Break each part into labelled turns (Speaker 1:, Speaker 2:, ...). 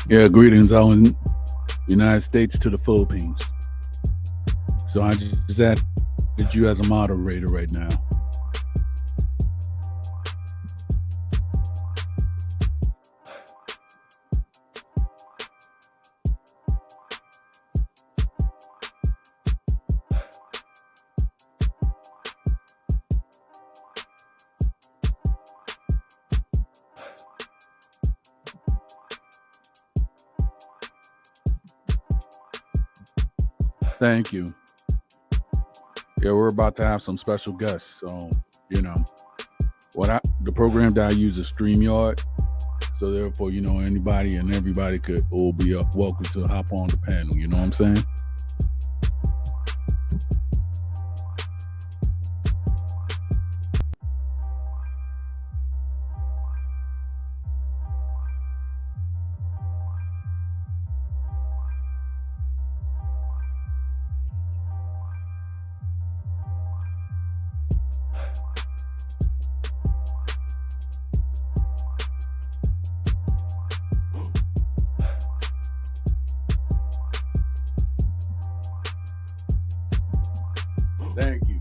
Speaker 1: Yeah, greetings out in the United States to the Philippines. So I just added you as a moderator right now. Thank you. Yeah, we're about to have some special guests. So, you know, the program that I use is StreamYard. So therefore, anybody and everybody could all be up welcome to hop on the panel. You know what I'm saying? Thank you.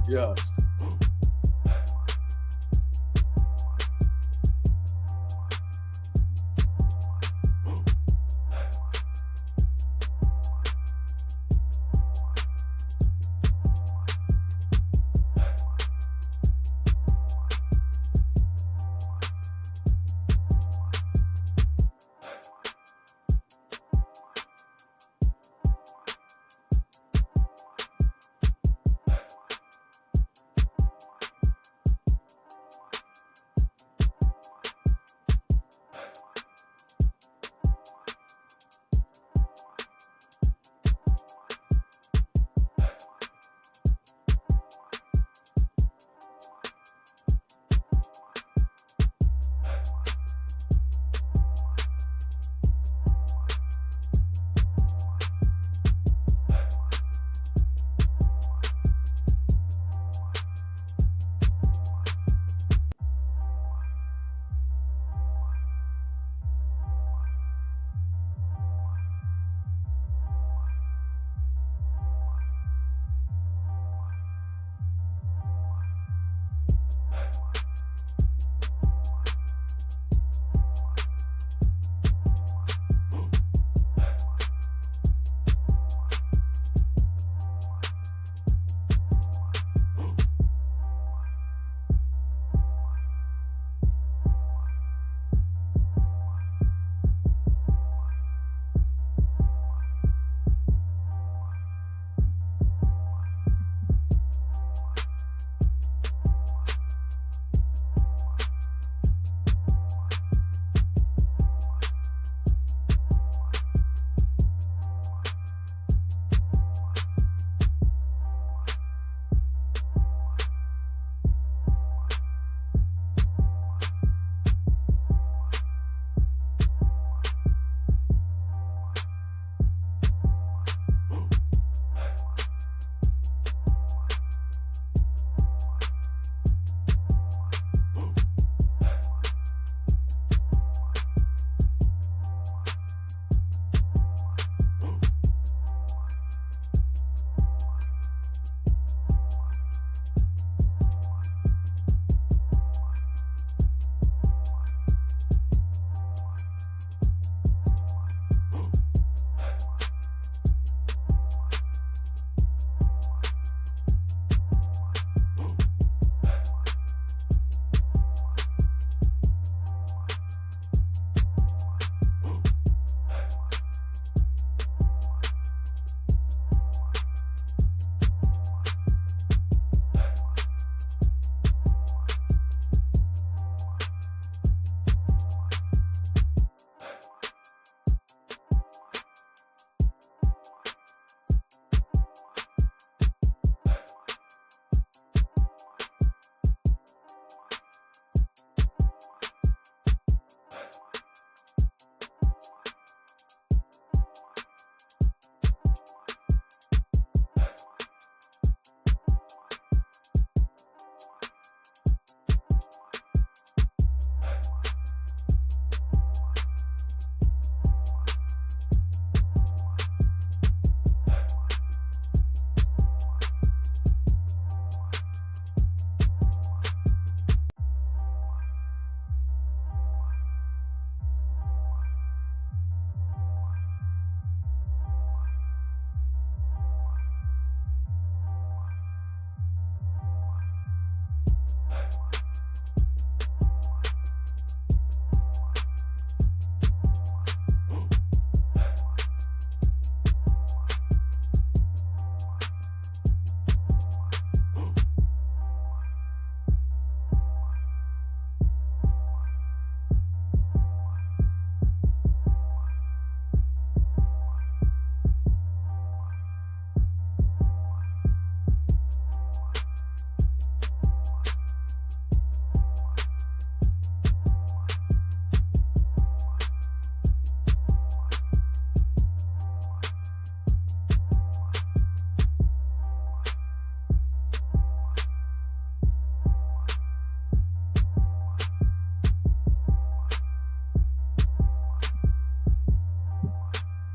Speaker 1: Yes.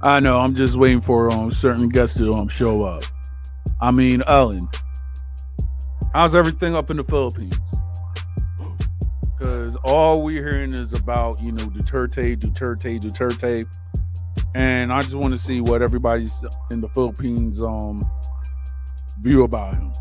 Speaker 1: I know. I'm just waiting for certain guests to show up. I mean, Ellen, how's everything up in the Philippines? Because all we're hearing is about Duterte, Duterte, Duterte, and I just want to see what everybody's in the Philippines view about him.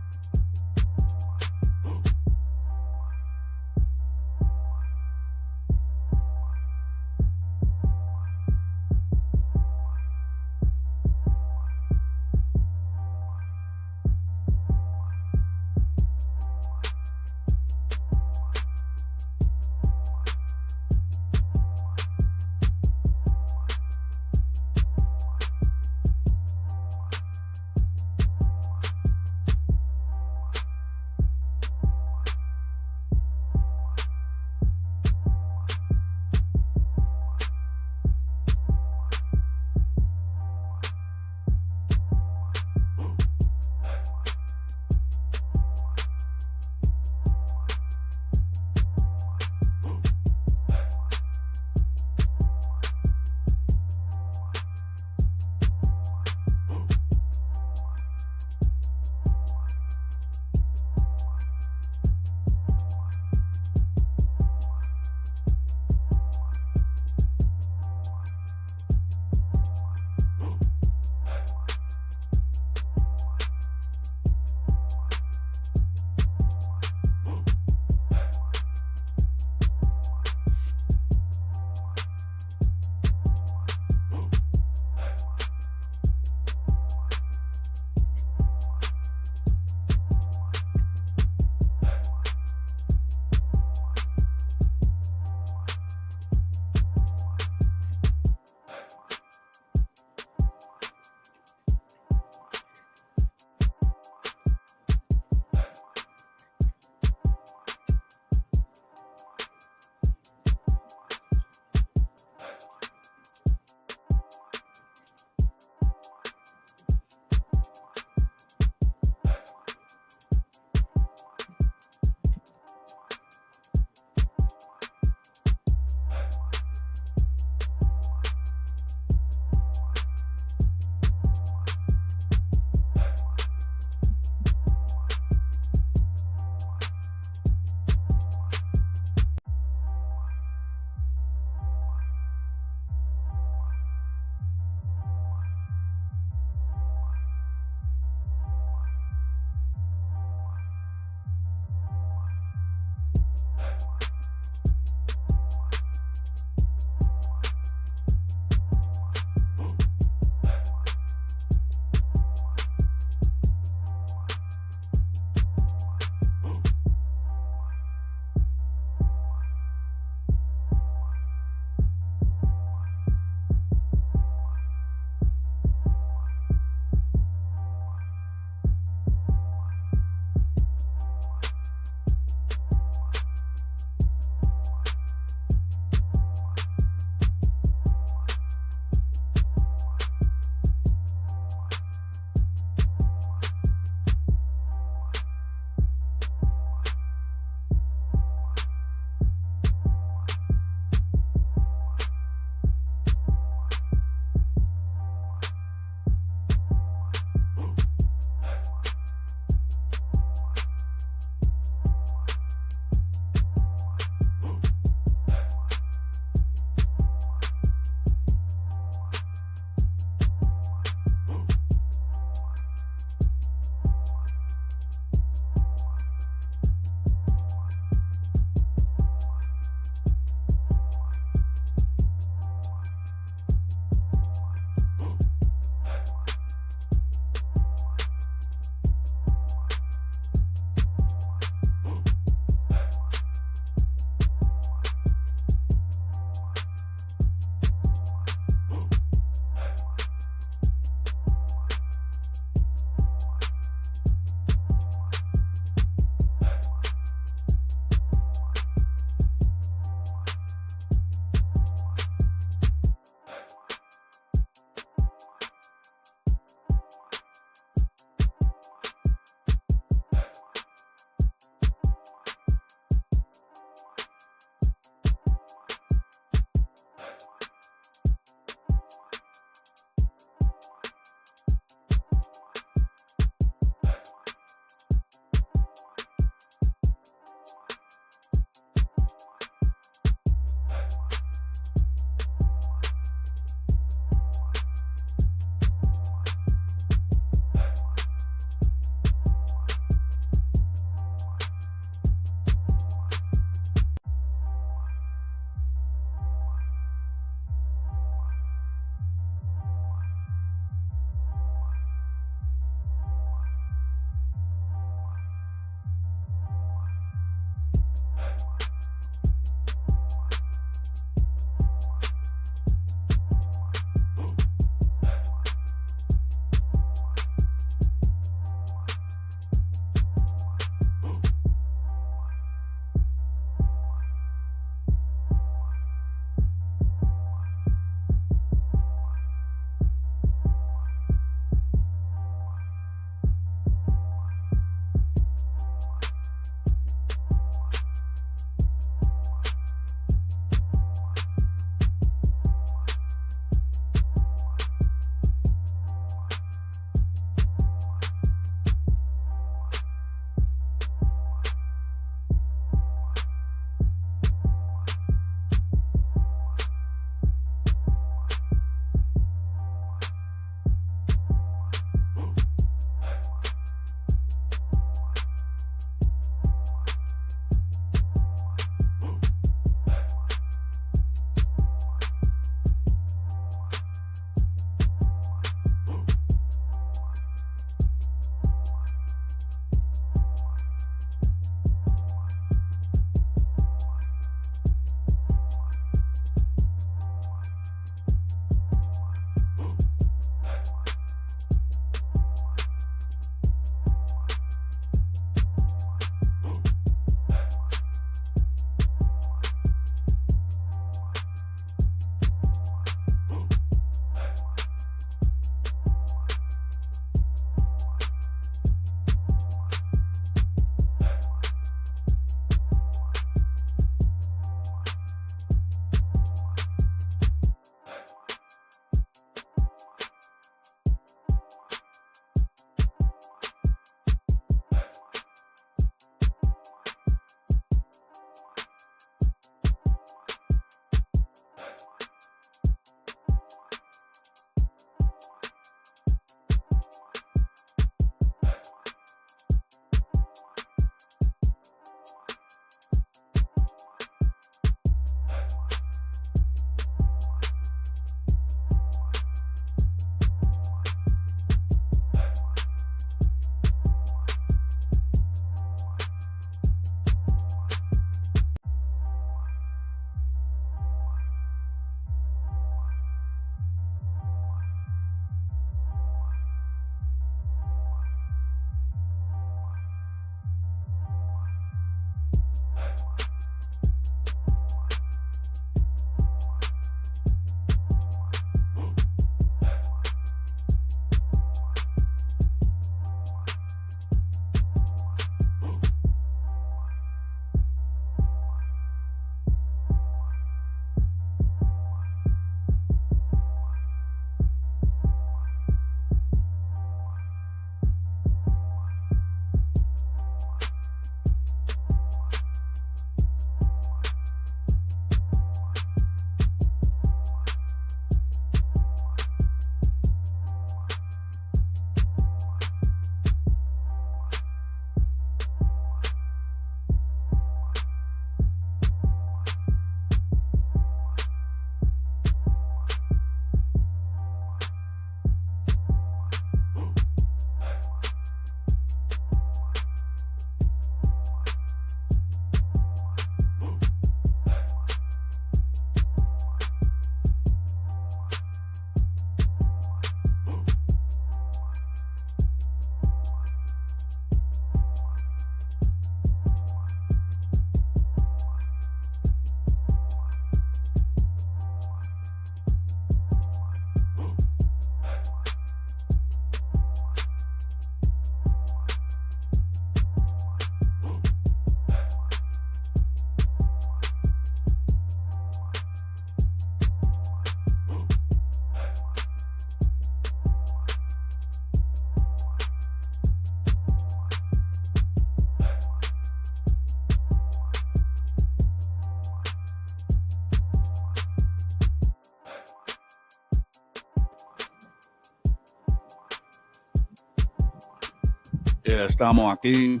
Speaker 1: Yeah, estamos aquí.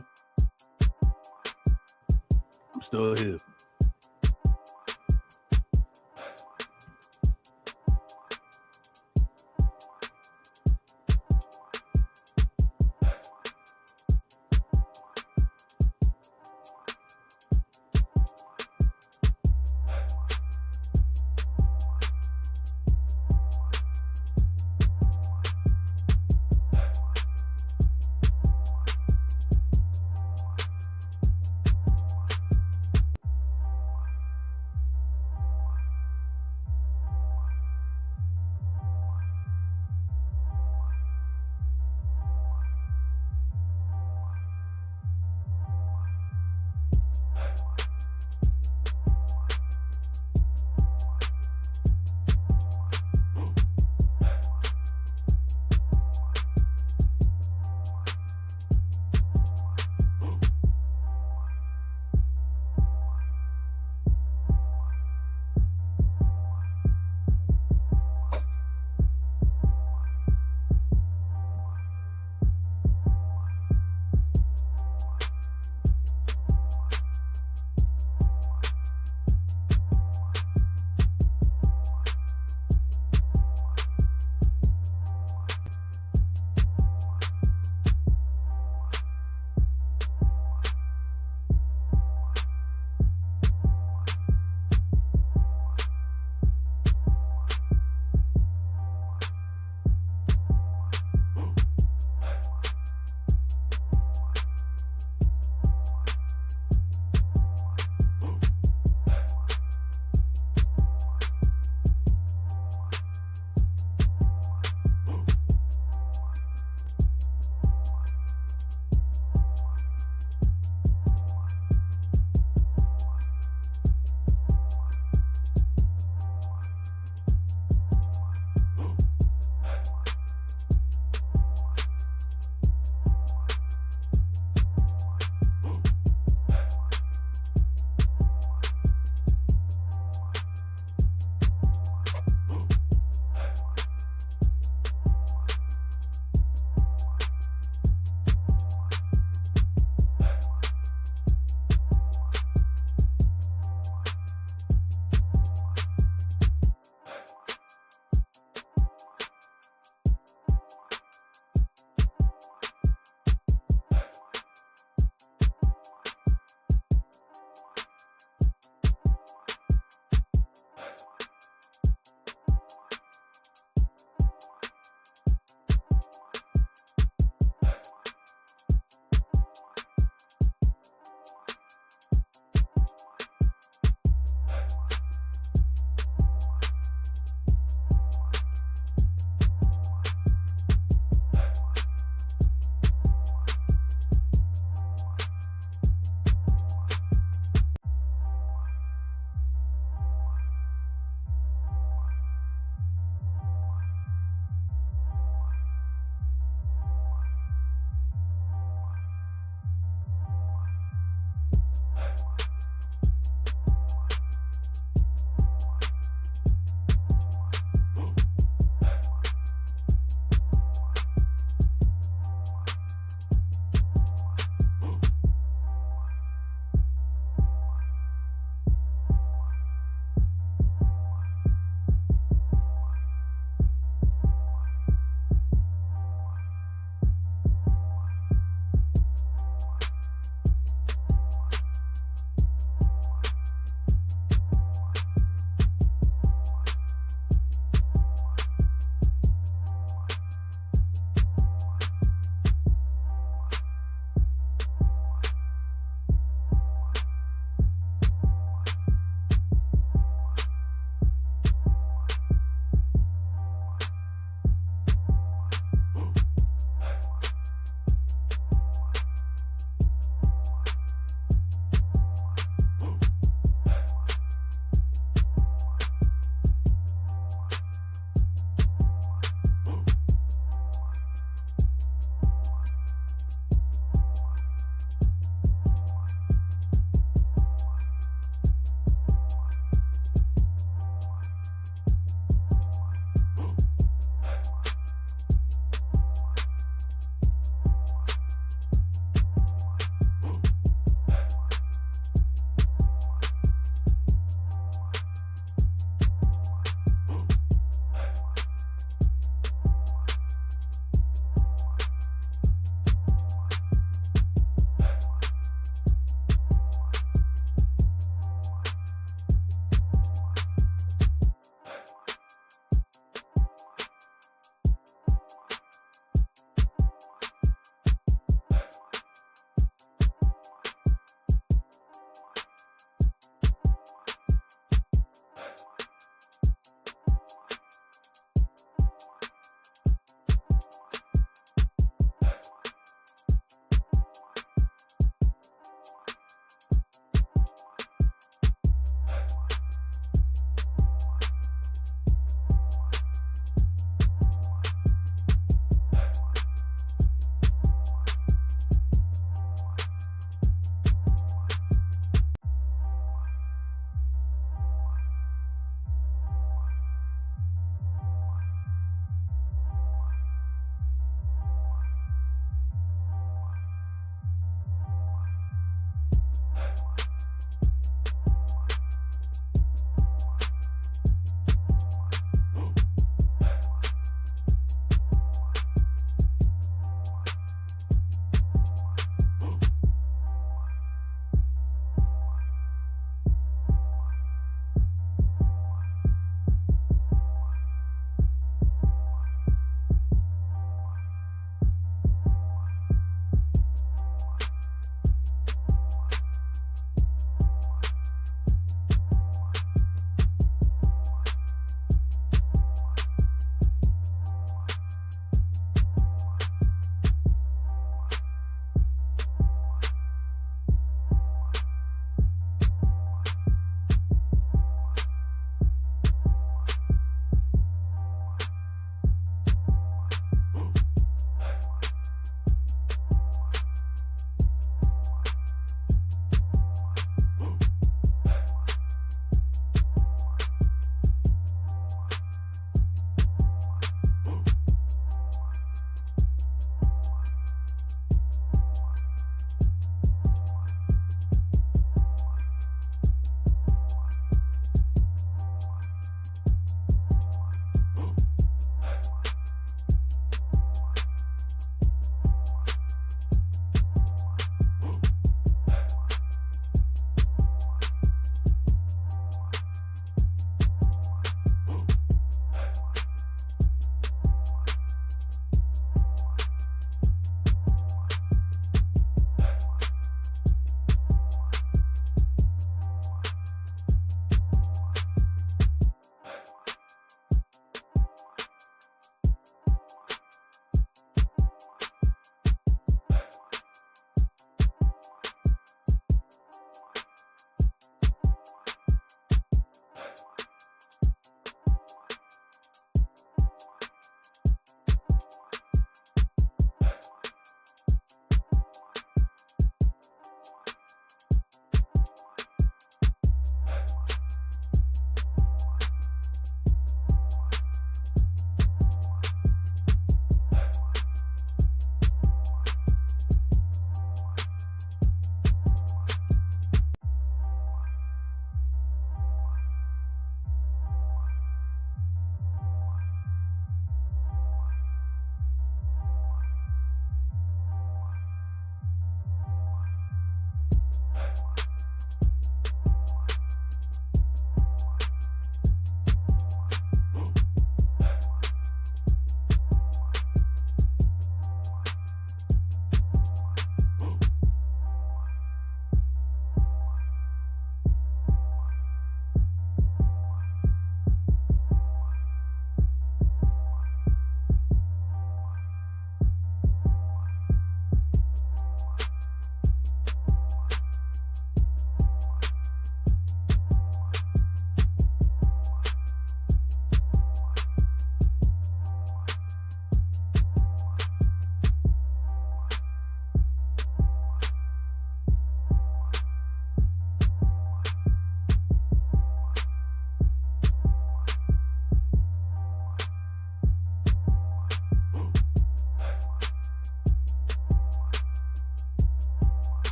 Speaker 1: I'm still here.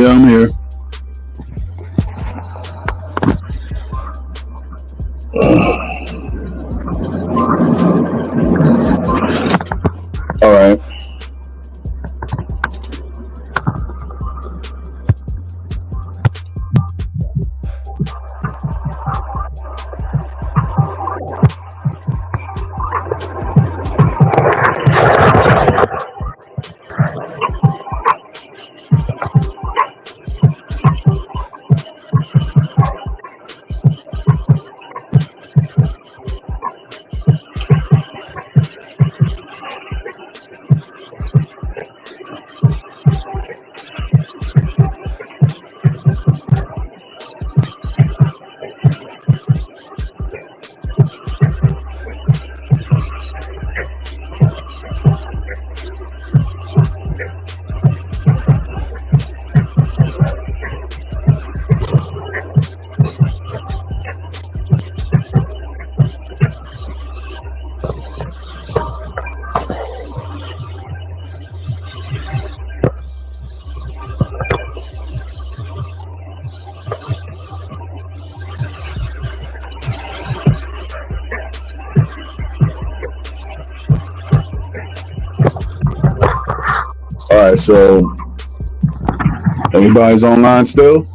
Speaker 1: Yeah, I'm here. All right. All right. So everybody's online still?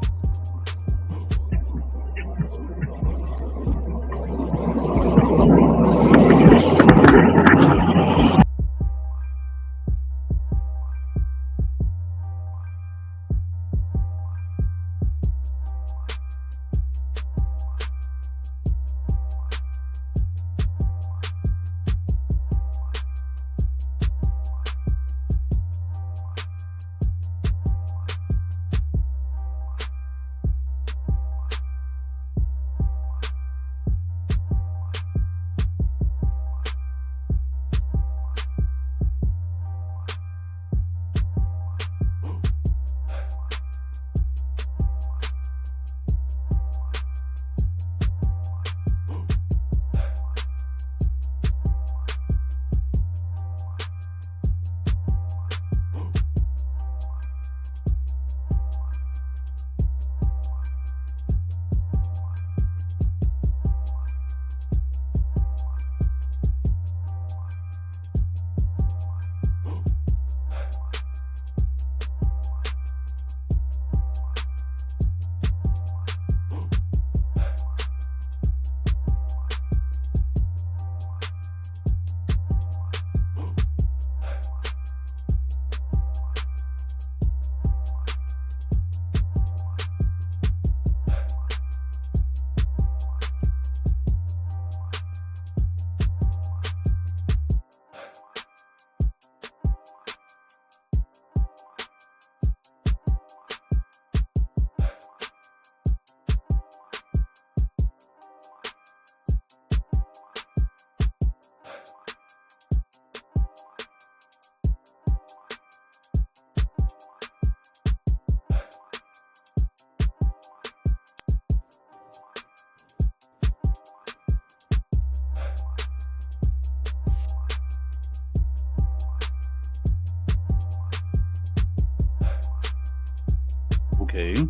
Speaker 1: Okay.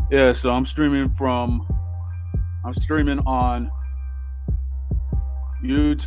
Speaker 1: Yeah, so I'm streaming on YouTube.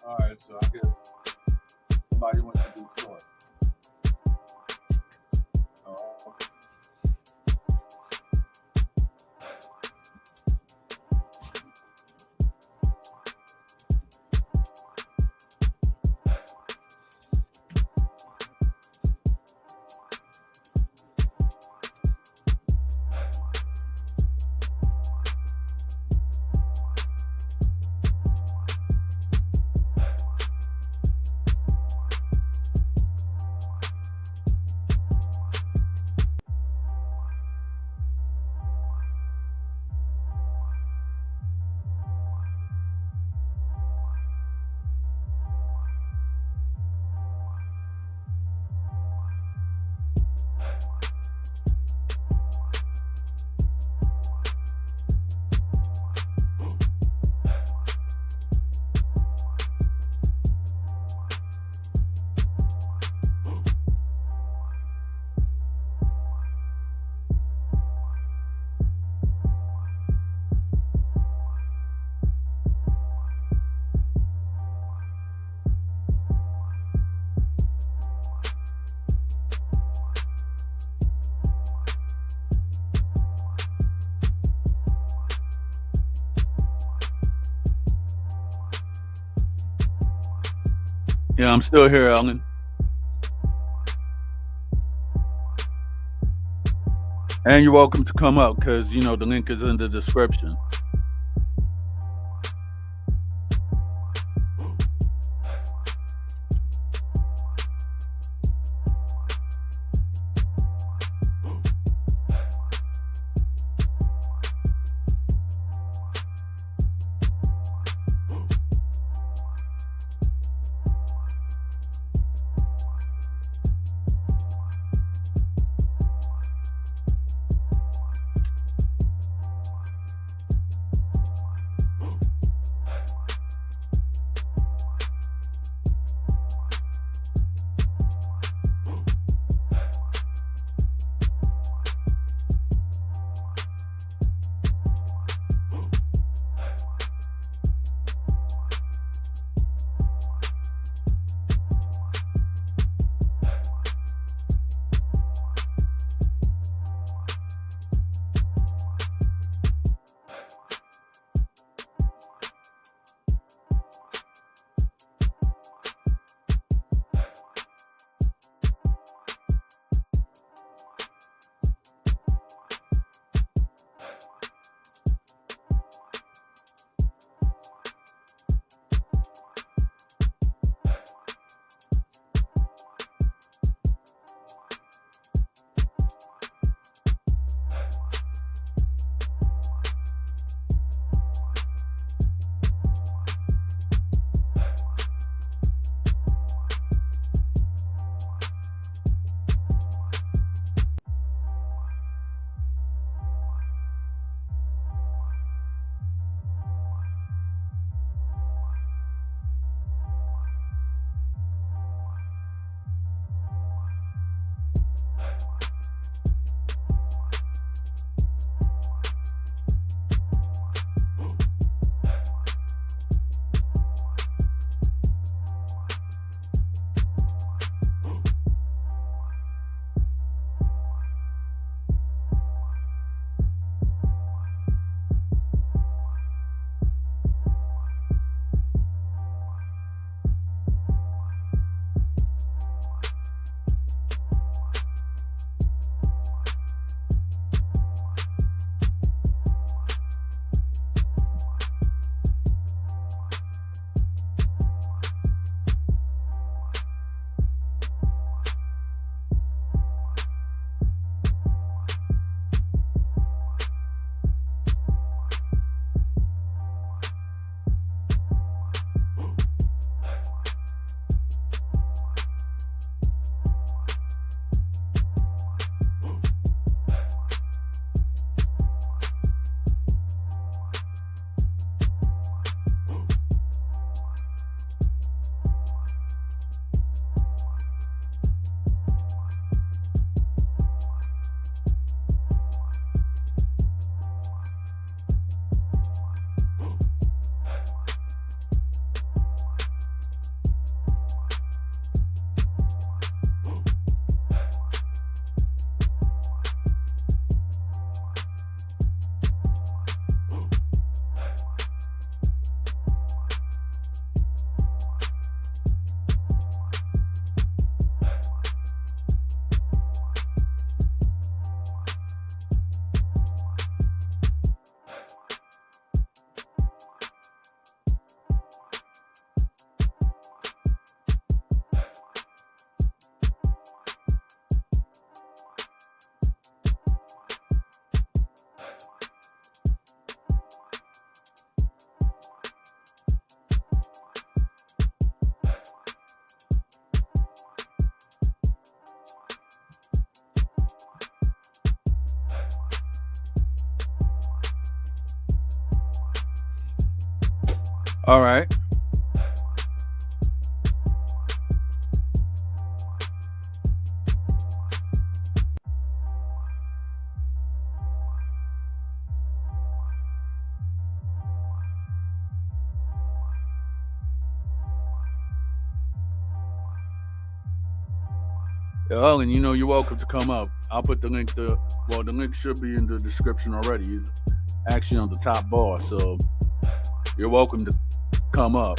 Speaker 1: All right, so I guess somebody wants to do short. Yeah, I'm still here, Ellen. And you're welcome to come up because, the link is in the description. All right. Oh, and you're welcome to come up. I'll put the link to, well, the link should be in the description already. It's actually on the top bar, so you're welcome to come up.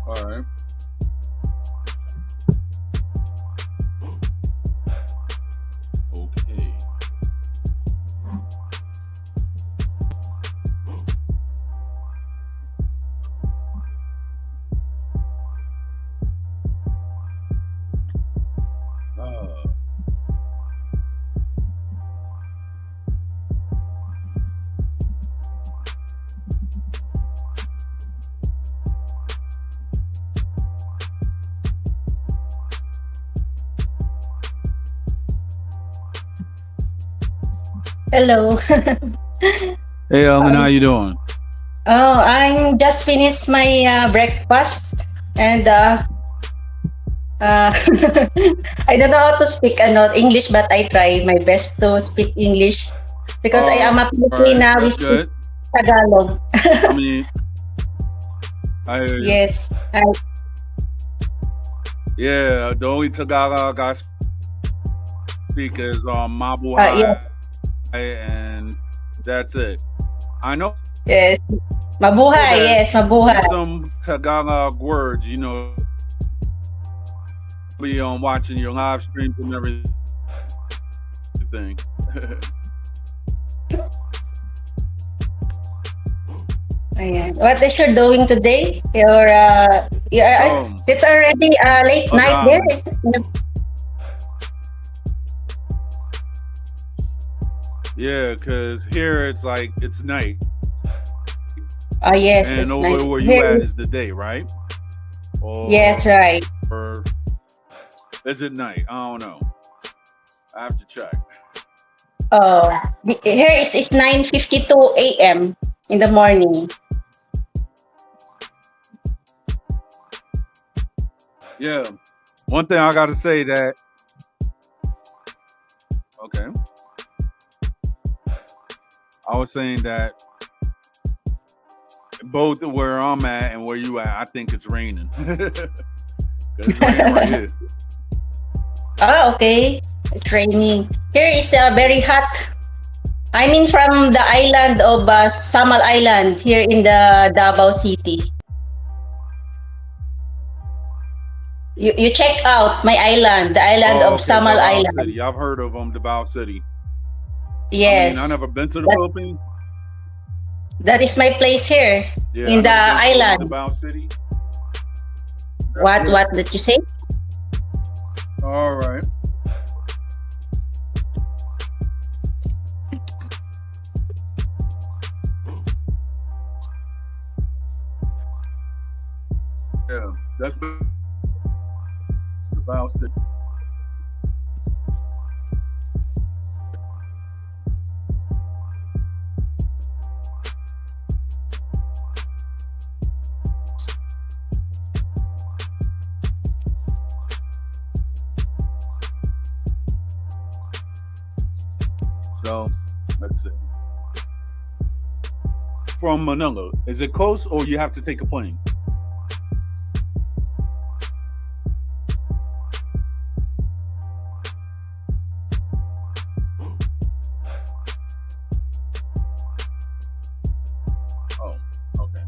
Speaker 1: All right. Okay. Uh,
Speaker 2: Hello.
Speaker 1: hey, Ellen, how
Speaker 2: Um,
Speaker 1: you doing?
Speaker 2: I'm just finished my breakfast and I don't know how to speak English, but I try my best to speak English because I
Speaker 1: All
Speaker 2: am a
Speaker 1: right.
Speaker 2: Filipina. We
Speaker 1: That's
Speaker 2: speak
Speaker 1: good.
Speaker 2: Tagalog.
Speaker 1: I mean, I hear you.
Speaker 2: Yes.
Speaker 1: Yeah, the only Tagalog I speak is
Speaker 2: Yeah.
Speaker 1: Mabuhay, and that's it. I know
Speaker 2: Yes. Mabuhay.
Speaker 1: that
Speaker 2: Yes, mabuhay.
Speaker 1: some Tagalog words, be on watching your live streams and everything.
Speaker 2: Ayan. What is you doing today?
Speaker 1: um,
Speaker 2: It's already late
Speaker 1: okay,
Speaker 2: night there.
Speaker 1: yeah, because here it's like it's night,
Speaker 2: Oh yes,
Speaker 1: and
Speaker 2: it's night
Speaker 1: over where you
Speaker 2: here.
Speaker 1: at is the day, right?
Speaker 2: Yes,
Speaker 1: Or
Speaker 2: right.
Speaker 1: is it night? I don't know. I have to check.
Speaker 2: Here it's 9:52 a.m. in the morning.
Speaker 1: Yeah. One thing I gotta say that okay. I was saying that both where I'm at and where you at, I think it's raining. 'Cause it's raining right here.
Speaker 2: Okay. It's raining. Here is very hot. I mean, from the island of Samal Island here in the Davao City. You check out my island, the island
Speaker 1: Oh,
Speaker 2: of
Speaker 1: okay,
Speaker 2: Samal
Speaker 1: Davao
Speaker 2: Island.
Speaker 1: City. I've heard of Davao City. I mean, I
Speaker 2: Yes.
Speaker 1: never been to the
Speaker 2: That,
Speaker 1: Philippines.
Speaker 2: that is my place here
Speaker 1: Yeah, I
Speaker 2: in the
Speaker 1: never been to
Speaker 2: island.
Speaker 1: Davao City. That's good.
Speaker 2: What did you say?
Speaker 1: All right. Yeah, that's good. Davao City. So, let's see. From Manila, is it close or you have to take a plane? Oh, okay.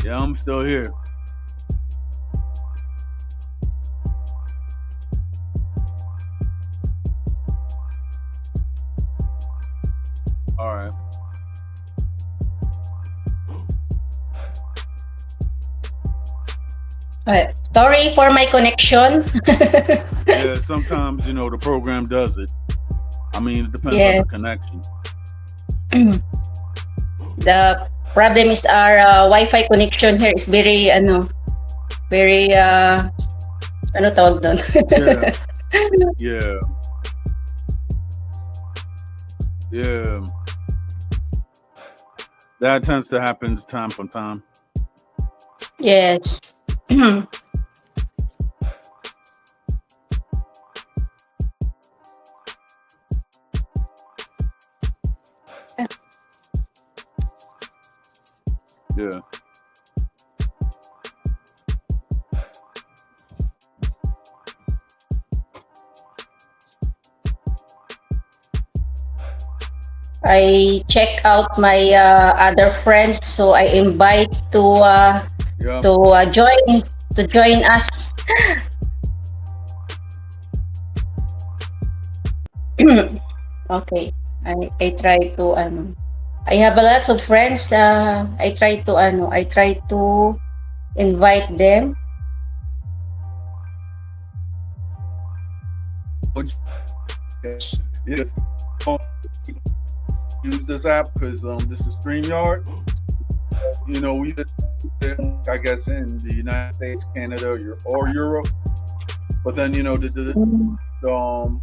Speaker 1: Yeah, I'm still here. All right.
Speaker 2: Sorry for my connection.
Speaker 1: Yeah, sometimes, the program does it. I mean, it depends on
Speaker 2: Yes.
Speaker 1: the connection.
Speaker 2: The problem is our Wi-Fi connection here is very very ano tawag doon?
Speaker 1: Yeah, yeah, yeah. That tends to happen time from time.
Speaker 2: Yes.
Speaker 1: Yeah.
Speaker 2: I check out my other friends, so I invite
Speaker 1: Yeah.
Speaker 2: to join us. Okay, I try to I have a lots of friends. I try to invite them.
Speaker 1: Yes. Use this app because this is StreamYard. We I guess in the United States, Canada, or Europe. But then the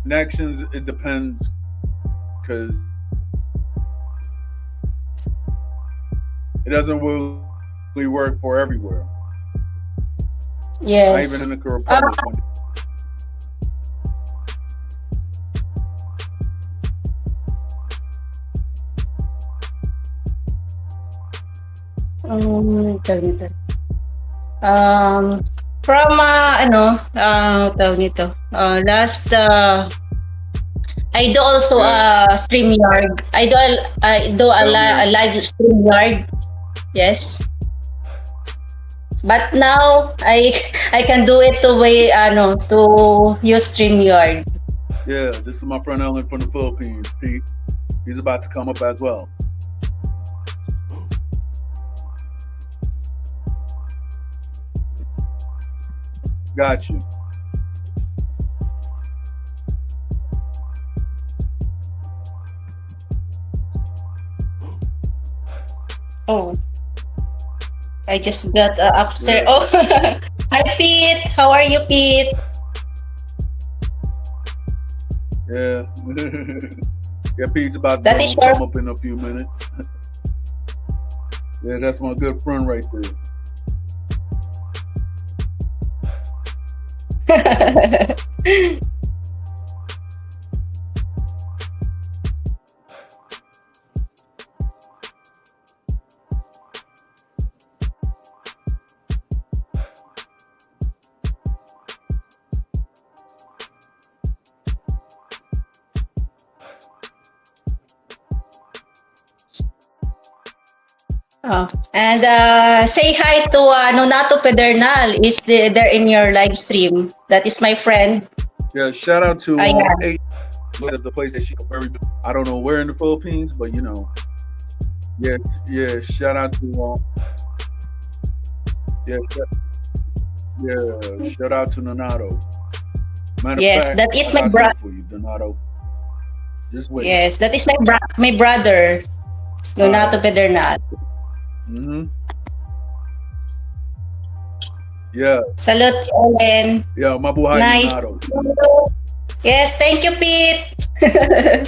Speaker 1: connections, it depends because it doesn't really work for everywhere. Not even
Speaker 2: Yes.
Speaker 1: in the
Speaker 2: Uh,
Speaker 1: Republic.
Speaker 2: tawag nito. Um, from tawag nito. Last I do also
Speaker 1: Yeah,
Speaker 2: StreamYard. I do
Speaker 1: yeah, I'm
Speaker 2: a
Speaker 1: here.
Speaker 2: live StreamYard. Yes. But now I can do it to use StreamYard.
Speaker 1: Yeah, this is my friend Ellen from the Philippines, Pete. He's about to come up as well. Got you.
Speaker 2: Oh. I just got upstairs.
Speaker 1: Yeah,
Speaker 2: Oh, hi Pete. How are you, Pete?
Speaker 1: yeah. Yeah, Pete's about
Speaker 2: That is
Speaker 1: to
Speaker 2: your.
Speaker 1: come up in a few minutes. Yeah, that's my good friend right there.
Speaker 2: Oh. And say hi to Nonato Pedernal. There in your live stream? That is my friend.
Speaker 1: Yeah, shout out to
Speaker 2: Ayan.
Speaker 1: eight the place that she very I don't know where in the Philippines, but yeah, yeah. Shout out to yeah, yeah. Shout out to Donato. Matter of
Speaker 2: Yes,
Speaker 1: fact,
Speaker 2: that is
Speaker 1: I
Speaker 2: my
Speaker 1: got
Speaker 2: bro.
Speaker 1: something for you, Donato. Just wait.
Speaker 2: Yes, that is my brother,
Speaker 1: All
Speaker 2: Nonato
Speaker 1: right.
Speaker 2: Pedernal.
Speaker 1: Mm-hmm. Yeah,
Speaker 2: Salute, Ellen.
Speaker 1: yeah. Mabuhay
Speaker 2: Nice.
Speaker 1: Donato.
Speaker 2: Yes, thank you, Pete.
Speaker 1: Yeah.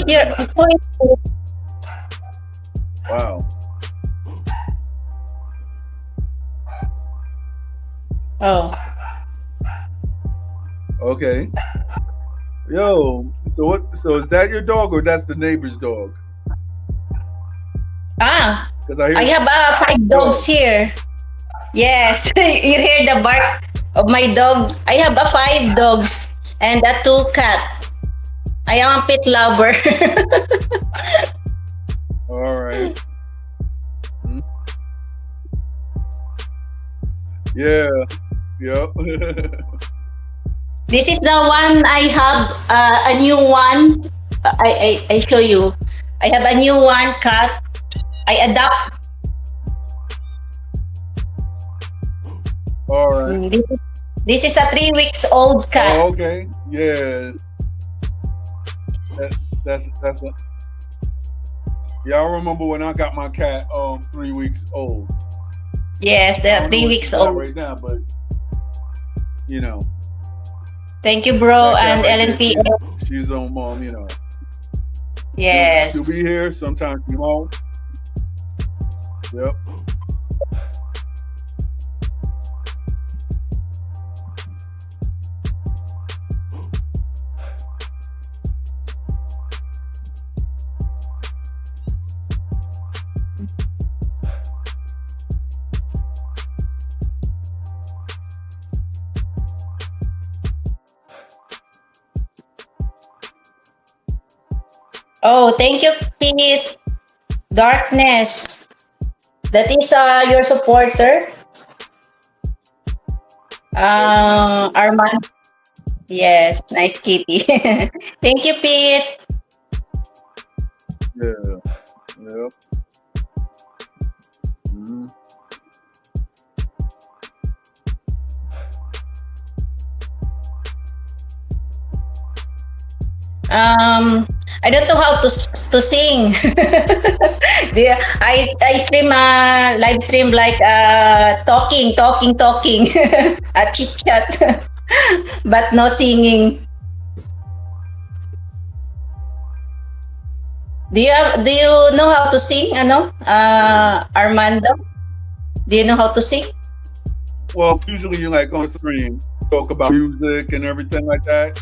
Speaker 1: Yeah.
Speaker 2: Who is
Speaker 1: Wow.
Speaker 2: oh.
Speaker 1: Okay. Yo. So what? So is that your dog or that's the neighbor's dog?
Speaker 2: Ah,
Speaker 1: Because I
Speaker 2: I
Speaker 1: hear
Speaker 2: have five dogs
Speaker 1: dog.
Speaker 2: here. Yes, you hear the bark of my dog. I have five dogs and two cat. I am a pet lover.
Speaker 1: All right. Mhm. Yeah. Yep.
Speaker 2: This is the one I have a new one. I show you. I have a new one cat. I adopt.
Speaker 1: All right.
Speaker 2: This is a 3 weeks old
Speaker 1: Oh,
Speaker 2: cat.
Speaker 1: okay. Yeah. That, that's a, yeah. I remember when I got my cat 3 weeks old.
Speaker 2: Yes,
Speaker 1: I
Speaker 2: they're
Speaker 1: don't know
Speaker 2: three
Speaker 1: what
Speaker 2: weeks
Speaker 1: she's at
Speaker 2: old.
Speaker 1: right now, but you know
Speaker 2: Thank you, bro,
Speaker 1: that cat
Speaker 2: and
Speaker 1: right there.
Speaker 2: LNP.
Speaker 1: She's on she'll
Speaker 2: Yes.
Speaker 1: be here. Sometimes she won't. Yep.
Speaker 2: Oh, thank you, Pete. Darkness. That is your supporter,
Speaker 1: That's a nice kitty.
Speaker 2: Armando. Yes, nice kitty. Thank you, Pete.
Speaker 1: Yeah. Yep. Mhm.
Speaker 2: I don't know how to sing. Yeah, I stream live stream like talking, a chit chat, but no singing. Do you know how to sing? Ano? Armando, do you know how to sing?
Speaker 1: Well, usually you like on screen talk about music and everything like that.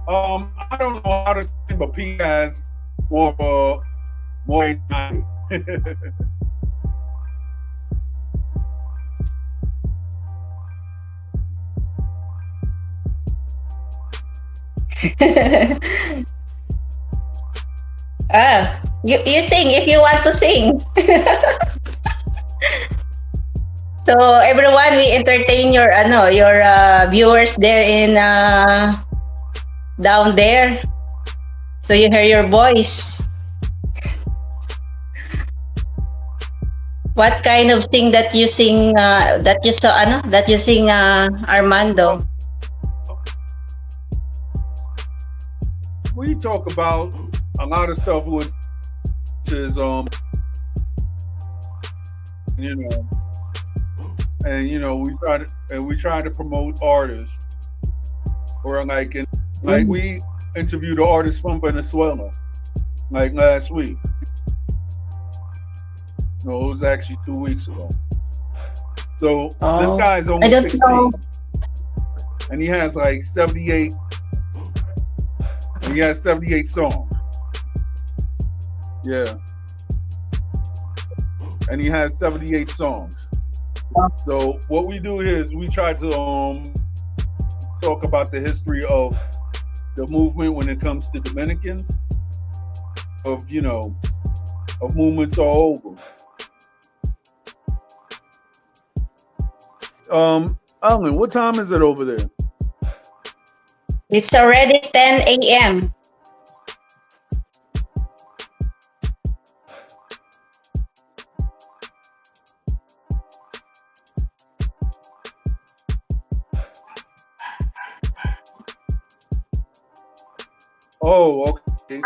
Speaker 1: I don't know how to sing, but P has more more than I do.
Speaker 2: You sing if you want to sing. So everyone, we entertain your viewers there in down there. So you hear your voice. What kind of thing that you sing? That you saw, ano? That you sing, Armando?
Speaker 1: Well, we talk about a lot of stuff, which is you know, and we try to promote artists, or like
Speaker 2: Mm.
Speaker 1: we interviewed an artist from Venezuela like last week. No, it was actually 2 weeks ago. So this
Speaker 2: Oh,
Speaker 1: guy's
Speaker 2: I
Speaker 1: almost
Speaker 2: don't know.
Speaker 1: 16, and he has like 78. And he has 78 songs. Yeah, and he has 78 songs. So what we do here is we try to talk about the history of the movement when it comes to Dominicans, of of movements all over. Alan, what time is it over there?
Speaker 2: It's already 10 a.m.
Speaker 1: Oh, okay.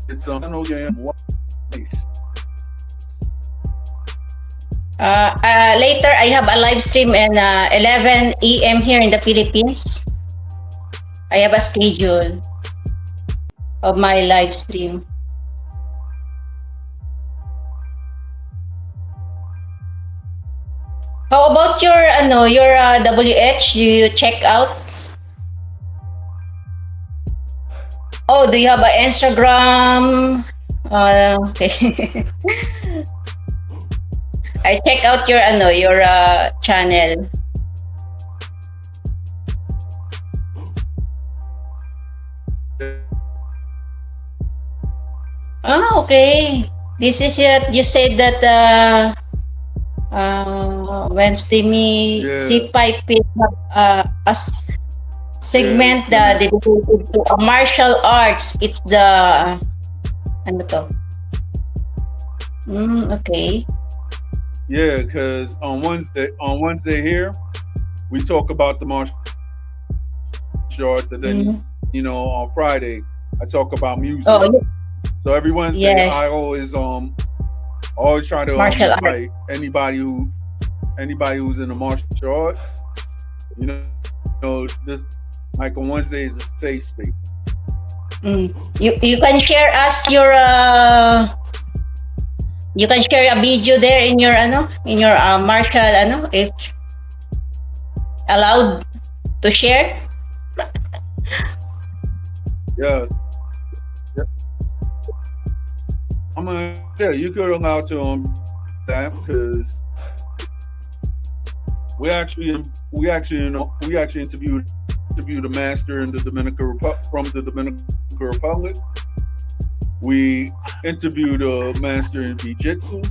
Speaker 1: It's okay.
Speaker 2: Later, I have a live stream in 11 a.m. here in the Philippines. I have a schedule of my live stream. How about your WH? Do you check out? Oh, do you have an Instagram? Okay. I check out your channel. Ah, okay. This is it. You said that Wednesday me
Speaker 1: Yeah,
Speaker 2: si Pipe have
Speaker 1: yeah. It's
Speaker 2: segment
Speaker 1: gonna.
Speaker 2: dedicated to martial arts. It's the ano to? Okay.
Speaker 1: Yeah, because on Wednesday here we talk about the martial arts, and then
Speaker 2: Mm.
Speaker 1: on Friday I talk about music.
Speaker 2: Oh,
Speaker 1: So every Wednesday
Speaker 2: yes,
Speaker 1: I always try to
Speaker 2: martial art.
Speaker 1: invite anybody who's in the martial arts. You this like on Wednesday is a safe space.
Speaker 2: You can share us your you can share a video there in your martial if allowed to share.
Speaker 1: Yeah, yeah. Yeah, you could allow to that because we actually interviewed a master in the from the Dominican Republic. We interviewed a master in jiu-jitsu,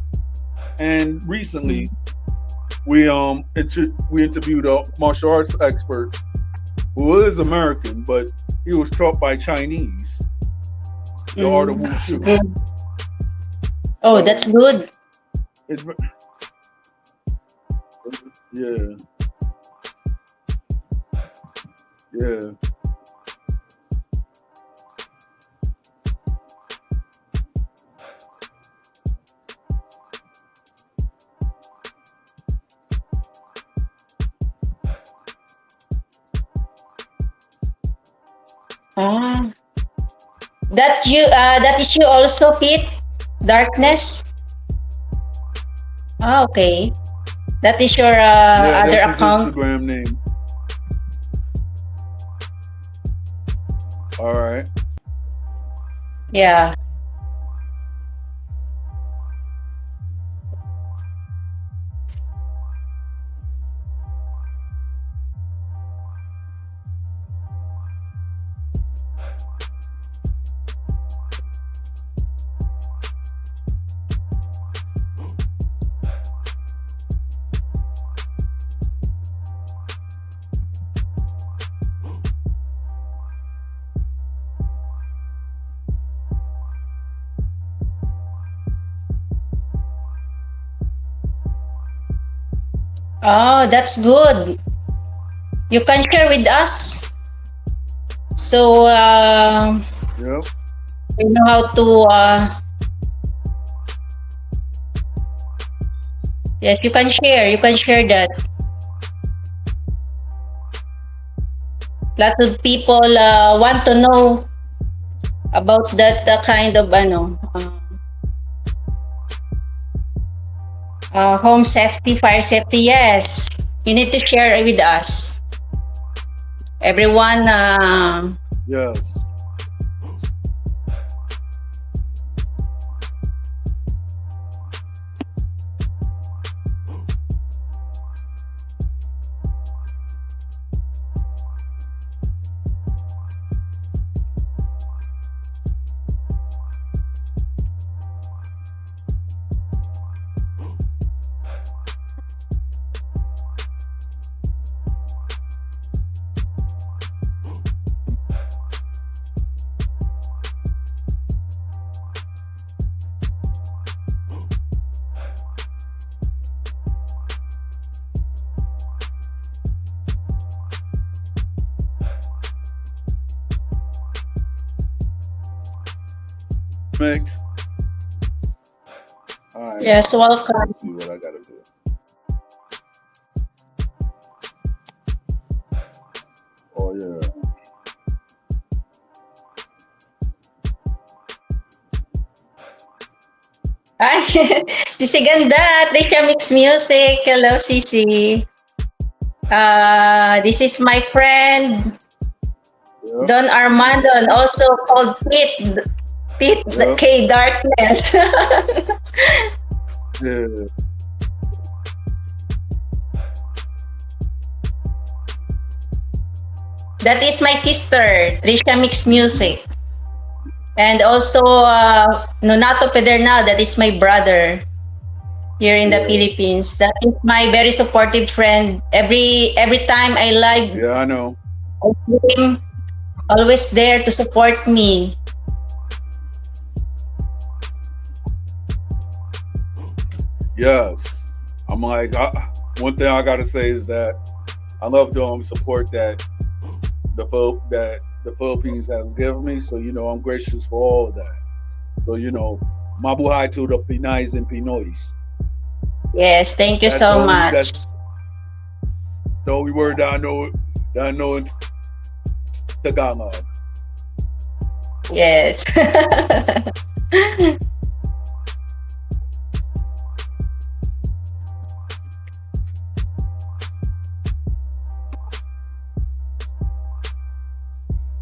Speaker 1: and recently we interviewed a martial arts expert who is American, but he was taught by Chinese, the art of
Speaker 2: That's
Speaker 1: wushu.
Speaker 2: good. Oh, that's
Speaker 1: So
Speaker 2: good.
Speaker 1: it's yeah, yeah.
Speaker 2: Ah, that is you also Pete Darkness. Ah, okay. That is your
Speaker 1: Yeah,
Speaker 2: other
Speaker 1: that's his
Speaker 2: account.
Speaker 1: Instagram name. All right.
Speaker 2: Yeah. Oh, that's good. You can share with us. So
Speaker 1: Yep.
Speaker 2: we know how to. Yes, you can share. You can share that. Lots of people want to know about that kind of home safety, fire safety. Yes, you need to share with us. Everyone.
Speaker 1: Yes. Mix. All right.
Speaker 2: Yes, welcome.
Speaker 1: Let's see what I gotta do. Oh yeah.
Speaker 2: Ay, Sisi Ganda, Trisha Mix Music. Hello, Sisi. This is my friend
Speaker 1: Yep.
Speaker 2: Don Armando, and also called Pete. Pete
Speaker 1: Yep.
Speaker 2: K Darkness.
Speaker 1: Yeah.
Speaker 2: That is my sister, Trisha Mix Music. And also Nonato Pedernal, that is my brother here in the
Speaker 1: Yeah.
Speaker 2: Philippines. That is my very supportive friend. Every time I live,
Speaker 1: Yeah, I know.
Speaker 2: I see him always there to support me.
Speaker 1: Yes. I'm like, one thing I gotta say is that I love the support that the Philippines have given me. So I'm gracious for all of that. So mabuhay to the Pinays and Pinoys.
Speaker 2: Yes, thank you
Speaker 1: That's the
Speaker 2: so
Speaker 1: only
Speaker 2: much.
Speaker 1: that's the only word that I know in Tagalog.
Speaker 2: Yes.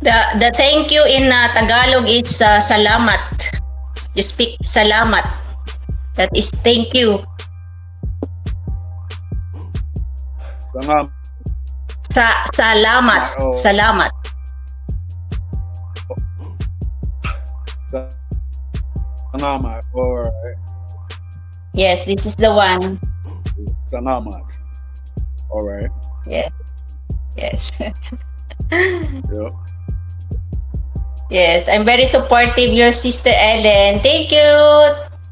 Speaker 2: The thank you in Tagalog is salamat. You speak salamat. That is thank you. Salamat.
Speaker 1: Oh,
Speaker 2: Salamat.
Speaker 1: Salamat. All right.
Speaker 2: Yes, this is the one.
Speaker 1: Salamat. All right.
Speaker 2: Yes. Yes.
Speaker 1: Yep.
Speaker 2: Yes, I'm very supportive, your sister Ellen. Thank you.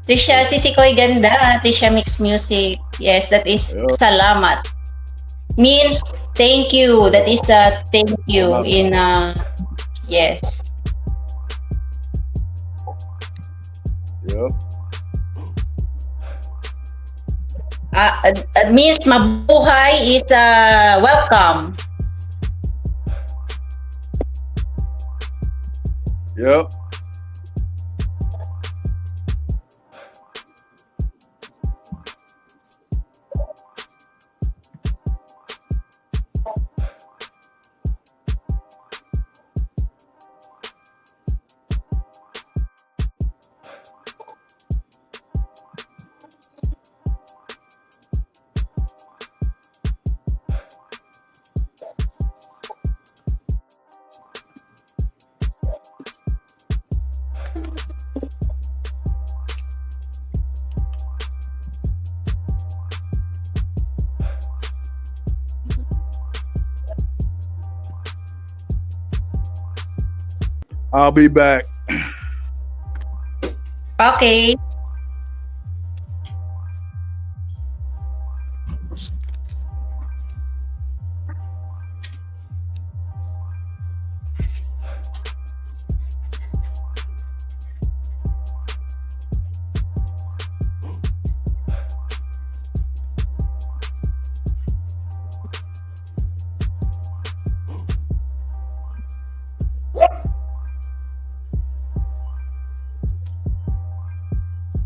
Speaker 2: Trisha, Sisi Ko'y Ganda. Trisha Mix Music. Yes, that is
Speaker 1: Yep.
Speaker 2: salamat. Means thank you. That is the thank you
Speaker 1: Salamat.
Speaker 2: in yes.
Speaker 1: Yep.
Speaker 2: Means mabuhay is welcome.
Speaker 1: Yep. I'll be back.
Speaker 2: Okay.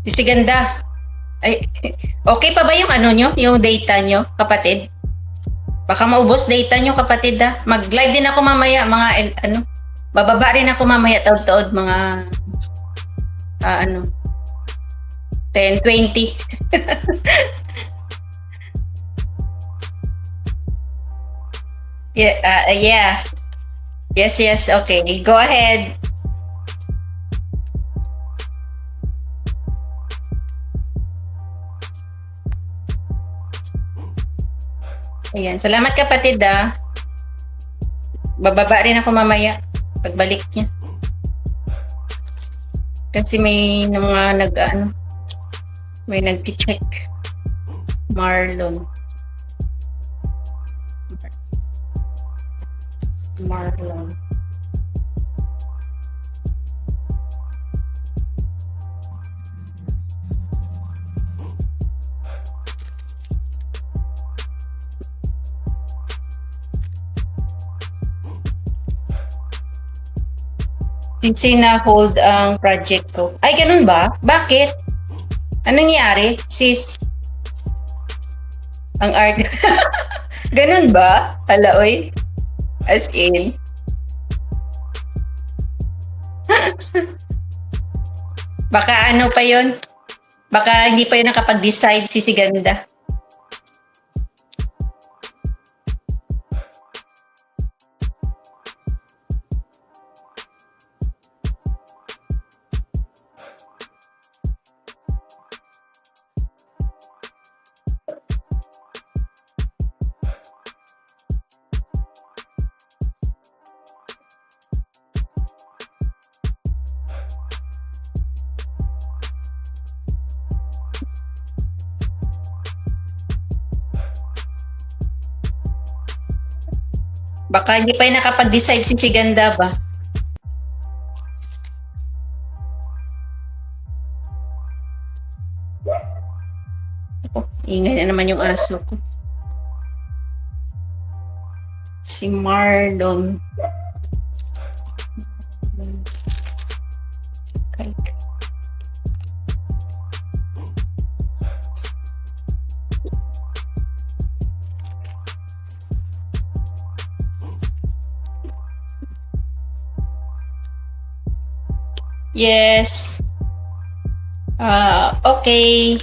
Speaker 2: Si Ganda. Ay, okay pa ba yung ano nyo? Yung data nyo, kapatid? Baka maubos data nyo, kapatid, ha? Mag-live din ako mamaya, mga, bababa rin ako mamaya, taod-taod, mga, 10, 20. Yeah. Yes, okay. Go ahead. Ayan. Salamat, kapatid, ha? Bababa rin ako mamaya pagbalik niya. Kasi may mga may nag-check. Marlon. Since na-hold ang project ko. Ay, ganun ba? Bakit? Anong nangyari, sis? Ang art. Ganun ba? Hala, oy. As in. Baka ano pa yun? Baka hindi pa yun nakapag-decide si Ganda. Baka hindi pa yung nakapag-decide si Ganda ba? Oh, ingay na naman yung aso ko. Si Marlon. Yes. Okay.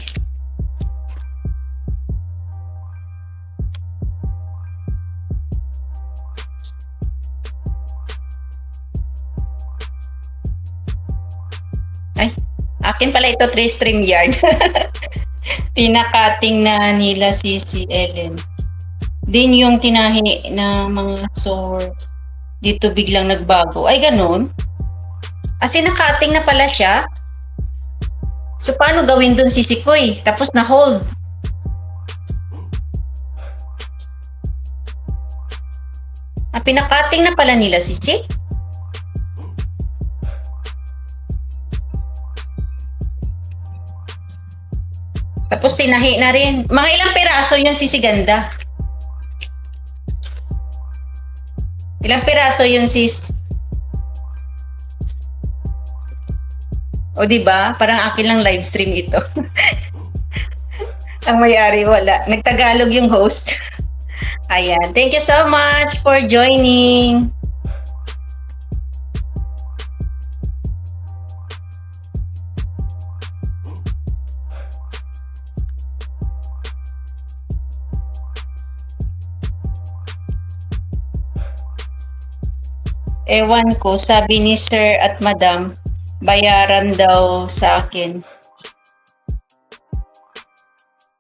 Speaker 2: Ay, akin pala ito 3 StreamYard. Pinakating na nila si Ellen. Din yung tinahi na mga sword. Dito biglang nagbago. Ay, ganun? As in, nakating na pala siya. So, paano gawin dun si Sikoy? Tapos na-hold. Pinakating na pala nila si Si. Tapos tinahi na rin. Mga ilang piraso yun si Ganda? Ilang piraso yun sis? O diba? Parang akin lang live stream ito. Ang may-ari wala. Nagtagalog yung host. Ayan. Thank you so much for joining. Ewan ko, sabi ni Sir at Madam, bayaran daw sa akin.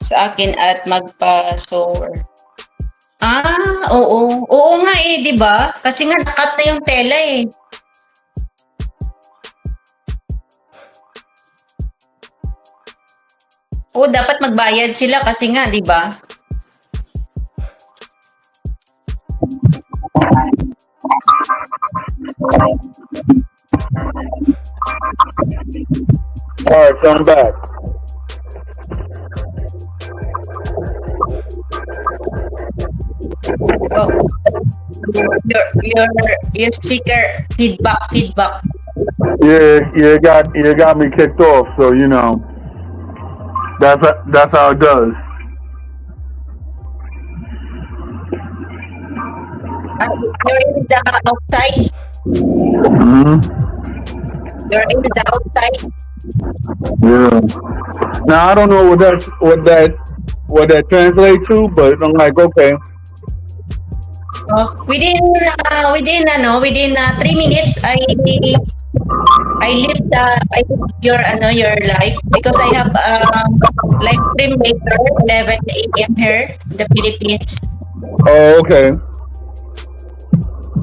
Speaker 2: Sa akin at magpa-sower. Oo. Oo nga eh, di ba? Kasi nga nakat na yung tela eh. Oo, dapat magbayad sila kasi nga, di ba?
Speaker 3: Alright, so I'm back.
Speaker 2: Oh. Your speaker feedback.
Speaker 3: You got me kicked off, so you know.
Speaker 1: That's how it does.
Speaker 2: You're in the outside.
Speaker 1: Hmm.
Speaker 2: You're in the outside.
Speaker 1: Yeah. Now I don't know what that translates to, but I'm like, okay,
Speaker 2: Oh, within 3 minutes, I leave your life because I have live stream later 11 a.m. here in the Philippines.
Speaker 1: oh, okay,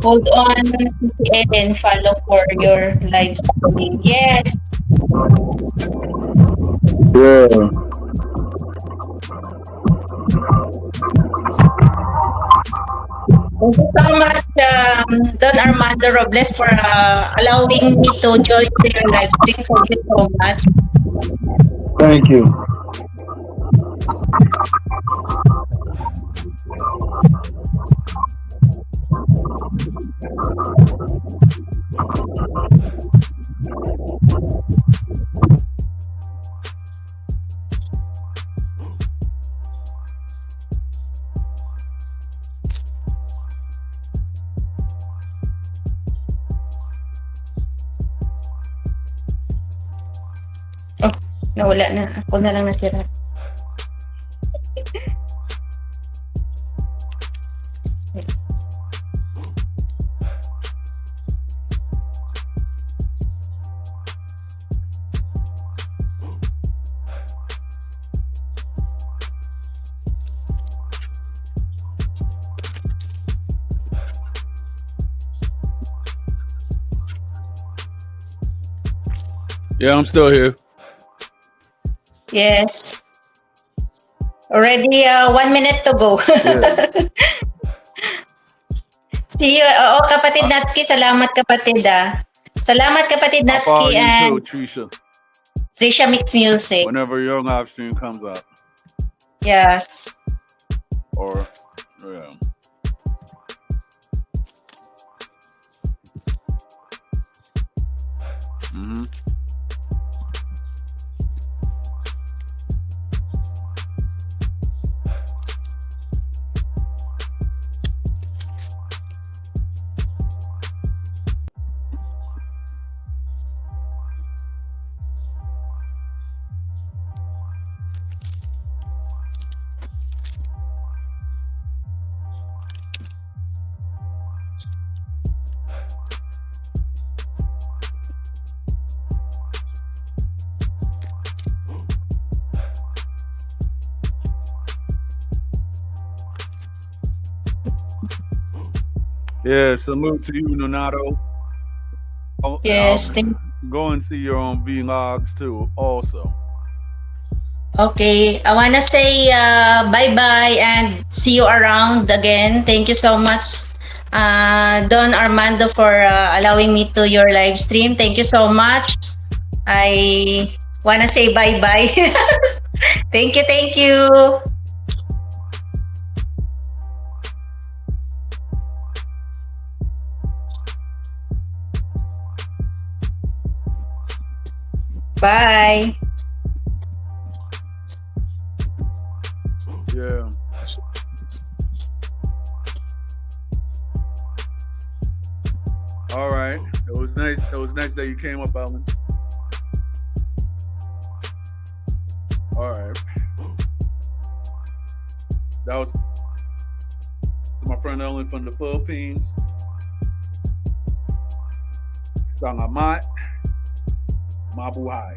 Speaker 2: Hold on, and follow for your live streaming. Yes,
Speaker 1: yeah,
Speaker 2: thank you so much, Don Armando Robles, for allowing me to join their live stream. Thank you so much.
Speaker 1: thank you.
Speaker 2: Oh, nawala na. Ako na lang natira.
Speaker 1: Yeah, I'm still here.
Speaker 2: Yes. Already 1 minute to go.
Speaker 1: Yeah.
Speaker 2: See you. Oo, kapatid Natski. Salamat, kapatid. Salamat, kapatid
Speaker 1: I follow
Speaker 2: Natski
Speaker 1: you
Speaker 2: and
Speaker 1: too, Trisha.
Speaker 2: Trisha Mix Music.
Speaker 1: Whenever your live stream comes up,
Speaker 2: Yes.
Speaker 1: or yeah. Hmm. Yeah, salute to you, Nonato.
Speaker 2: Yes.
Speaker 1: Go and see your own vlogs too, also.
Speaker 2: Okay. I want to say bye-bye and see you around again. Thank you so much, Don Armando, for allowing me to your live stream. Thank you so much. I want to say bye-bye. Thank you. Thank you. Bye.
Speaker 1: Yeah. All right. It was nice. It was nice that you came up, Ellen. All right. That was my friend Ellen from the Philippines. Salamat. Mabuhay.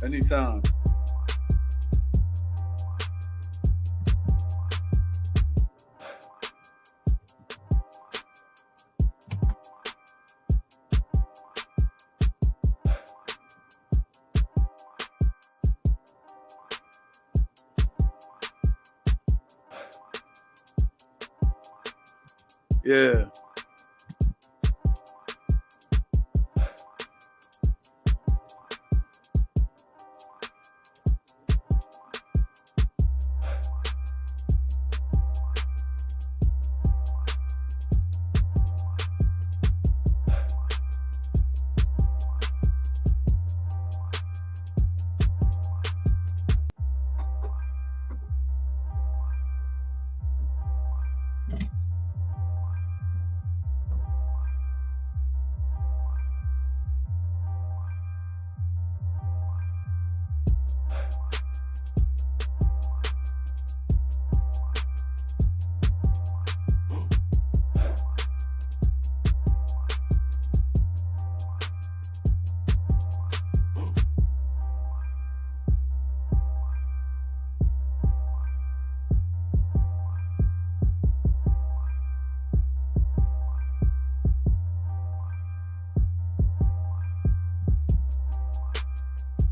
Speaker 1: Anytime. Yeah.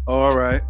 Speaker 1: All right.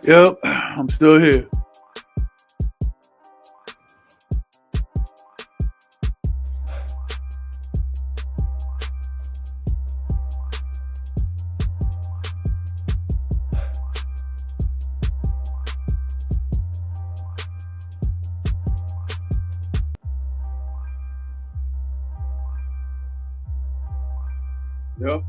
Speaker 1: Yep, I'm still here. Yep.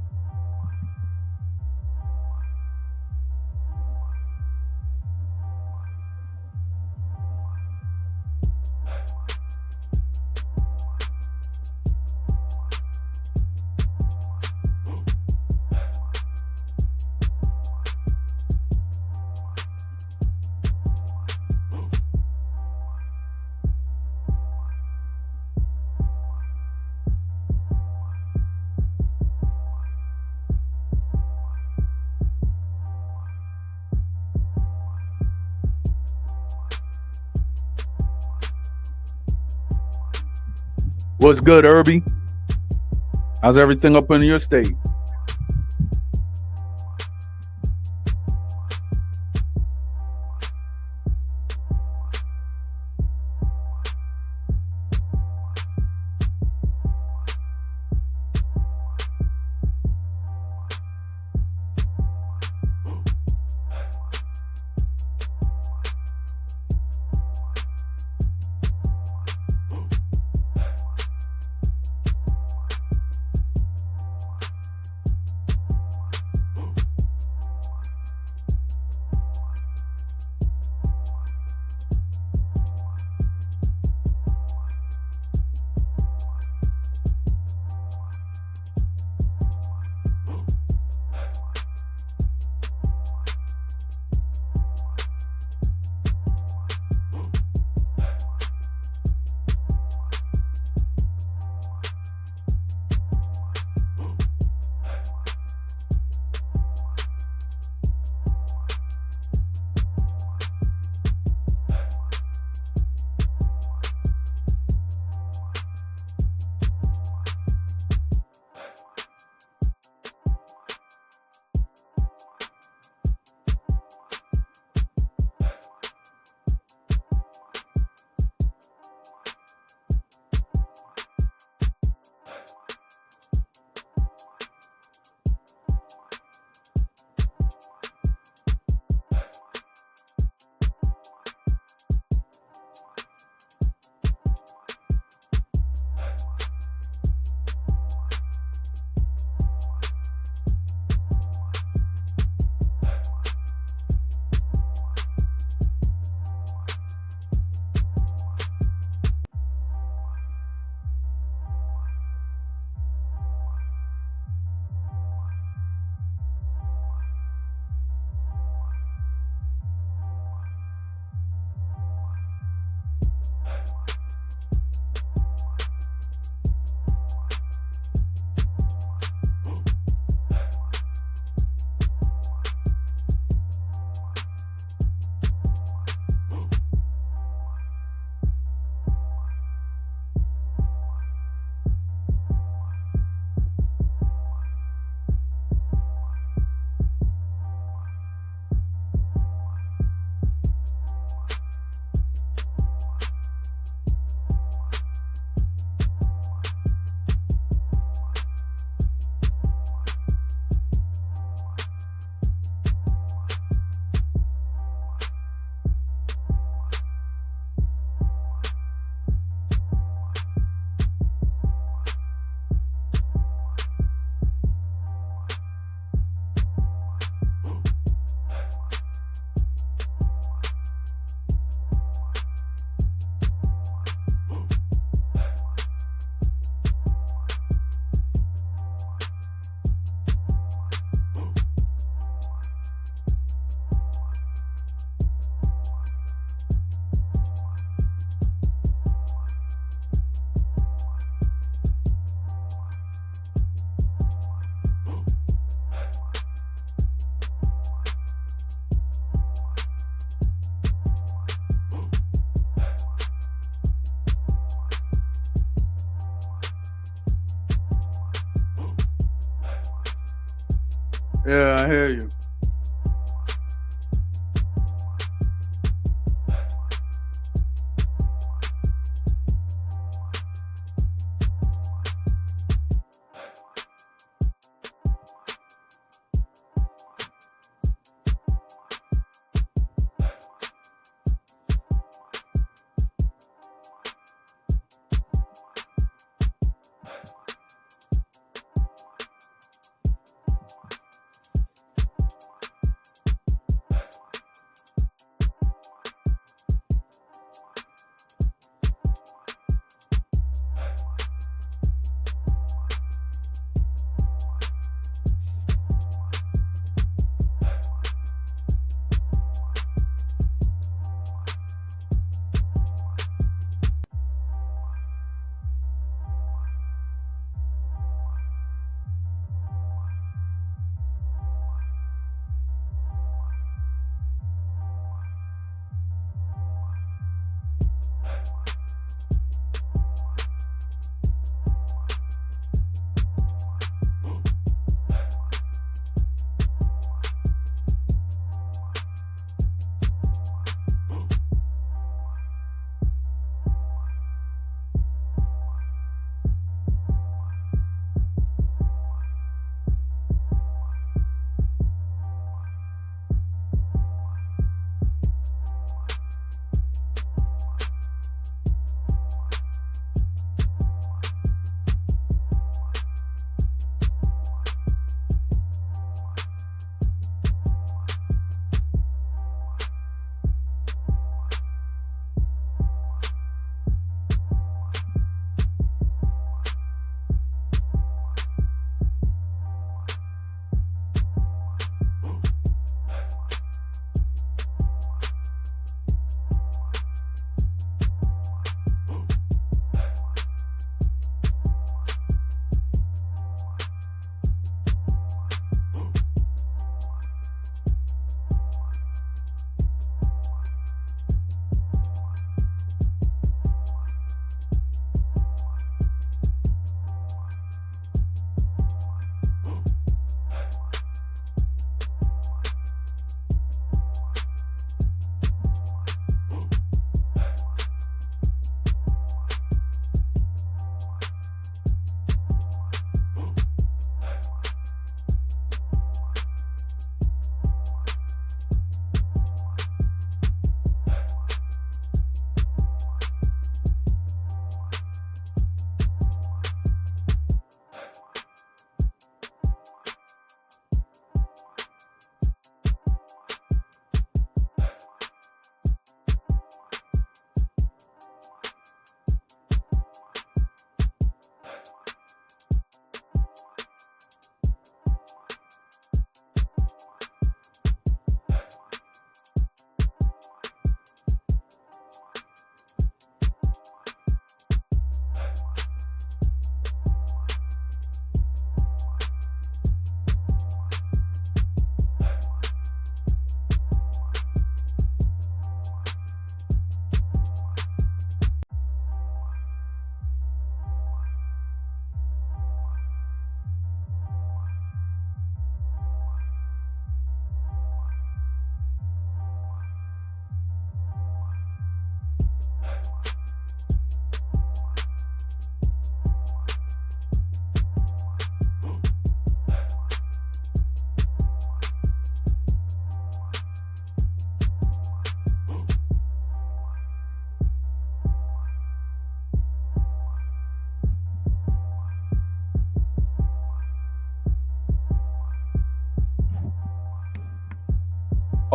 Speaker 1: What's good, Irby? How's everything up in your state? Yeah, I hear you.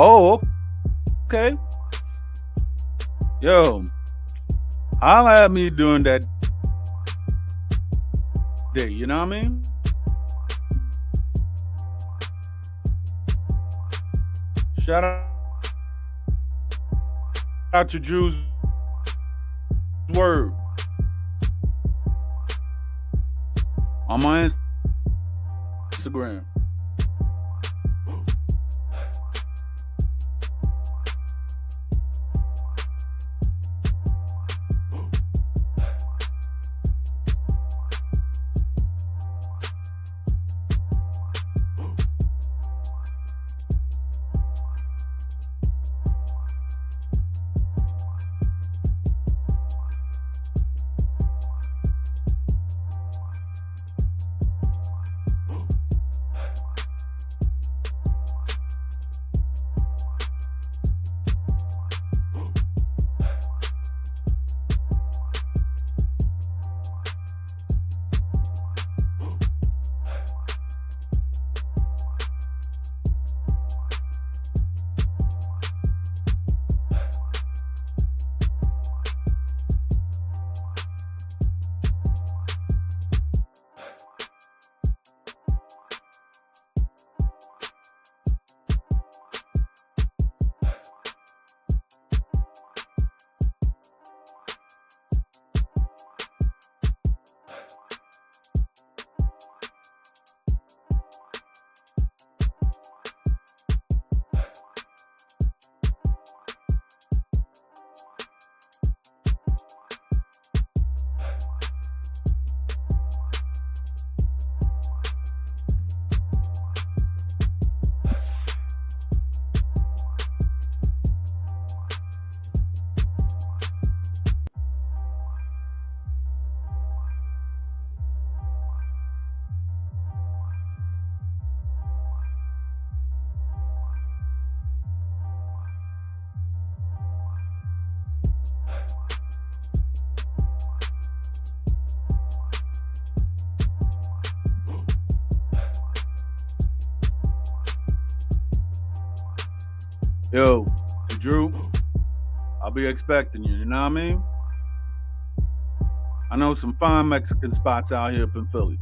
Speaker 1: Oh, okay. Yo, holla at me during that day. You know what I mean? Shout out to Drew's Word on my Instagram. Yo, Drew, I'll be expecting you. You know what I mean? I know some fine Mexican spots out here up in Philly.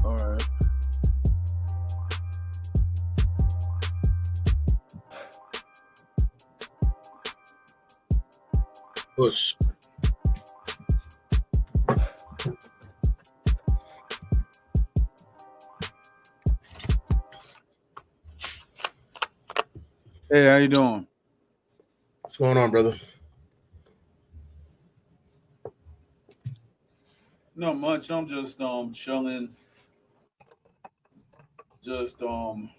Speaker 1: All right.
Speaker 3: Push.
Speaker 1: Hey, how you doing?
Speaker 3: What's going on, brother?
Speaker 1: Not much. I'm just chilling. Just I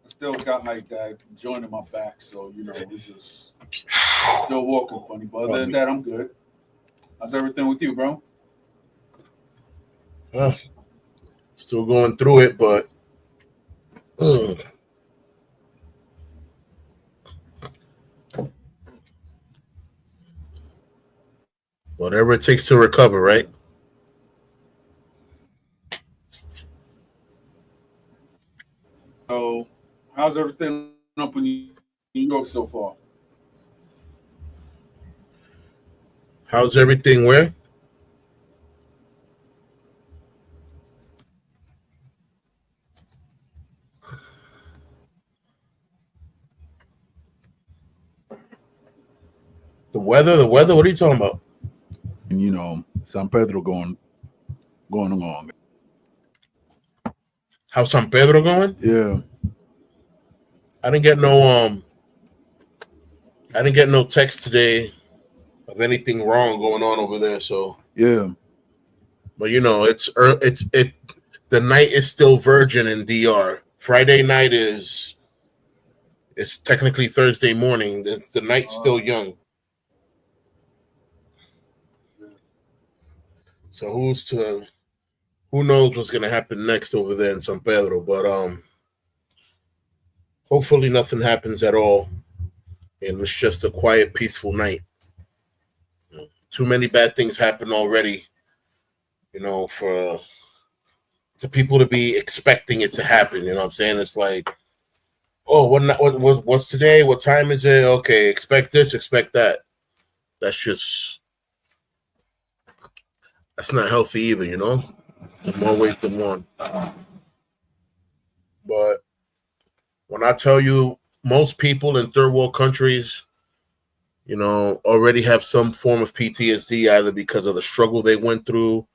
Speaker 1: still got like that joint in my back, so it's just still walking funny. But other than that, I'm good. How's everything with you, bro?
Speaker 3: Still going through it, but Whatever it takes to recover, right?
Speaker 1: So, how's everything up in New York so far?
Speaker 3: How's everything where? The weather, what are you talking about?
Speaker 1: And San Pedro going along.
Speaker 3: How's San Pedro going?
Speaker 1: Yeah.
Speaker 3: I didn't get no I didn't get no text today of anything wrong going on over there, so
Speaker 1: Yeah.
Speaker 3: but it's the night is still virgin in DR. Friday night is it's technically Thursday morning. The night's still young. So who knows what's gonna happen next over there in San Pedro, but hopefully nothing happens at all. And it's just a quiet, peaceful night. Too many bad things happen already, for to people to be expecting it to happen. You know what I'm saying? It's like, oh, what's today? What time is it? Okay, expect this, expect that. That's not healthy either, In more ways than one. But when I tell you, most people in third world countries, already have some form of PTSD, either because of the struggle they went through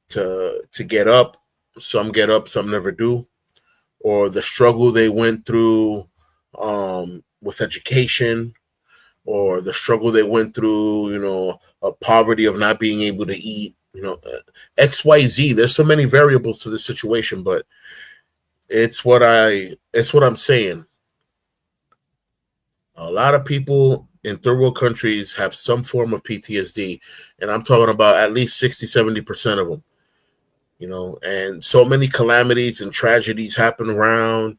Speaker 3: to get up. Some get up, some never do, or the struggle they went through with education, or the struggle they went through, a poverty of not being able to eat, XYZ. There's so many variables to this situation, but it's what I'm saying. A lot of people in third world countries have some form of PTSD, and I'm talking about at least 60-70% of them. And so many calamities and tragedies happen around.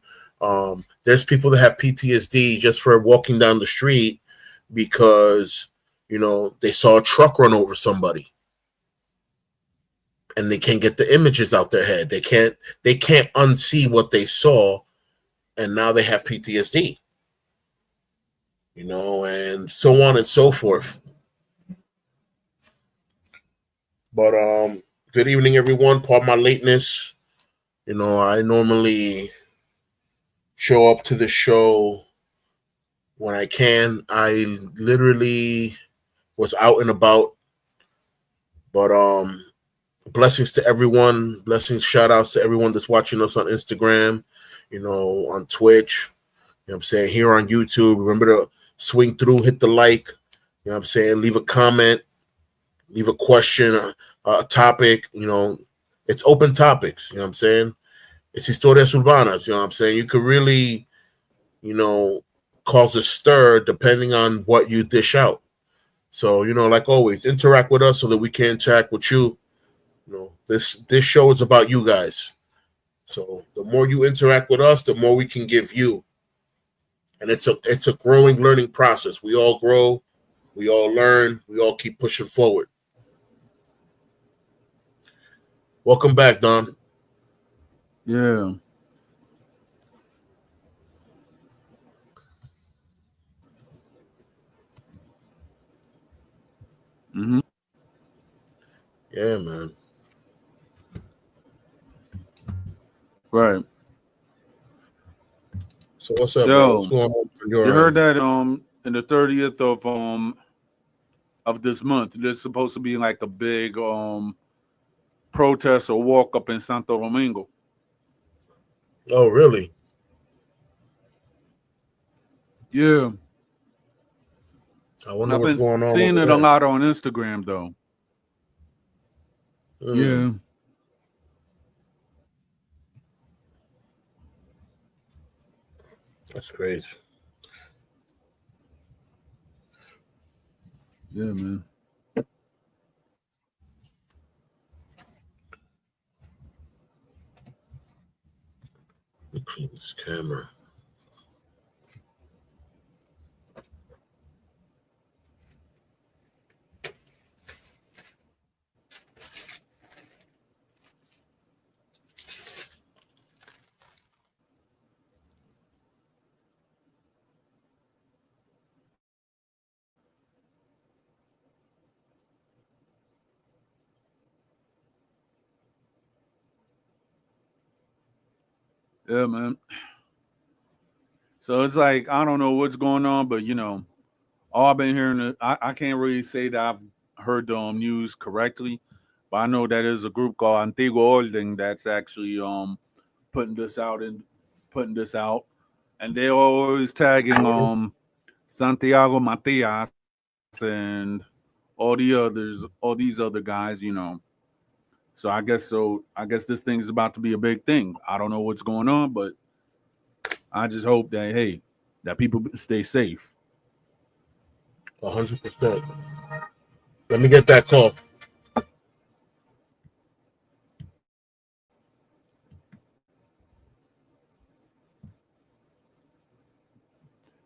Speaker 3: There's people that have PTSD just for walking down the street because, they saw a truck run over somebody and they can't get the images out their head. They can't unsee what they saw, and now they have PTSD, and so on and so forth. But good evening, everyone. Pardon my lateness. I normally show up to the show when I can. I literally was out and about. But blessings to everyone. Blessings, shout outs to everyone that's watching us on Instagram, on Twitch. I'm saying, here on YouTube. Remember to swing through, hit the like. I'm saying, leave a comment, leave a question, a topic. It's open topics. I'm saying? It's Historias Urbanas. I'm saying? You could really, cause a stir depending on what you dish out. So, like always, interact with us so that we can interact with you. This show is about you guys. So the more you interact with us, the more we can give you. And it's a growing, learning process. We all grow, we all learn, we all keep pushing forward. Welcome back, Don.
Speaker 1: Yeah. Mm-hmm.
Speaker 3: Yeah, man.
Speaker 1: Right.
Speaker 3: So what's up,
Speaker 1: Yo,
Speaker 3: man? What's going on?
Speaker 1: You heard that in the 30th of this month, there's supposed to be like a big protest or walk up in Santo Domingo.
Speaker 3: Oh, really?
Speaker 1: Yeah.
Speaker 3: I wonder
Speaker 1: I've
Speaker 3: what's
Speaker 1: been
Speaker 3: going on.
Speaker 1: seeing it
Speaker 3: there.
Speaker 1: a lot on Instagram, though. Yeah.
Speaker 3: That's crazy.
Speaker 1: Yeah, man.
Speaker 3: Let me clean this camera.
Speaker 1: Yeah, man. So it's like I don't know what's going on, but all I've been hearing, I can't really say that I've heard the news correctly, but I know that there's a group called Antiguo Orden that's actually putting this out and putting this out, and they're always tagging Santiago Matias and all these other guys. So I guess this thing is about to be a big thing. I don't know what's going on, but I just hope that that people stay safe.
Speaker 3: 100%. Let me get that call.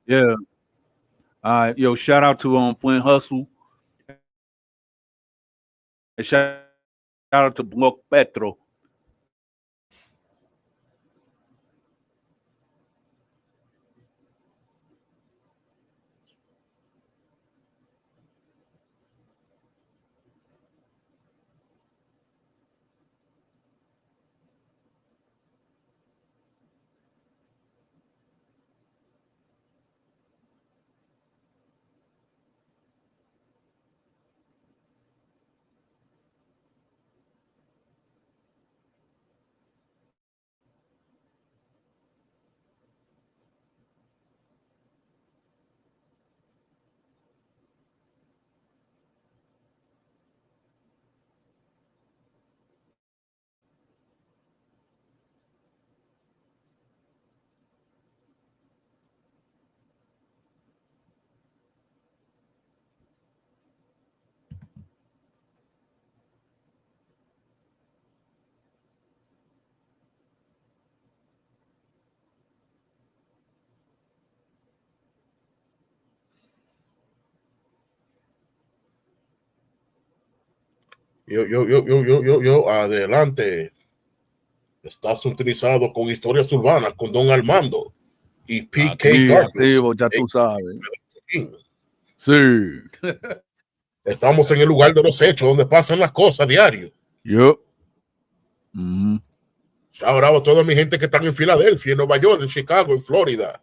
Speaker 1: Yeah. Yo, shout out to Flint Hustle and shout out to Block Petro.
Speaker 3: Yo, adelante. Estás utilizado con Historias Urbanas con Don Armando y PK Darkness.
Speaker 1: Activo, ya tú sabes. Sí.
Speaker 3: Estamos en el lugar de los hechos, donde pasan las cosas diario.
Speaker 1: Yo.
Speaker 3: Shout out a toda mi gente que están en Filadelfia, en Nueva York, en Chicago, en Florida.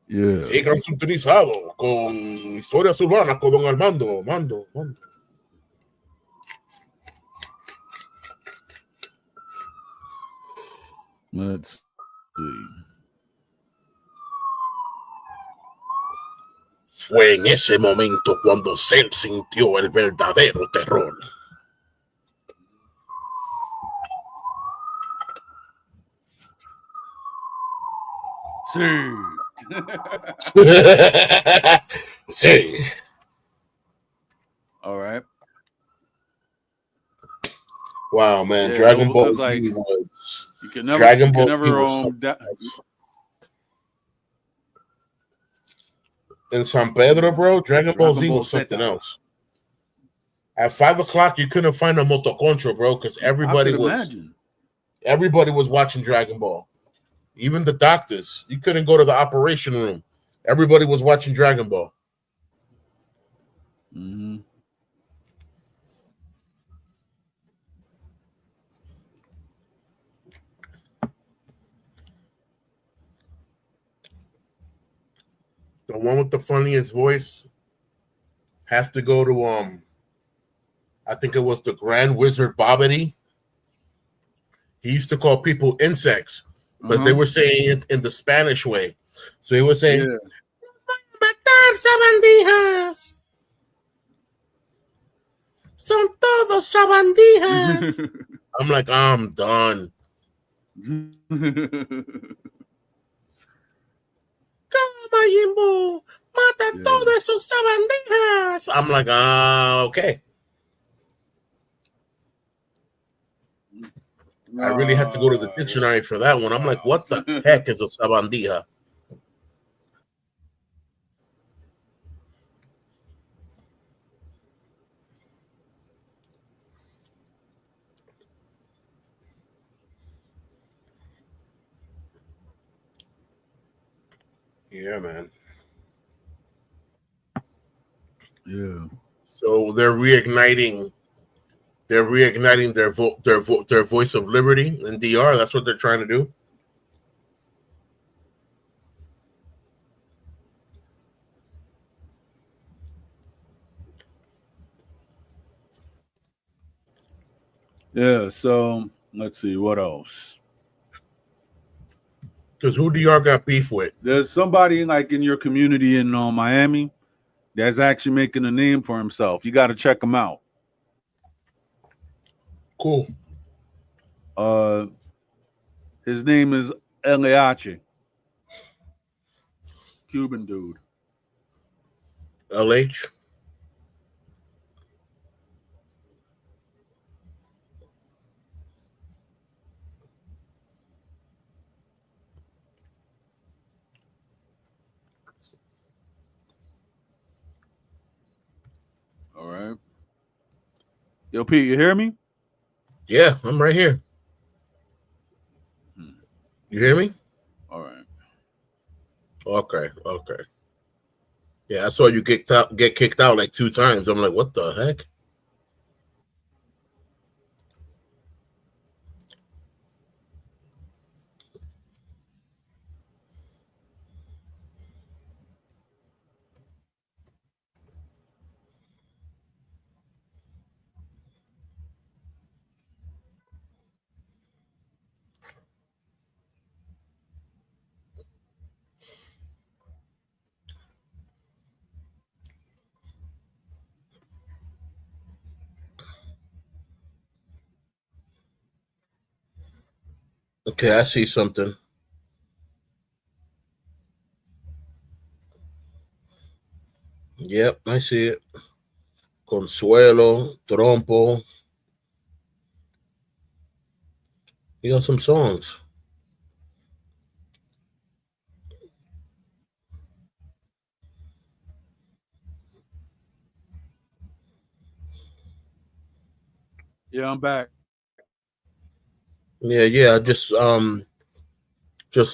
Speaker 1: Yeah.
Speaker 3: Sigan sintonizados con Historias Urbanas con Don Armando.
Speaker 1: Let's see.
Speaker 3: Fue en ese momento cuando Cell sintió el verdadero terror.
Speaker 1: Sí.
Speaker 3: Sí.
Speaker 1: All right.
Speaker 3: Wow, man.
Speaker 1: Yeah,
Speaker 3: Dragon Ball Z
Speaker 1: like,
Speaker 3: was...
Speaker 1: You can never,
Speaker 3: Dragon Ball Z was in San Pedro, bro, Dragon Ball Z was something else. At 5 o'clock, you couldn't find a motoconcho, bro, because everybody was watching Dragon Ball. Even the doctors, you couldn't go to the operation room. Everybody was watching Dragon Ball.
Speaker 1: Mm-hmm.
Speaker 3: The one with the funniest voice has to go to I think it was the Grand Wizard Bobbity. He used to call people insects, but they were saying it in the Spanish way. So he was saying, matar sabandijas. Son todos sabandijas. I'm like, I'm done. Mayimbo, mata todos esos sabandijas. I'm like, okay. I really had to go to the dictionary for that one. I'm like, what the heck is a sabandija? Yeah, man.
Speaker 1: Yeah.
Speaker 3: So they're reigniting their voice of liberty in DR. That's what they're trying to do.
Speaker 1: Yeah. So let's see what else.
Speaker 3: Because who do y'all got beef with?
Speaker 1: There's somebody like in your community in Miami that's actually making a name for himself. You got to check him out.
Speaker 3: Cool.
Speaker 1: Uh, his name is Eliache, Cuban dude.
Speaker 3: LH.
Speaker 1: All right. Yo, Pete, you hear me?
Speaker 3: Yeah, I'm right here.
Speaker 1: Hmm.
Speaker 3: You hear me?
Speaker 1: All right.
Speaker 3: Okay. Okay. Yeah, I saw you get kicked out like 2 times. I'm like, what the heck? Okay, I see something. Yep, I see it. Consuelo, Trompo. You got some songs.
Speaker 1: Yeah, I'm back.
Speaker 3: Yeah, yeah. Just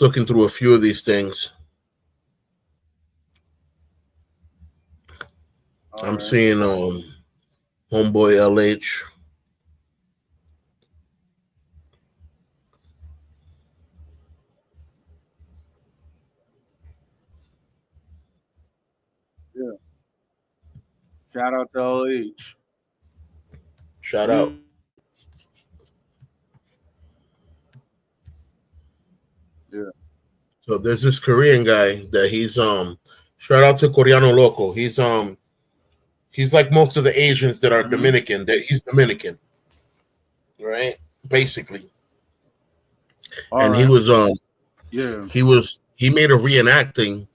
Speaker 3: looking through a few of these things.
Speaker 1: All
Speaker 3: I'm
Speaker 1: right.
Speaker 3: seeing Homeboy LH.
Speaker 1: Yeah. Shout out to LH.
Speaker 3: Shout
Speaker 1: Yeah.
Speaker 3: out.
Speaker 1: Yeah.
Speaker 3: So there's this Korean guy that shout out to Coreano Loco. He's like most of the Asians that are
Speaker 1: Mm-hmm.
Speaker 3: Dominican. That he's Dominican, right? Basically.
Speaker 1: All
Speaker 3: And
Speaker 1: right. Yeah.
Speaker 3: he made a reenaction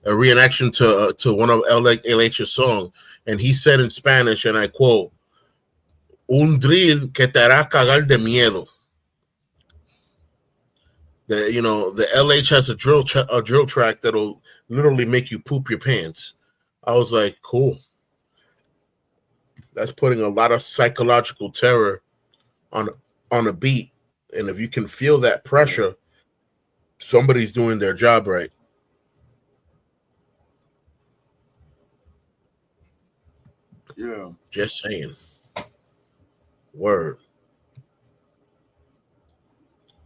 Speaker 3: to one of LH's song, and he said in Spanish, and I quote, "Un drill que te hará cagar de miedo." The LH has a drill track that'll literally make you poop your pants. I was like, cool. That's putting a lot of psychological terror on on a beat, and if you can feel that
Speaker 1: Yeah.
Speaker 3: pressure, somebody's doing their job right.
Speaker 1: Yeah.
Speaker 3: Just saying. Word.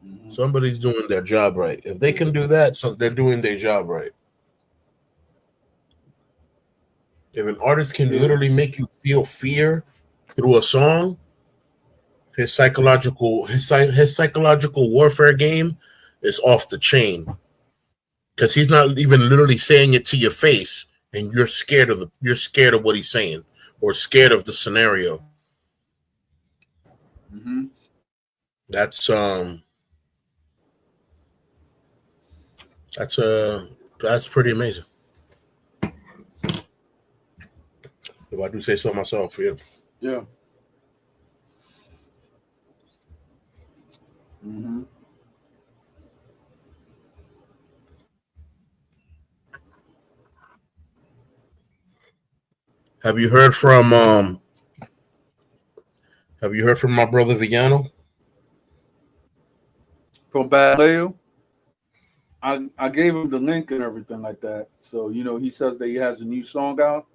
Speaker 1: Mm-hmm.
Speaker 3: Somebody's doing their job right. If they can do that, so they're doing their job right. If an artist can
Speaker 1: Yeah.
Speaker 3: literally make you feel fear through a song, his psychological warfare game is off the chain because he's not even literally saying it to your face, and you're scared of what he's saying or scared of the scenario.
Speaker 1: Mm-hmm.
Speaker 3: That's that's uh that's pretty amazing. If I do say so myself, yeah.
Speaker 1: Yeah. Mm-hmm.
Speaker 3: Have you heard from um Have you heard from my brother Villano?
Speaker 1: From Baleo, I gave him the link and everything like that. So he says that he has a new song out.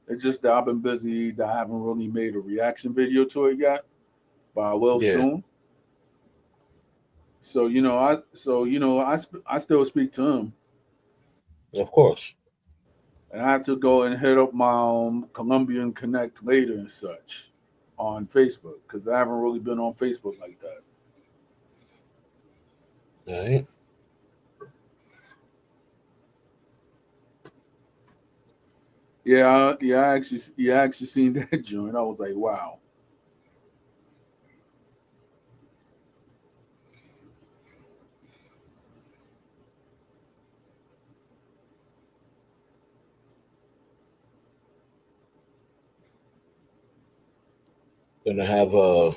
Speaker 1: It's just that I've been busy. That I haven't really made a reaction video to it yet, but I will
Speaker 3: Yeah,
Speaker 1: soon. I still speak to him,
Speaker 3: of course.
Speaker 1: and I have to go and hit up my Colombian connect later and such. on Facebook because I haven't really been on Facebook like that.
Speaker 3: Right.
Speaker 1: I actually seen that joint. I was like, wow.
Speaker 3: Gonna have a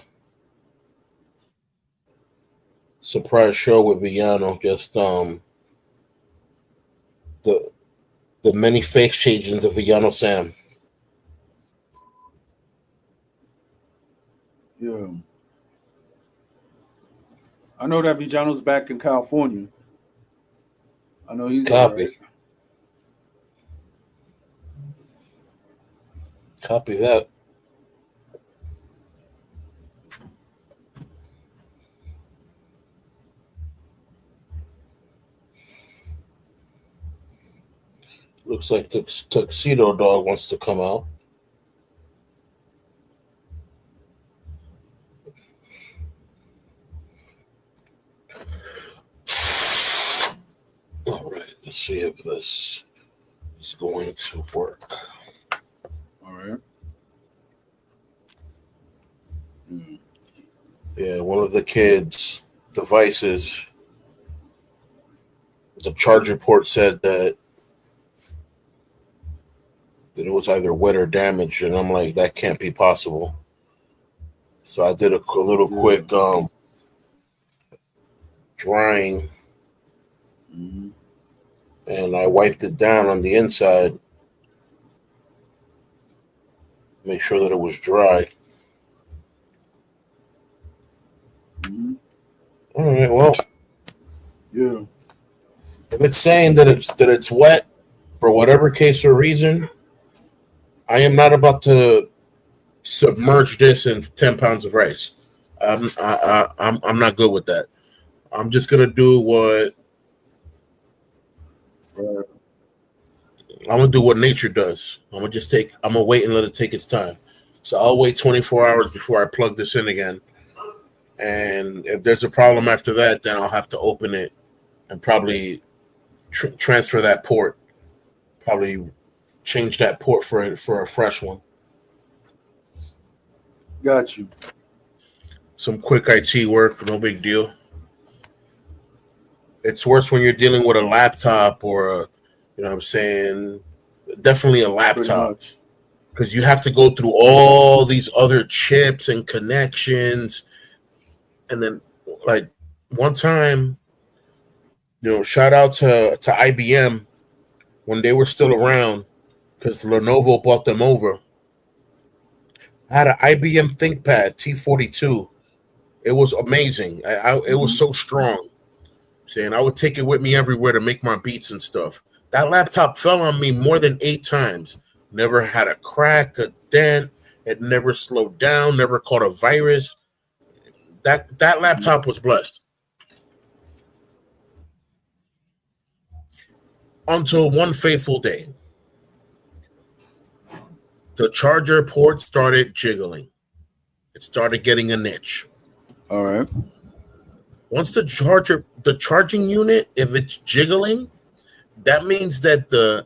Speaker 3: surprise show with Villano. Just the the many face changes of Villano Sam.
Speaker 1: Yeah, I know that Vijano's back in California. I know he's all right.
Speaker 3: Copy. Copy that. Looks like Tuxedo Dog wants to come out. All right, let's see if this is going to work.
Speaker 1: All right. Mm.
Speaker 3: Yeah, one of the kids' devices, the charger port said that it was either wet or damaged, and I'm like, that can't be possible. So I did a little quick drying,
Speaker 1: Mm-hmm.
Speaker 3: and I wiped it down on the inside, make sure that it was dry.
Speaker 1: Mm-hmm.
Speaker 3: All right, well,
Speaker 1: Yeah.
Speaker 3: if it's saying that it's wet for whatever case or reason, I am not about to submerge this in 10 pounds of rice. I'm not good with that. I'm just gonna do what
Speaker 1: Right.
Speaker 3: I'm gonna do what nature does. I'm gonna wait and let it take its time. So I'll wait 24 hours before I plug this in again. And if there's a problem after that, then I'll have to open it and probably transfer that port. Probably change that port for a fresh one.
Speaker 1: Got you.
Speaker 3: Some quick IT work, no big deal. It's worse when you're dealing with a laptop or you know what I'm saying, definitely a
Speaker 1: Pretty
Speaker 3: laptop,
Speaker 1: much.
Speaker 3: because you have to go through all these other chips and connections, and then like one time, shout out to IBM when they were still around, because Lenovo bought them over. I had an IBM ThinkPad T42. It was amazing. It was
Speaker 1: Mm-hmm.
Speaker 3: so strong. Saying I would take it with me everywhere to make my beats and stuff. That laptop fell on me more than 8 times. Never had a crack, a dent. It never slowed down. Never caught a virus. That
Speaker 1: Mm-hmm.
Speaker 3: laptop was blessed. Until one fateful day, the charger port started jiggling. It started getting an itch.
Speaker 1: All right.
Speaker 3: Once the charging unit, if it's jiggling, that means that the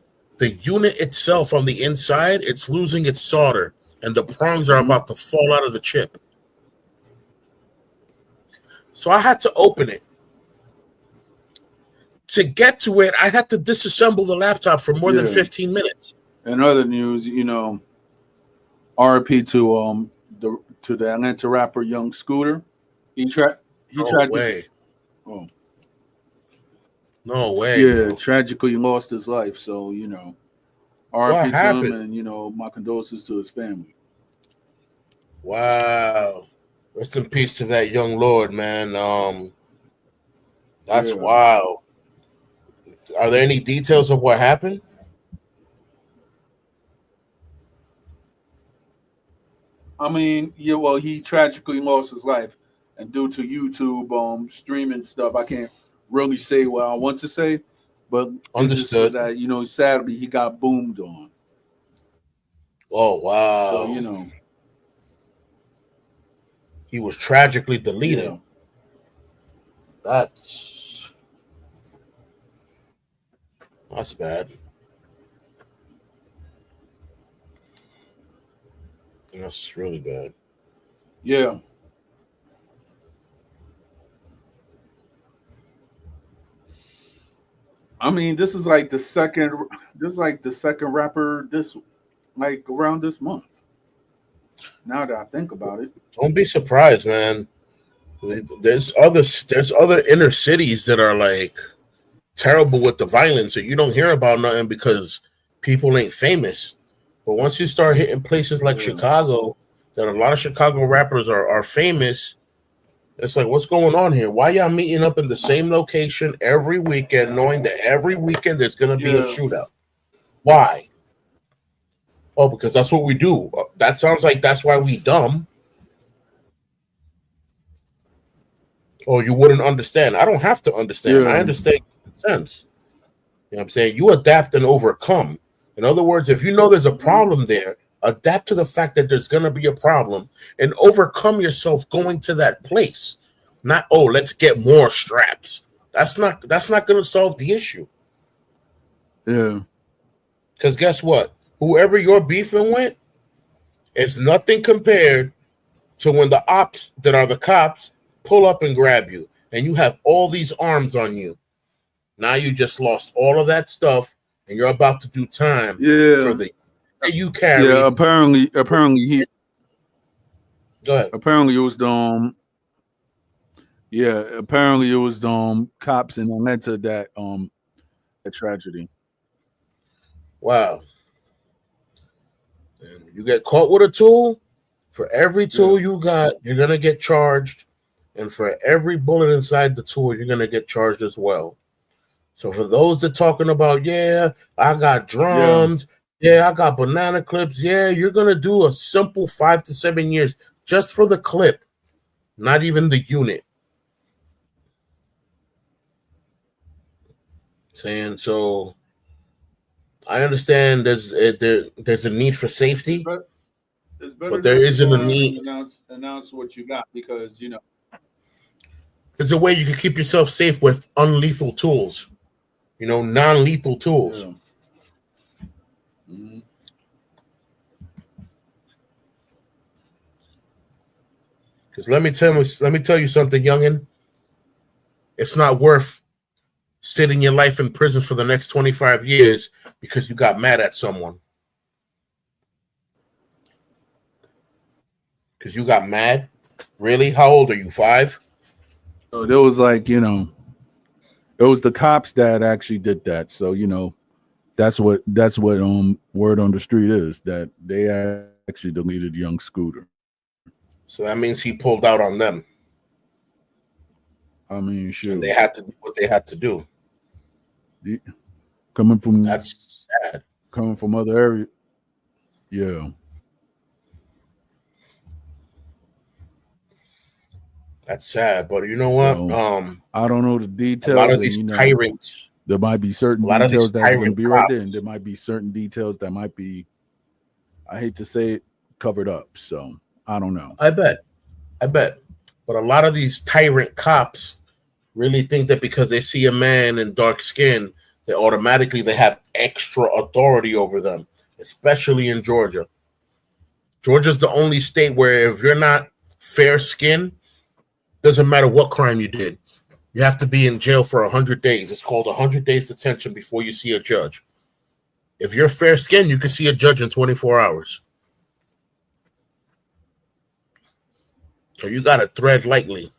Speaker 3: unit itself on the inside, it's losing its solder, and the prongs are
Speaker 1: Mm-hmm.
Speaker 3: about to fall out of the chip. So I had to open it. To get to it, I had to disassemble the laptop for more than
Speaker 1: Yeah.
Speaker 3: 15 minutes.
Speaker 1: In other news, RP to the Atlanta rapper Young Scooter. He tried he
Speaker 3: No
Speaker 1: tried to
Speaker 3: way.
Speaker 1: oh
Speaker 3: No way,
Speaker 1: yeah,
Speaker 3: bro.
Speaker 1: tragically lost his life. So,
Speaker 3: What
Speaker 1: RP to him,
Speaker 3: happened?
Speaker 1: and my condolences to his family.
Speaker 3: Wow. Rest in peace to that young lord, man. That's
Speaker 1: Yeah.
Speaker 3: wild. Are there any details of what happened?
Speaker 1: I mean, yeah, well, he tragically lost his life, and due to YouTube streaming stuff, I can't really say what I want to say, but it's just
Speaker 3: Understood.
Speaker 1: that sadly he got boomed on.
Speaker 3: Oh,
Speaker 1: So
Speaker 3: wow. he was tragically deleted.
Speaker 1: Yeah.
Speaker 3: That's bad. That's really bad.
Speaker 1: Yeah. I mean, this is like the second. This is like the second rapper this like around this month. Now that I think about it.
Speaker 3: Don't be surprised, man. There's other inner cities that are like terrible with the violence, and you don't hear about nothing because people ain't famous. But once you start hitting places like
Speaker 1: Yeah.
Speaker 3: Chicago, that a lot of Chicago rappers are famous, it's like, what's going on here? Why y'all meeting up in the same location every weekend, knowing that every weekend there's gonna be a
Speaker 1: Yeah.
Speaker 3: shootout? Why? Oh, because that's what we do. That sounds like that's why we dumb. Oh, you wouldn't understand. I don't have to understand. I
Speaker 1: Yeah.
Speaker 3: understand sense. You know what I'm saying? You adapt and overcome. In other words, if you know there's a problem there, adapt to the fact that there's going to be a problem and overcome yourself going to that place. Not, oh, let's get more straps. That's not going to solve the issue.
Speaker 1: Yeah.
Speaker 3: Because guess what? Whoever you're beefing with is nothing compared to when the ops that are the cops pull up and grab you and you have all these arms on you. Now you just lost all of that stuff, and you're about to do time for
Speaker 1: Yeah.
Speaker 3: the that you
Speaker 1: Yeah.
Speaker 3: carried. Go ahead.
Speaker 1: Apparently it was the yeah. Apparently it was the cops in Atlanta that a tragedy.
Speaker 3: Wow. And you get caught with a tool. For every
Speaker 1: Yeah.
Speaker 3: tool you got, you're gonna get charged, and for every bullet inside the tool, you're gonna get charged as well. So for those that talking about, yeah, I got
Speaker 1: Yeah.
Speaker 3: drums, yeah, I got banana clips, yeah, you're gonna do a simple 5 to 7 years just for the clip, not even the unit. Saying so, I understand there's a need for
Speaker 1: It's
Speaker 3: safety,
Speaker 1: better. It's better
Speaker 3: but there
Speaker 1: just to
Speaker 3: isn't
Speaker 1: go
Speaker 3: a
Speaker 1: out and
Speaker 3: need.
Speaker 1: announce what you got because
Speaker 3: There's a way you can keep yourself safe with unlethal tools, non-lethal tools.
Speaker 1: yeah. Mhm.
Speaker 3: Because let me tell you something, youngin. It's not worth sitting your life in prison for the next 25 years because you got mad at someone. Because you got mad? Really? How old are you? 5?
Speaker 1: So there was like it was the cops that actually did that. So that's what word on the street is that they actually deleted young Scooter.
Speaker 3: So that means he pulled out on them,
Speaker 1: I mean,
Speaker 3: and
Speaker 1: shoot,
Speaker 3: they had to do what they had to do.
Speaker 1: the- coming from
Speaker 3: That's sad.
Speaker 1: coming from other areas, yeah.
Speaker 3: That's sad. But you know what?
Speaker 1: So I don't know the
Speaker 3: A lot
Speaker 1: details,
Speaker 3: of
Speaker 1: and
Speaker 3: these tyrants,
Speaker 1: there might be certain
Speaker 3: a lot of these
Speaker 1: details that's going to
Speaker 3: tyrant
Speaker 1: be right there, and there
Speaker 3: cops.
Speaker 1: might be certain details that might be, I hate to say it, covered up. So I don't know.
Speaker 3: I bet. But a lot of these tyrant cops really think that because they see a man in dark skin, that automatically they have extra authority over them, especially in Georgia. Georgia's the only state where if you're not fair skinned, doesn't matter what crime you did, you have to be in jail for 100 days. It's called 100 days detention before you see a judge. If you're fair skinned, you can see a judge in 24 hours. So you got to thread lightly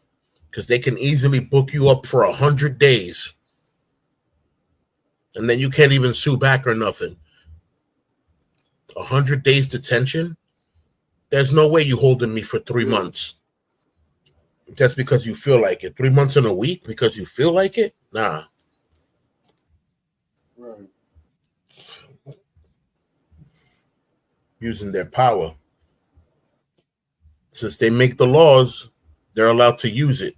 Speaker 3: because they can easily book you up for 100 days and then you can't even sue back or nothing. 100 days detention? There's no way you holding me for 3 months just because you feel like it. 3 months in a week because you feel like it? Nah.
Speaker 1: Right.
Speaker 3: Using their power. Since they make the laws, they're allowed to use it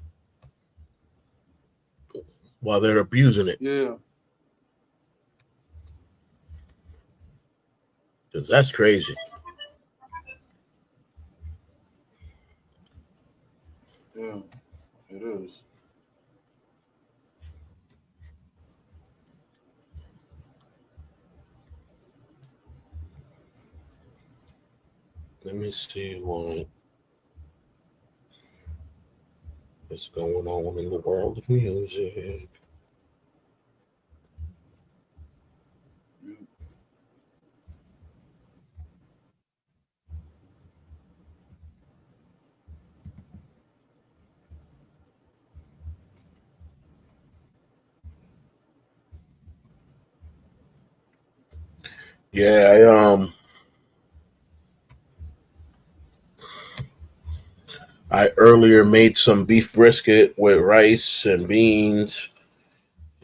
Speaker 3: while they're abusing it.
Speaker 1: Yeah.
Speaker 3: Because that's crazy. Let me see what is going on in the world of music. Yeah, I earlier made some beef brisket with rice and beans,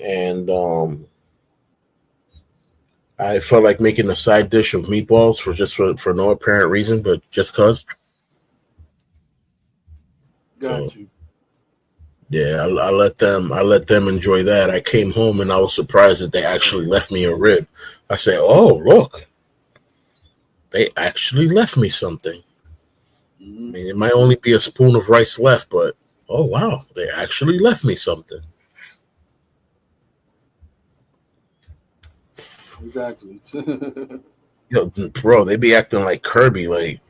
Speaker 3: and I felt like making a side dish of meatballs for no apparent reason, but just cause. So
Speaker 1: Got you.
Speaker 3: yeah, I let them enjoy that. I came home and I was surprised that they
Speaker 1: Oh,
Speaker 3: actually left me a rib. I said, "Oh, look, they actually left me something." I
Speaker 1: hmm
Speaker 3: mean, it might only be a spoon of rice left, but oh wow, they actually left me something.
Speaker 1: exactly.
Speaker 3: Yo, bro, they be acting like Kirby, like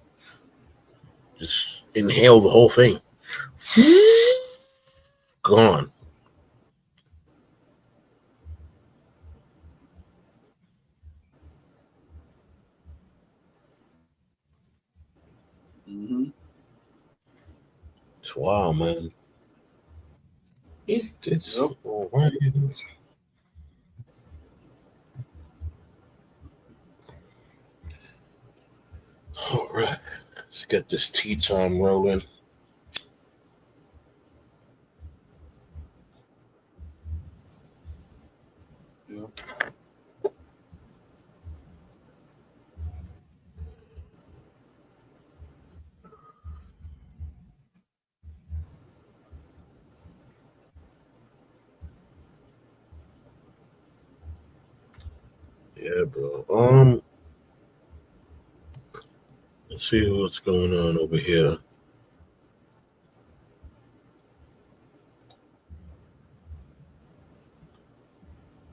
Speaker 3: just inhale the whole thing. Gone.
Speaker 1: hmm
Speaker 3: Wow, man. It's
Speaker 1: Yep.
Speaker 3: all right. All right. Let's get this tea time rolling.
Speaker 1: Yep.
Speaker 3: Yeah, bro. Let's see what's going on over here.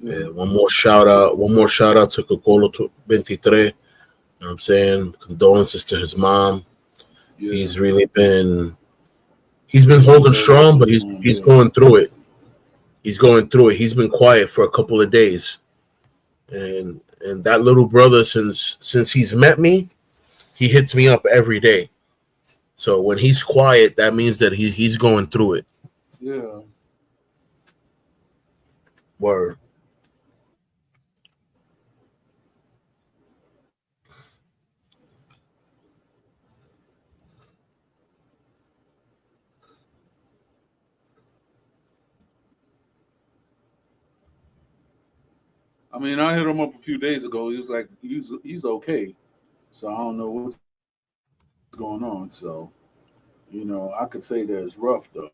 Speaker 1: Yeah.
Speaker 3: Yeah, one more shout out. One more shout out to Cocolo 23. You know what I'm saying? Condolences to his mom.
Speaker 1: Yeah.
Speaker 3: He's really been he's been
Speaker 1: Yeah. My
Speaker 3: holding strong,
Speaker 1: condolences
Speaker 3: but
Speaker 1: to
Speaker 3: he's
Speaker 1: him.
Speaker 3: he's
Speaker 1: Yeah.
Speaker 3: going through it. He's going through it. He's been quiet for a couple of days. And that little brother since he's met me, he hits me up every day. So when he's quiet, that means that he's going through it.
Speaker 1: Yeah.
Speaker 3: Word.
Speaker 1: I mean, I hit him up a few days ago. He was like, he's okay. So I don't know what's going on. So I could say that it's rough though.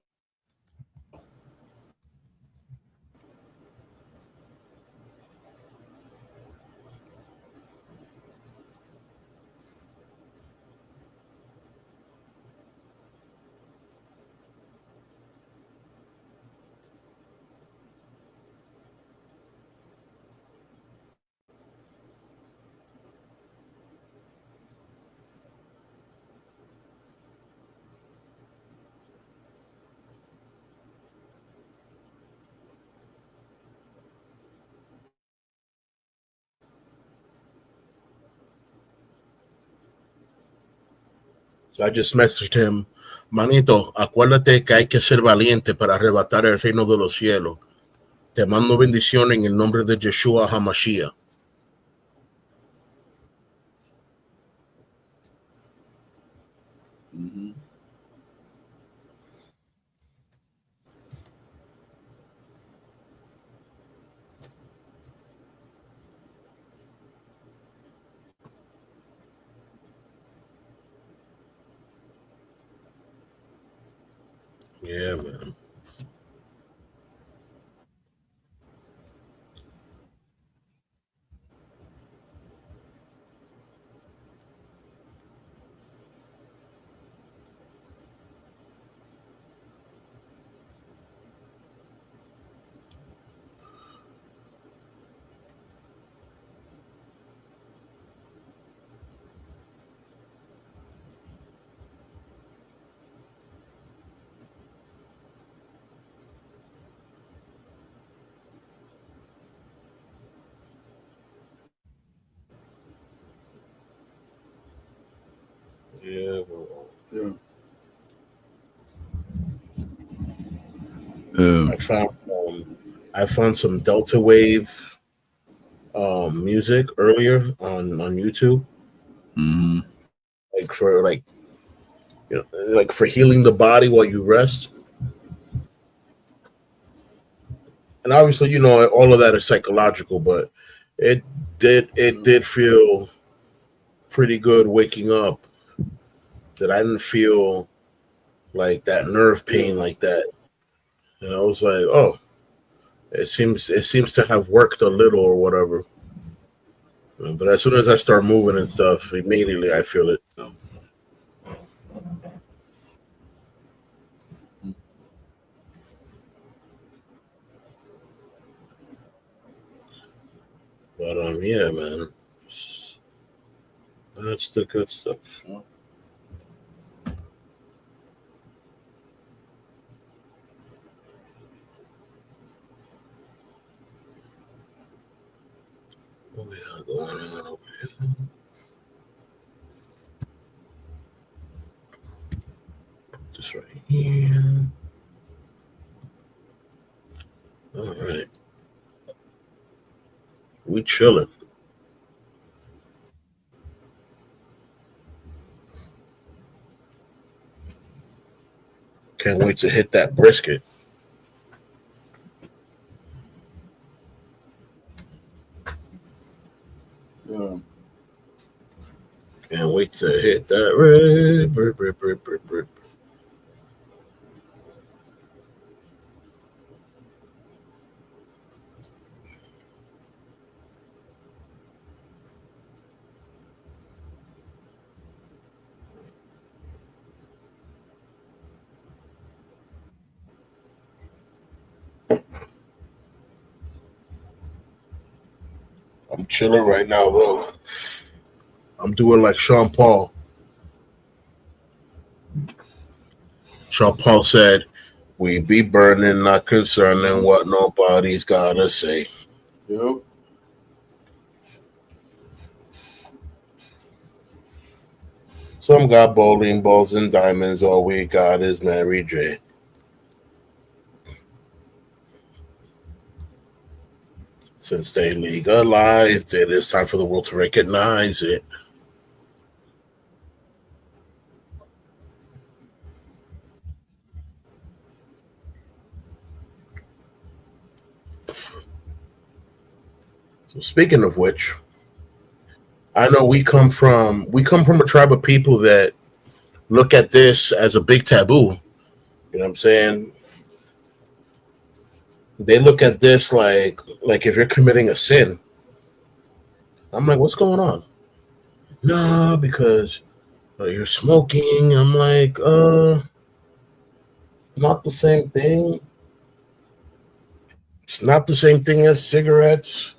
Speaker 3: So I just messaged him, Manito, acuérdate que hay que ser valiente para arrebatar el reino de los cielos. Te mando bendición en el nombre de Yeshua HaMashiach.
Speaker 1: hmm
Speaker 3: Yeah, man. Yeah.
Speaker 1: Yeah.
Speaker 3: I found I found some Delta Wave music earlier on YouTube,
Speaker 1: Mm-hmm.
Speaker 3: like for like for healing the body while you rest. And obviously, all of that is psychological, but it did feel pretty good waking up that I didn't feel like that nerve pain like that. And I was like, oh, it seems to have worked a little or whatever. But as soon as I start moving and stuff, immediately I feel it. But yeah, man, that's the good stuff. What we got going on over here? Just right here. All right, we chilling. Can't wait to hit that brisket.
Speaker 1: Yeah.
Speaker 3: Can't wait to hit that red. I'm chilling right now, though. I'm doing like Sean Paul. Sean Paul said, "We be burning, not concerning what nobody's gotta say."
Speaker 1: Yep.
Speaker 3: Some got bowling balls and diamonds. All we got is Mary J. Since they legalized it, it's time for the world to recognize it. So speaking of which, I know we come from a tribe of people that look at this as a big taboo. You know what I'm saying? They look at this like if you're committing a sin. I'm like, what's going on? No, because you're smoking. I'm like, not the same thing. It's not the same thing as cigarettes.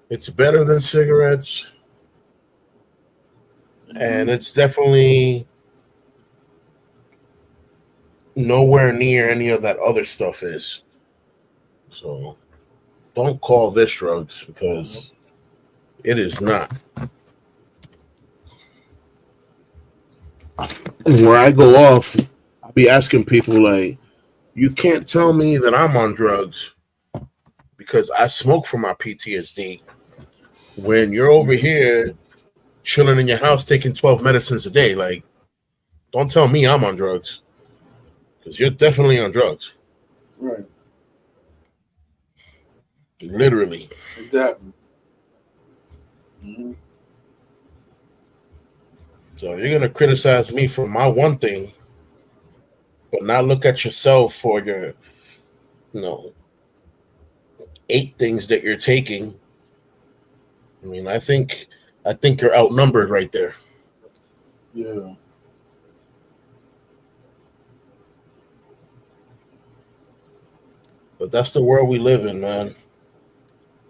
Speaker 3: It's better than cigarettes, and it's definitely nowhere near any of that other stuff is. So don't call this drugs because it is not. Where I go off, I'll be asking people like, you can't tell me that I'm on drugs because I smoke for my PTSD. When you're over here chilling in your house taking 12 medicines a day, like, don't tell me I'm on drugs because you're definitely on drugs.
Speaker 1: Right.
Speaker 3: Literally.
Speaker 1: Exactly. Mm-hmm.
Speaker 3: So you're going to criticize me for my one thing, but not look at yourself for your, you know, 8 things that you're taking. I mean, I think you're outnumbered right there.
Speaker 1: Yeah.
Speaker 3: But that's the world we live in, man.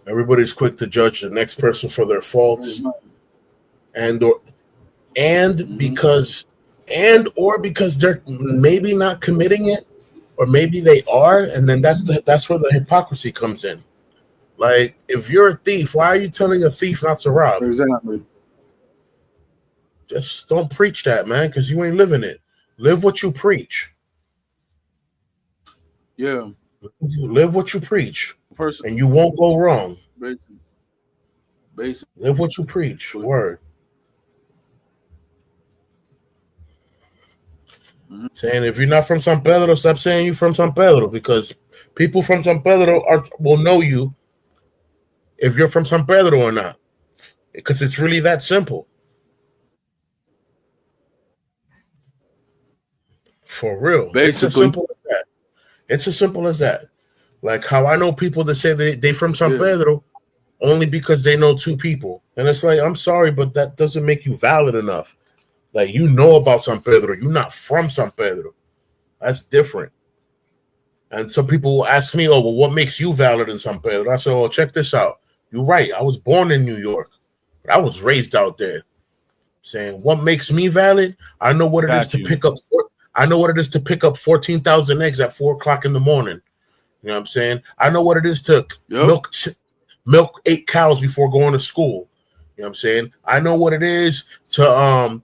Speaker 3: Everybody's quick to judge the next person for their faults and or and because because they're maybe not committing it, or maybe they are, and then that's where the hypocrisy comes in. Like, if you're a thief, why are you telling a thief not to rob?
Speaker 1: Exactly.
Speaker 3: Just don't preach that, man, because you ain't living it. Live what you preach.
Speaker 1: Yeah.
Speaker 3: Live what you preach,
Speaker 1: Person,
Speaker 3: and you won't go wrong.
Speaker 1: basically.
Speaker 3: Live what you preach. Word.
Speaker 1: Mm-hmm.
Speaker 3: Saying if you're not from San Pedro, stop saying you from San Pedro, because people from San Pedro will know you if you're from San Pedro or not, because it's really that simple. For real, it's as
Speaker 1: Basically,
Speaker 3: simple as that. It's as simple as that. Like how I know people that say they from San
Speaker 1: yeah.
Speaker 3: Pedro only because they know two people, and it's like, I'm sorry, but that doesn't make you valid enough. Like, you know about San Pedro, you're not from San Pedro. That's different. And some people will ask me, "Oh, well, what makes you valid in San Pedro?" I say, "Oh, check this out. You're right. I was born in New York, but I was raised out there." Saying what makes me valid? I know what it is
Speaker 1: Got
Speaker 3: to
Speaker 1: you.
Speaker 3: pick up. I know what it is to pick up 14,000 eggs at 4 o'clock in the morning. You know what I'm saying? I know what it is to
Speaker 1: Yep.
Speaker 3: milk 8 cows before going to school. You know what I'm saying? I know what it is to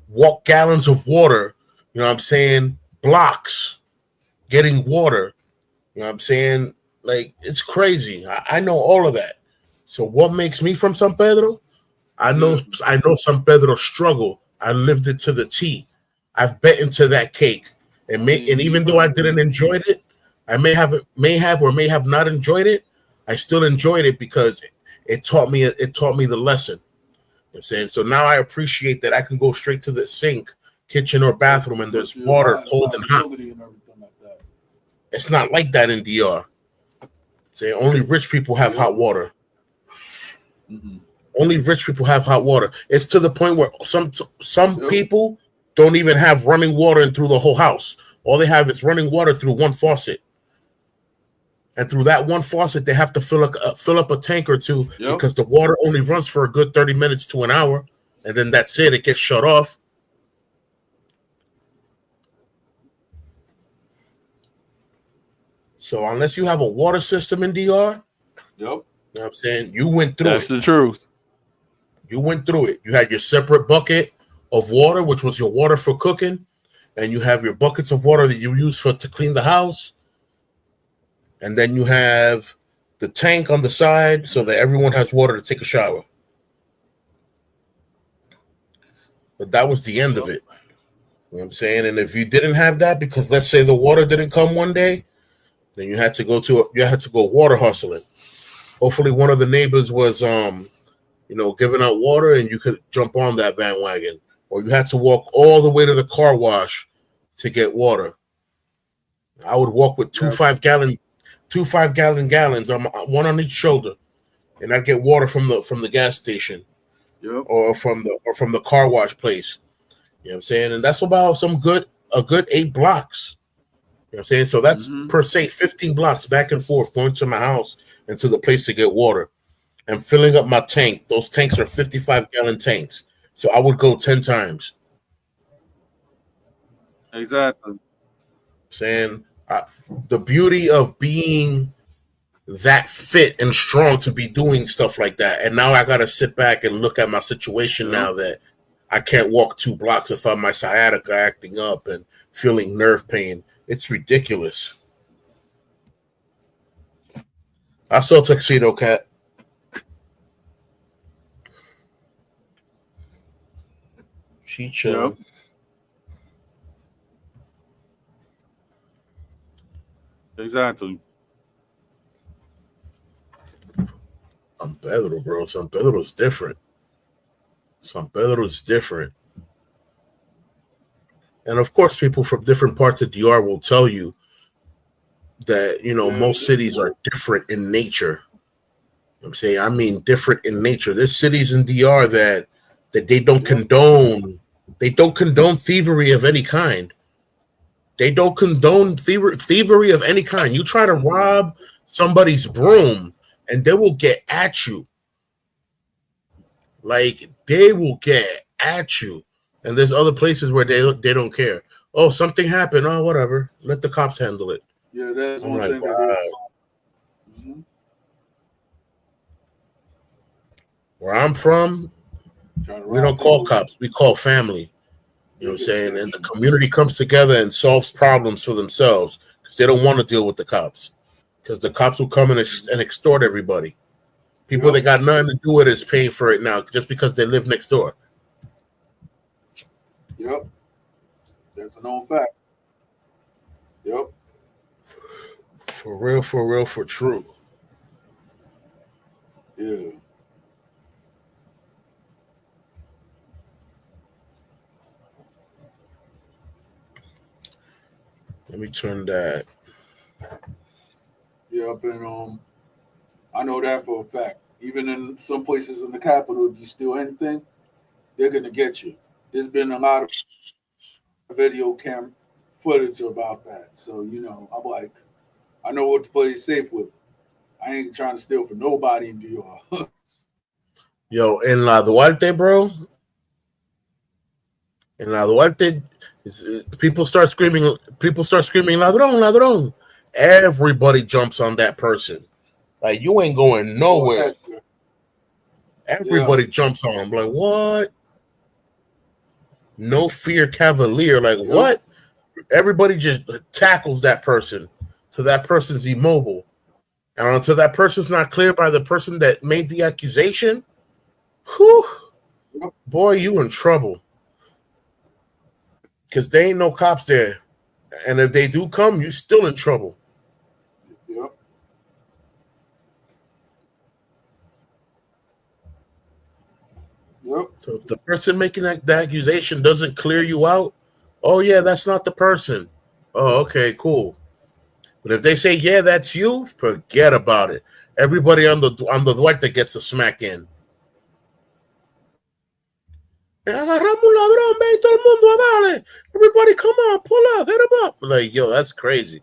Speaker 3: walk gallons of water. You know what I'm saying? Blocks, getting water. You know what I'm saying? Like, it's crazy. I know all of that. So what makes me from San Pedro? I know San Pedro struggle. I lived it to the T. I've bet into that cake. And even though I didn't enjoy it, I may have not enjoyed it. I still enjoyed it because it taught me the lesson. You know what I'm saying? So now I appreciate that I can go straight to the sink, kitchen or bathroom, and there's water, cold and hot. It's not like that in DR. Say only rich people have hot water.
Speaker 1: Mm-hmm.
Speaker 3: Only rich people have hot water. It's to the point where some people don't even have running water through the whole house. All they have is running water through one faucet. And through that one faucet, they have to fill up a tank or two because the water only runs for a good 30 minutes to an hour. And then that's it. It gets shut off. So unless you have a water system in DR, you know what I'm saying? You went through it.
Speaker 1: That's the truth.
Speaker 3: You went through it. You had your separate bucket of water, which was your water for cooking. And you have your buckets of water that you use to clean the house. And then you have the tank on the side so that everyone has water to take a shower. But that was the end of it. You know what I'm saying? And if you didn't have that, because let's say the water didn't come one day, then you had to go water hustling. Hopefully one of the neighbors was giving out water and you could jump on that bandwagon. Or you had to walk all the way to the car wash to get water. I would walk with two 5-gallon gallons on one on each shoulder, and I'd get water from the gas station, or from the car wash place. You know what I'm saying? And that's about a good 8 blocks. You know what I'm saying? So that's per se 15 blocks back and forth going to my house and to the place to get water and filling up my tank. Those tanks are 55-gallon tanks, so I would go 10 times.
Speaker 1: Exactly.
Speaker 3: Saying the beauty of being that fit and strong to be doing stuff like that. And now I got to sit back and look at my situation now that I can't walk 2 blocks without my sciatica acting up and feeling nerve pain. It's ridiculous. I saw Tuxedo Cat. She chilled.
Speaker 1: Exactly.
Speaker 3: San Pedro, bro. San Pedro's different. San Pedro's different. And of course, people from different parts of DR will tell you that, most cities are different in nature. I'm saying, I mean, different in nature. There's cities in DR that they don't condone. They don't condone thievery of any kind. They don't condone thievery of any kind. You try to rob somebody's broom, and they will get at you. Like, they will get at you. And there's other places where they don't care. Oh, something happened. Oh, whatever. Let the cops handle it.
Speaker 1: Yeah, that's
Speaker 3: I'm
Speaker 1: one
Speaker 3: like,
Speaker 1: thing.
Speaker 3: Where I'm from, We don't call cops. We call family. You know what I'm saying? And the community comes together and solves problems for themselves because they don't want to deal with the cops. Because the cops will come and extort everybody. People that got nothing to do with it is paying for it now just because they live next door.
Speaker 1: Yep. That's a known fact. Yep.
Speaker 3: For real, for true.
Speaker 1: Yeah.
Speaker 3: Let me turn that.
Speaker 1: Yep, and I know that for a fact. Even in some places in the capital, if you steal anything, they're gonna get you. There's been a lot of video cam footage about that. So, I'm like, I know what to play safe with. I ain't trying to steal from nobody in DR.
Speaker 3: Yo, in La Duarte, bro. In La Duarte, people start screaming, ladrón, ladrón. Everybody jumps on that person. Like, you ain't going nowhere. Everybody jumps on him. Like, what? No fear cavalier. Like, what? Everybody just tackles that person. So that person's immobile. And until that person's not cleared by the person that made the accusation, whew, boy, you in trouble. Because there ain't no cops there. And if they do come, you're still in trouble.
Speaker 1: Yep. Yep.
Speaker 3: So if the person making the accusation doesn't clear you out, oh, yeah, that's not the person. Oh, okay, cool. But if they say, yeah, that's you, forget about it. Everybody on the Duarte gets a smack in. Agarramos un ladrón, ve todo el mundo a darle. Everybody come on, pull up, hit him up. Like, yo, that's crazy.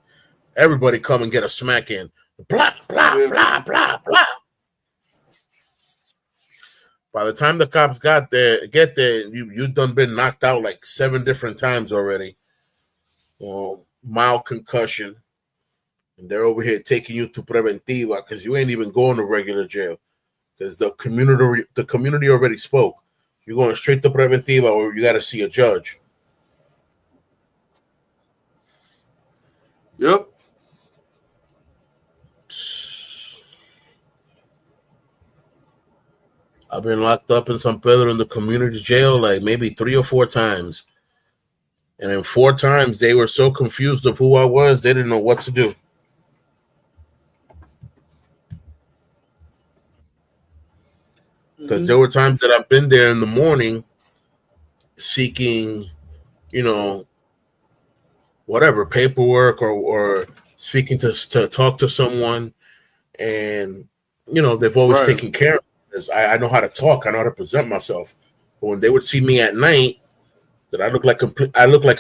Speaker 3: Everybody come and get a smack in. Blah, blah, blah, blah, blah. By the time the cops get there, you done been knocked out like 7 different times already. Mild concussion. And they're over here taking you to preventiva because you ain't even going to regular jail. Because the community already spoke. You're going straight to preventiva or you got to see a judge.
Speaker 1: Yep.
Speaker 3: I've been locked up in San Pedro in the community jail like maybe 3 or 4 times. And in 4 times, they were so confused of who I was, they didn't know what to do. Because there were times that I've been there in the morning seeking, whatever, paperwork or speaking to talk to someone. And, they've always taken care of this. I know how to talk. I know how to present myself. But when they would see me at night, that I look like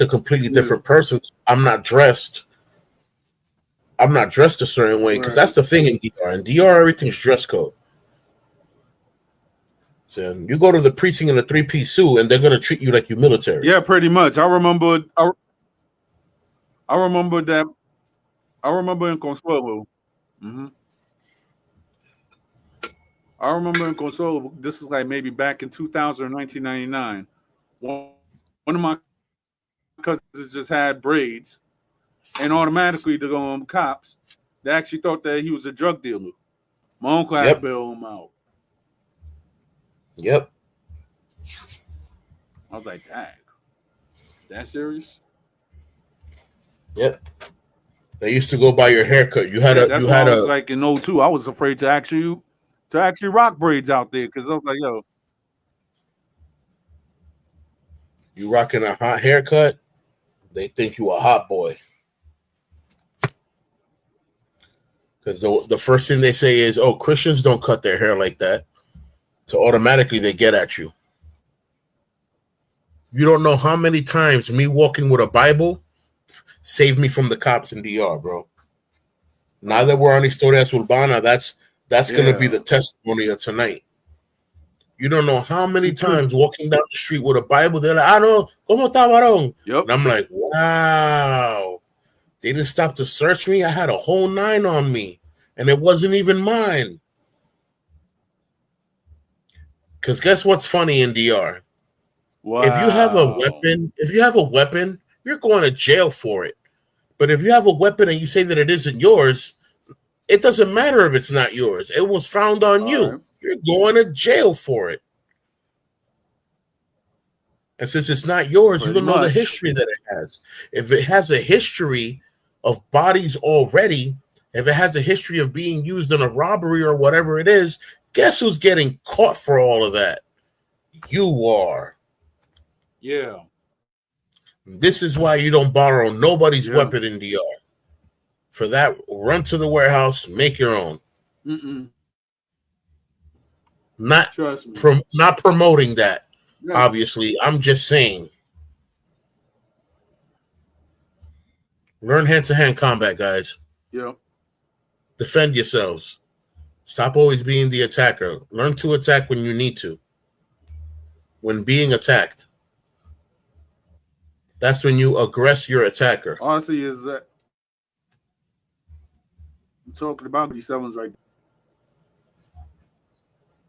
Speaker 3: a completely different person. I'm not dressed a certain way because that's the thing in DR. In DR, everything's dress code. So you go to the precinct in a 3-piece suit, and they're gonna treat you like you're military.
Speaker 1: Yeah, pretty much. I remember that. I remember in Consuelo. Mm-hmm. I remember in Consuelo. This is like maybe back in 2000 or 1999. One of my cousins just had braids, and automatically the cops, they actually thought that he was a drug dealer. My uncle had to bail him out.
Speaker 3: Yep.
Speaker 1: I was like, dang, is that serious?
Speaker 3: Yep. They used to go by your haircut.
Speaker 1: Like in 02. I was afraid to actually rock braids out there because I was like, yo.
Speaker 3: You rocking a hot haircut, they think you a hot boy. Because the first thing they say is, oh, Christians don't cut their hair like that. So automatically they get at you. You don't know how many times me walking with a Bible saved me from the cops in DR, bro. Now that we're on Historias Urbanas, that's going to be the testimony of tonight. You don't know how many times walking down the street with a Bible, they're like, I know, ¿cómo está, varón?
Speaker 1: Yep.
Speaker 3: And I'm like, wow. They didn't stop to search me. I had a whole 9 on me, and it wasn't even mine. Because guess what's funny in DR?
Speaker 1: Wow.
Speaker 3: If you have a weapon, you're going to jail for it. But if you have a weapon and you say that it isn't yours, it doesn't matter if it's not yours. It was found on
Speaker 1: All
Speaker 3: you.
Speaker 1: right.
Speaker 3: You're going to jail for it. And since it's not yours, you
Speaker 1: Pretty
Speaker 3: don't know the
Speaker 1: much.
Speaker 3: history that it has. If it has a history of bodies already, if it has a history of being used in a robbery or whatever it is, guess who's getting caught for all of that? You are.
Speaker 1: Yeah.
Speaker 3: This is why you don't borrow nobody's
Speaker 1: Yeah.
Speaker 3: weapon in DR. For that, run to the warehouse, make your own. Not
Speaker 1: Trust me.
Speaker 3: not promoting that.
Speaker 1: Yeah.
Speaker 3: Obviously, I'm just saying. Learn hand-to-hand combat, guys.
Speaker 1: Yeah.
Speaker 3: Defend yourselves. Stop always being the attacker. Learn to attack when you need to. When being attacked. That's when you aggress your attacker.
Speaker 1: Honestly, is that I'm talking about G7s right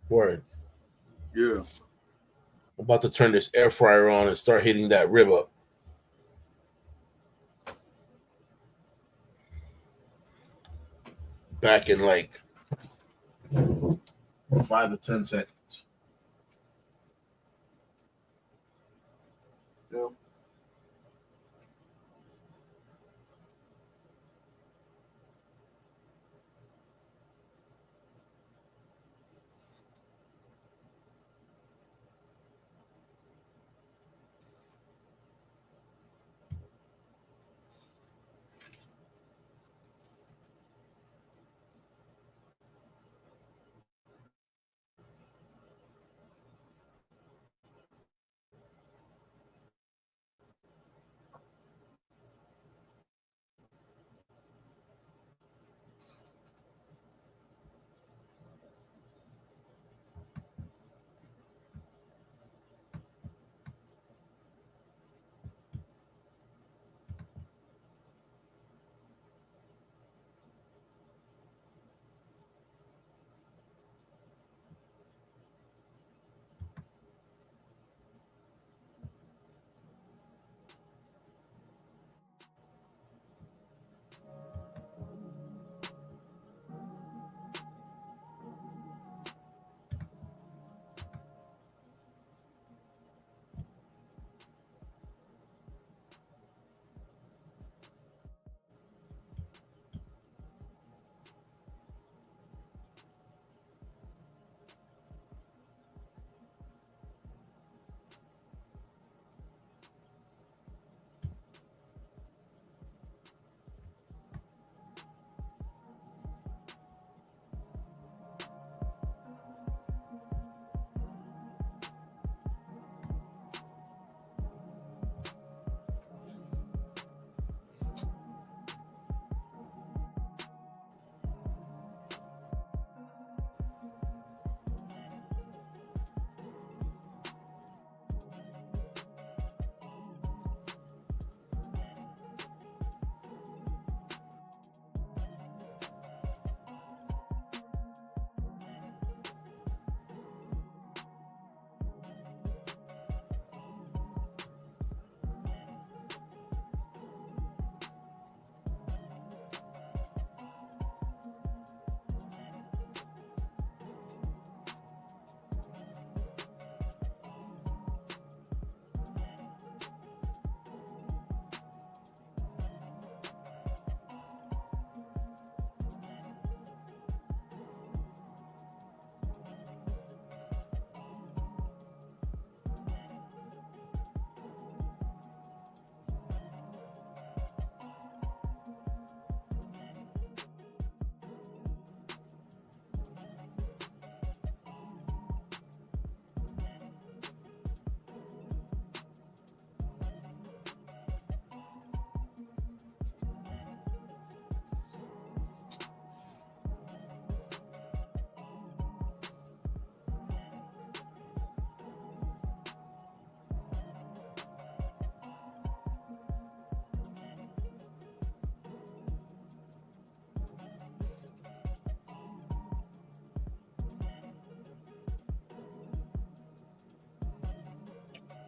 Speaker 3: Word.
Speaker 1: Yeah.
Speaker 3: I'm about to turn this air fryer on and start hitting that rib up. Back in like 5 to 10 seconds.
Speaker 1: Yeah.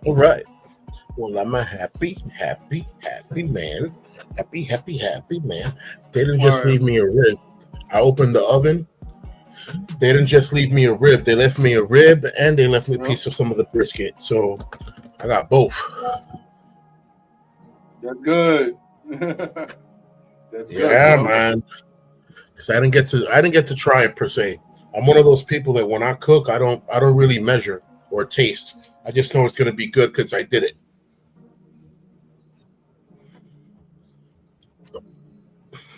Speaker 3: All right. Well, I'm a happy man. Happy man. They didn't just
Speaker 1: Word.
Speaker 3: leave me a rib. I opened the oven. They didn't just leave me a rib. They left me a rib and they left me a
Speaker 1: Yep.
Speaker 3: piece of some of the brisket. So I got both.
Speaker 1: That's good. That's good,
Speaker 3: Yeah,
Speaker 1: bro.
Speaker 3: man. Because I didn't get to try it per se. I'm one of those people that when I cook, I don't really measure or taste. I just know it's gonna be good because I did it.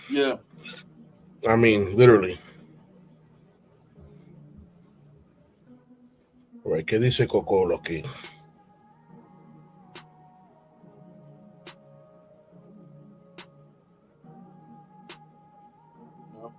Speaker 1: Yeah.
Speaker 3: I mean, literally. Right, ¿qué dice Cocolo aquí?
Speaker 1: Yep.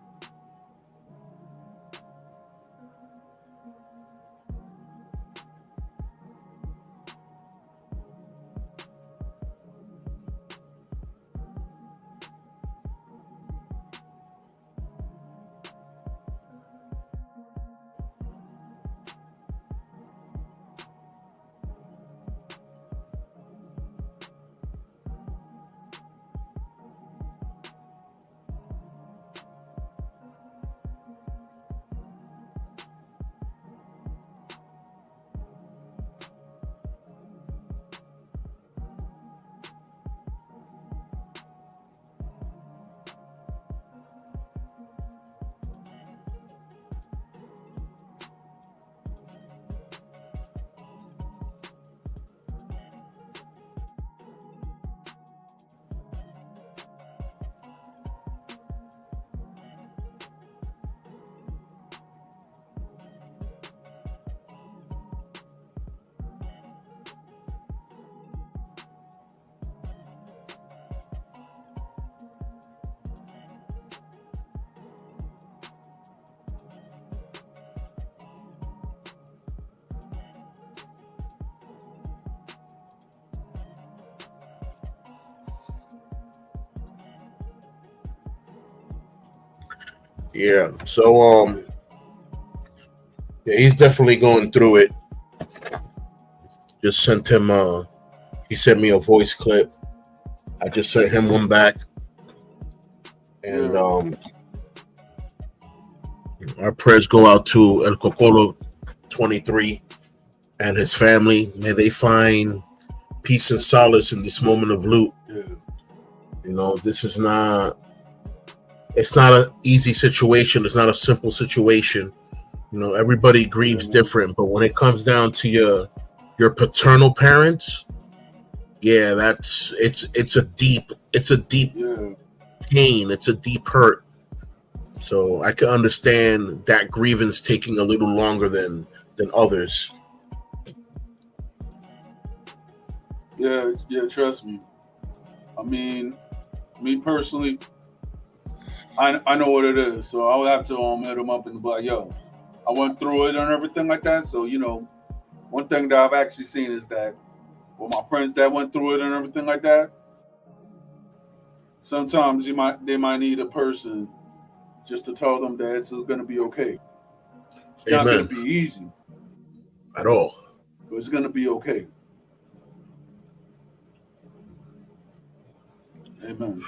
Speaker 3: Yeah. So yeah, he's definitely going through it. Just sent him he sent me a voice clip. I just sent him one back. And
Speaker 1: Yeah.
Speaker 3: our prayers go out to El Cocolo 23 and his family. May they find peace and solace in this moment of loot.
Speaker 1: Yeah.
Speaker 3: You know, it's not an easy situation. It's not a simple situation. You know, everybody grieves different, but when it comes down to your paternal parents, yeah, it's a deep
Speaker 1: Yeah.
Speaker 3: pain. It's a deep hurt. So I can understand that grievance taking a little longer than others.
Speaker 1: Yeah. Yeah. Trust me. I mean, me personally, I know what it is. So I would have to hit him up and be like, yo, I went through it and everything like that. So, you know, one thing that I've actually seen is that with my friends that went through it and everything like that, sometimes they might need a person just to tell them that it's going to be okay. It's not going
Speaker 3: Amen.
Speaker 1: to be easy,
Speaker 3: At all.
Speaker 1: but it's going to be okay. Amen.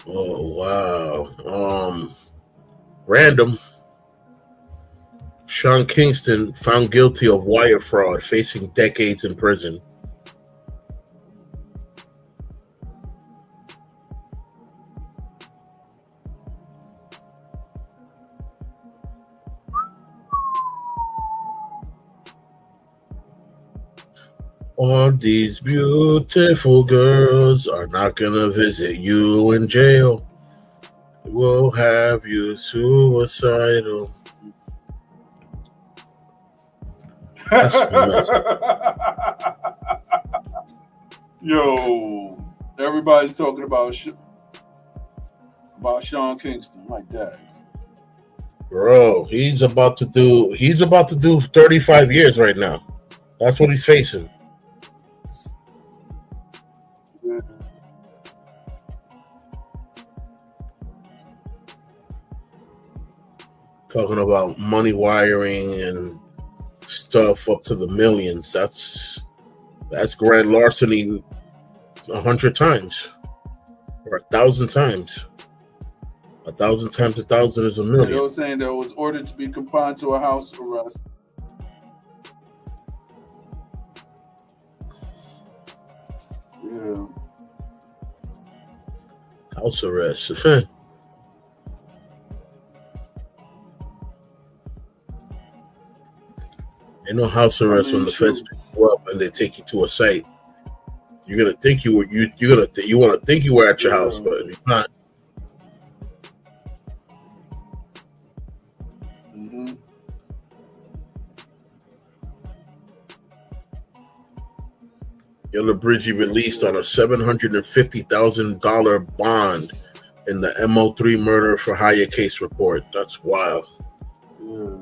Speaker 3: Oh wow. Random. Sean Kingston found guilty of wire fraud, facing decades in prison. All these beautiful girls are not gonna visit you in jail. We'll have you suicidal. That's messed.
Speaker 1: Yo, everybody's talking about Sean Kingston like that.
Speaker 3: Bro, he's about to do 35 years right now. That's what he's facing. talking about money wiring and stuff up to the millions. That's grand larceny 100 times or 1,000 times. 1,000 times 1,000 is a
Speaker 1: They
Speaker 3: million.
Speaker 1: were saying that it was ordered to be confined to a house arrest. Yeah.
Speaker 3: House arrest. Ain't no house arrest when the feds pick you up and they take you to a site. You're gonna think you want to think you were at your house, but you're not.
Speaker 1: Mm-hmm.
Speaker 3: Yellow Bridgie released on a $750,000 bond in the MO3 murder for hire case report. That's wild.
Speaker 1: Yeah.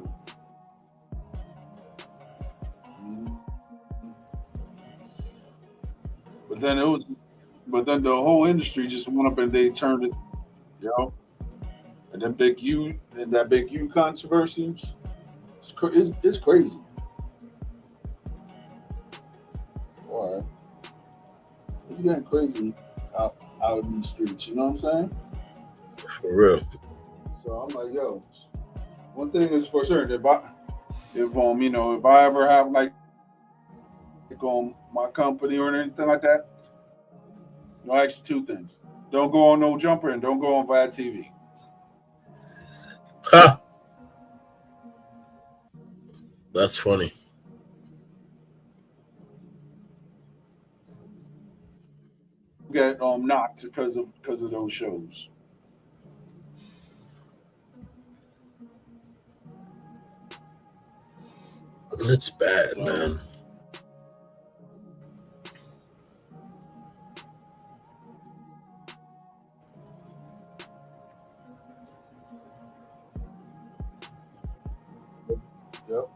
Speaker 1: But then the whole industry just went up and they turned it, and then that big U controversy, it's crazy. All right, it's getting crazy out in these streets. You know what I'm saying?
Speaker 3: For real.
Speaker 1: So I'm like, yo, one thing is for certain. If I ever have like on my company or anything like that, actually two things: don't go on no jumper and don't go on via TV.
Speaker 3: Ha! That's funny.
Speaker 1: Get knocked because of those shows.
Speaker 3: It's bad, man.
Speaker 1: Yep.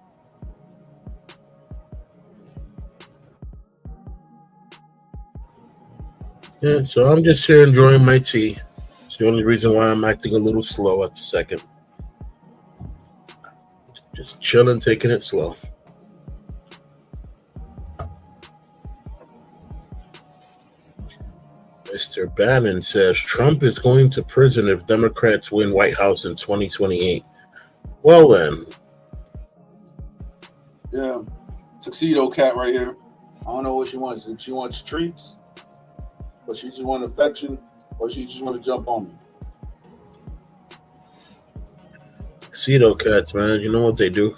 Speaker 3: Yeah, so I'm just here enjoying my tea. It's the only reason why I'm acting a little slow at the second. Just chilling, taking it slow. Mr. Bannon says Trump is going to prison if Democrats win White House in 2028. Well then.
Speaker 1: Yeah. Tuxedo cat right here. I don't know what she wants. If she wants treats, but she just wants affection, or she just want to jump on me.
Speaker 3: Tuxedo cats, man. You know what they do?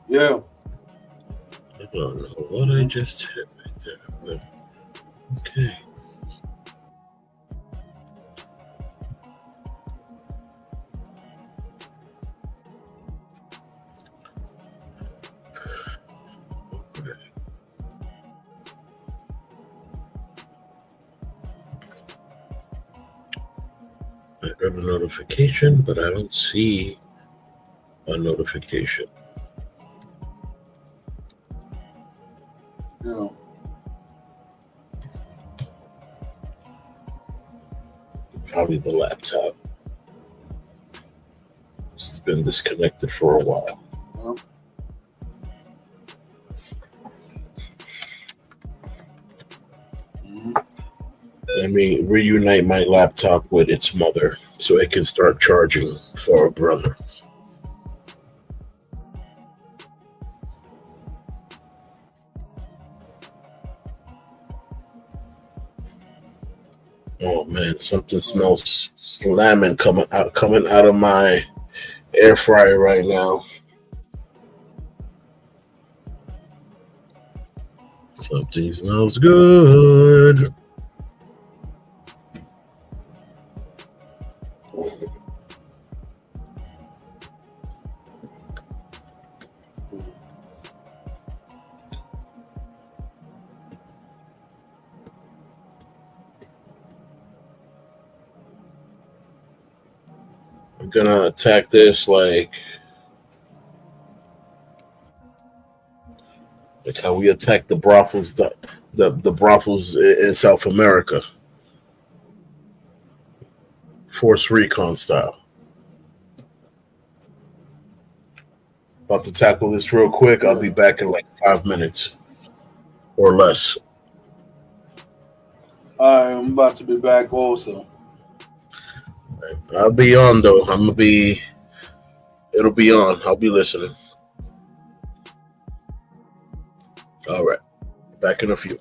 Speaker 1: Yeah.
Speaker 3: I don't know what I just hit right there, but okay. I got a notification, but I don't see a notification.
Speaker 1: Yeah.
Speaker 3: Probably the laptop. It's been disconnected for a while.
Speaker 1: Yeah.
Speaker 3: Let me reunite my laptop with its mother so it can start charging for a brother. Oh man, something smells slamming coming out of my air fryer right now. Something smells good. I'm gonna attack this like like how we attacked the brothels, the brothels in South America, Force Recon style. About to tackle this real quick. I'll be back in like 5 minutes or less.
Speaker 1: All right, I'm about to be back also.
Speaker 3: I'll be on though. I'm gonna be. It'll be on. I'll be listening. All right. Back in a few.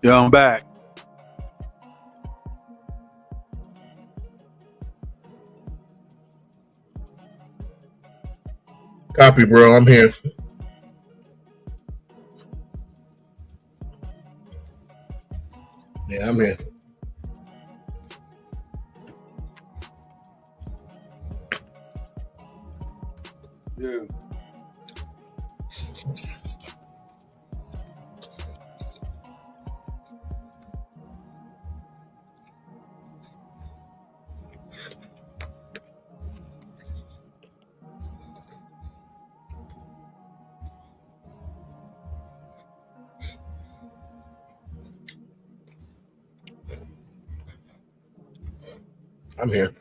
Speaker 1: Yeah, I'm back.
Speaker 3: Copy, bro. I'm here. Yeah, I'm here.
Speaker 1: Yeah.
Speaker 3: I'm here.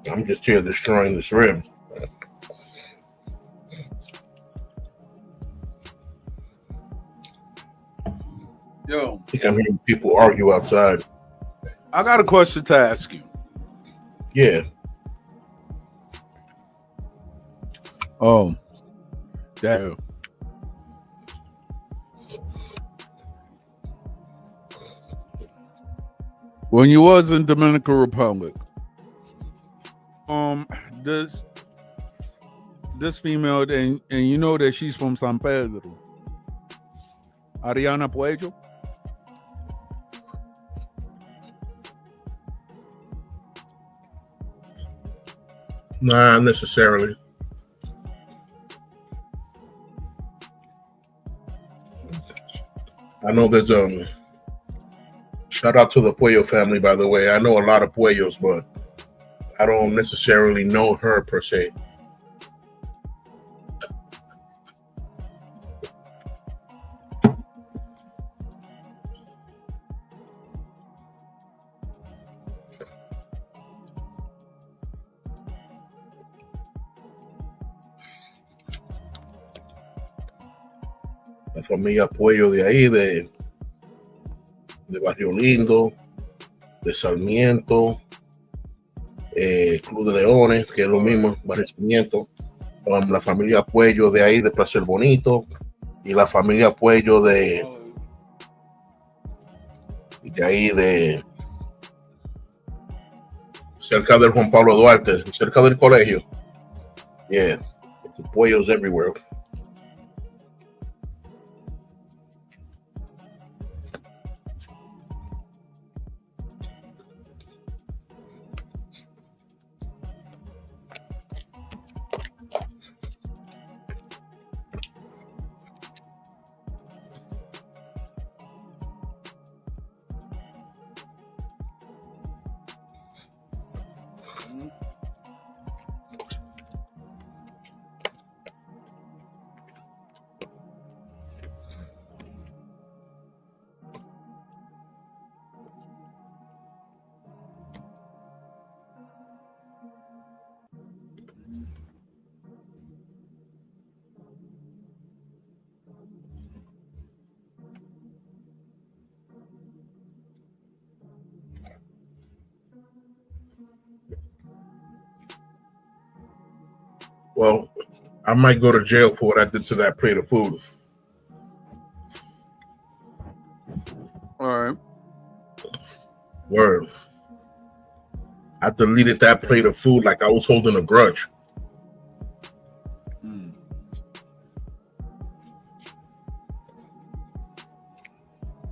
Speaker 3: I'm just here destroying this rib.
Speaker 1: Yo,
Speaker 3: I think I'm hearing people argue outside.
Speaker 1: I got a question to ask you.
Speaker 3: Yeah.
Speaker 1: Oh, that. When you was in Dominican Republic, this female, and you know that she's from San Pedro, Ariana Puello.
Speaker 3: Not necessarily. I know there's shout out to the Puello family, by the way. I know a lot of Puellos, but I don't necessarily know her per se. La familia Puello de ahí, de Barrio Lindo, de Sarmiento, Club de Leones, que es lo mismo, Barrio Sarmiento, la familia Puello de ahí, de Placer Bonito, y la familia Puello de ahí, de cerca del Juan Pablo Duarte, cerca del colegio. Yeah, the Puellos everywhere. Well, I might go to jail for what I did to that plate of food.
Speaker 1: All right.
Speaker 3: Word. I deleted that plate of food like I was holding a grudge.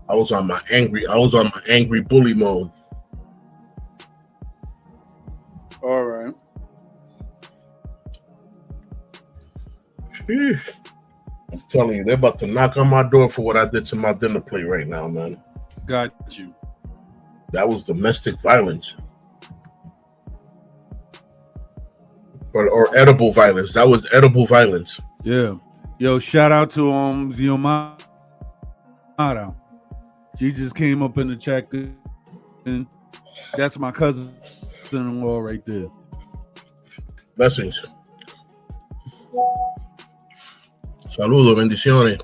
Speaker 3: I was on my angry bully mode.
Speaker 1: All right.
Speaker 3: I'm telling you, they're about to knock on my door for what I did to my dinner plate right now, man.
Speaker 1: Got you.
Speaker 3: That was domestic violence. Or edible violence. That was edible violence.
Speaker 1: Yeah. Yo, shout out to Ziomara. She just came up in the chat. And that's my cousin-in-law right there.
Speaker 3: Blessings. Saludos, bendiciones.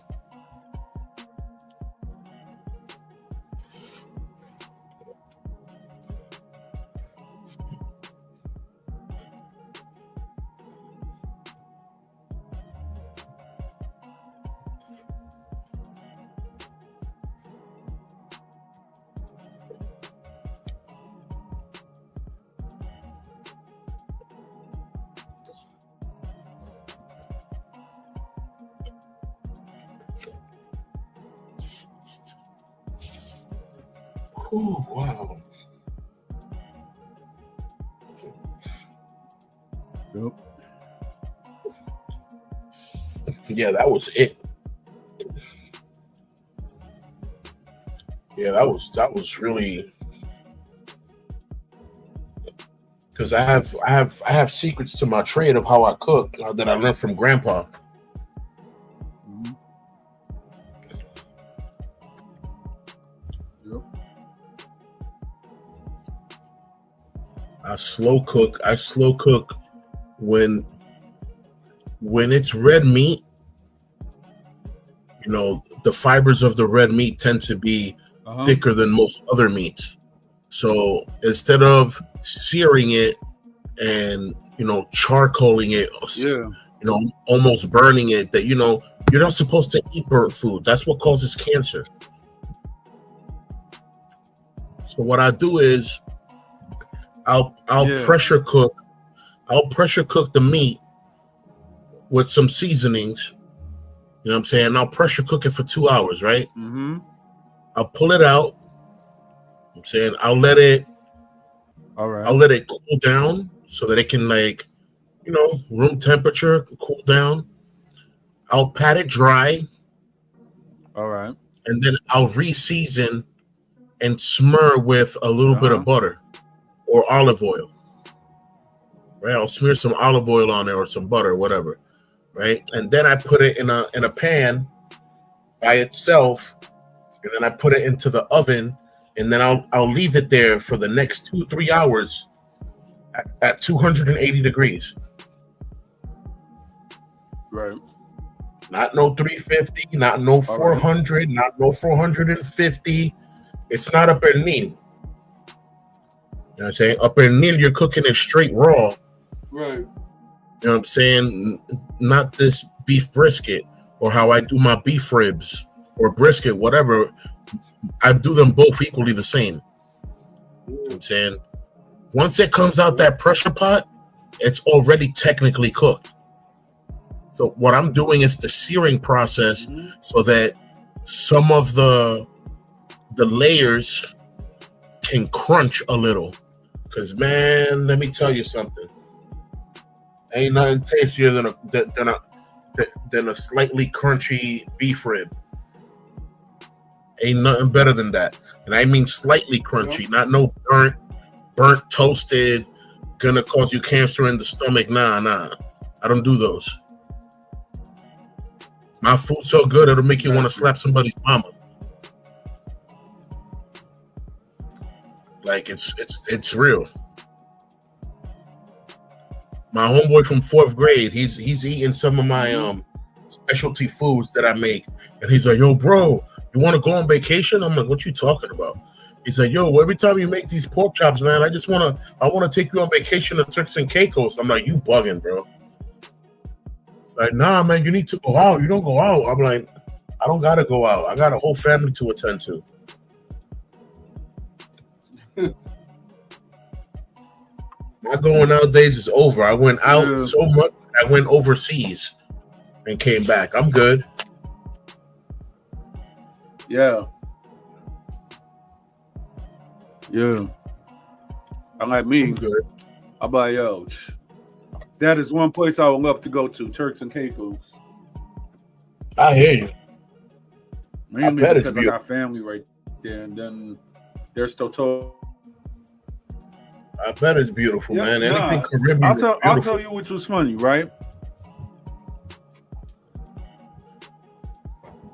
Speaker 3: Oh, wow.
Speaker 1: Yep.
Speaker 3: Yeah, that was it. Yeah, that was really, because I have secrets to my trade of how I cook that I learned from Grandpa.
Speaker 1: Mhm. Yep.
Speaker 3: I slow cook when it's red meat. You know, the fibers of the red meat tend to be thicker than most other meats. So instead of searing it and, you know, charcoaling it,
Speaker 1: Yeah.
Speaker 3: you know, almost burning it, that, you know, you're not supposed to eat burnt food. That's what causes cancer. So what I do is I'll
Speaker 1: Yeah.
Speaker 3: pressure cook the meat with some seasonings. You know what I'm saying? I'll pressure cook it for 2 hours, right?
Speaker 1: Mm-hmm.
Speaker 3: I'll pull it out. I'm saying I'll let it cool down so that it can, like, you know, room temperature, cool down. I'll pat it dry.
Speaker 1: All right.
Speaker 3: And then I'll re-season and smear with a little bit of butter or olive oil. Right? I'll smear some olive oil on there or some butter, whatever. Right? And then I put it in a pan by itself, and then I put it into the oven, and then I'll leave it there for the next 2-3 hours at 280 degrees.
Speaker 1: Right.
Speaker 3: Not no 350, not no 400, not no 450. It's not a pernil. You know what I'm saying? A pernil, you're cooking it straight raw.
Speaker 1: Right.
Speaker 3: You know what I'm saying? Not this beef brisket or how I do my beef ribs or brisket, whatever. I do them both equally the same. You know what I'm saying? Once it comes out that pressure pot, it's already technically cooked. So what I'm doing is the searing process so that some of the layers can crunch a little. Because, man, let me tell you something. Ain't nothing tastier than a slightly crunchy beef rib. Ain't nothing better than that. And I mean slightly crunchy, not no burnt, toasted, gonna cause you cancer in the stomach. Nah. I don't do those. My food's so good it'll make you want to slap somebody's mama. Like it's real. My homeboy from 4th grade, he's eating some of my specialty foods that I make, and he's like, "Yo, bro, you want to go on vacation?" I'm like, "What you talking about?" He's like, "Yo, every time you make these pork chops, man, I want to take you on vacation to Turks and Caicos." I'm like, "You bugging, bro?" It's like, "Nah, man, you need to go out. You don't go out." I'm like, "I don't gotta go out. I got a whole family to attend to." My going out days is over. I went out so much. I went overseas and came back. I'm good.
Speaker 1: Yeah. I'm like me.
Speaker 3: I'm good.
Speaker 1: I'm like, yo, that is one place I would love to go to, Turks and Caicos.
Speaker 3: I hear you.
Speaker 1: Mainly because I got family right there, and then there's Toto.
Speaker 3: I bet it's beautiful, man. Anything Caribbean.
Speaker 1: I'll tell you which was funny, right?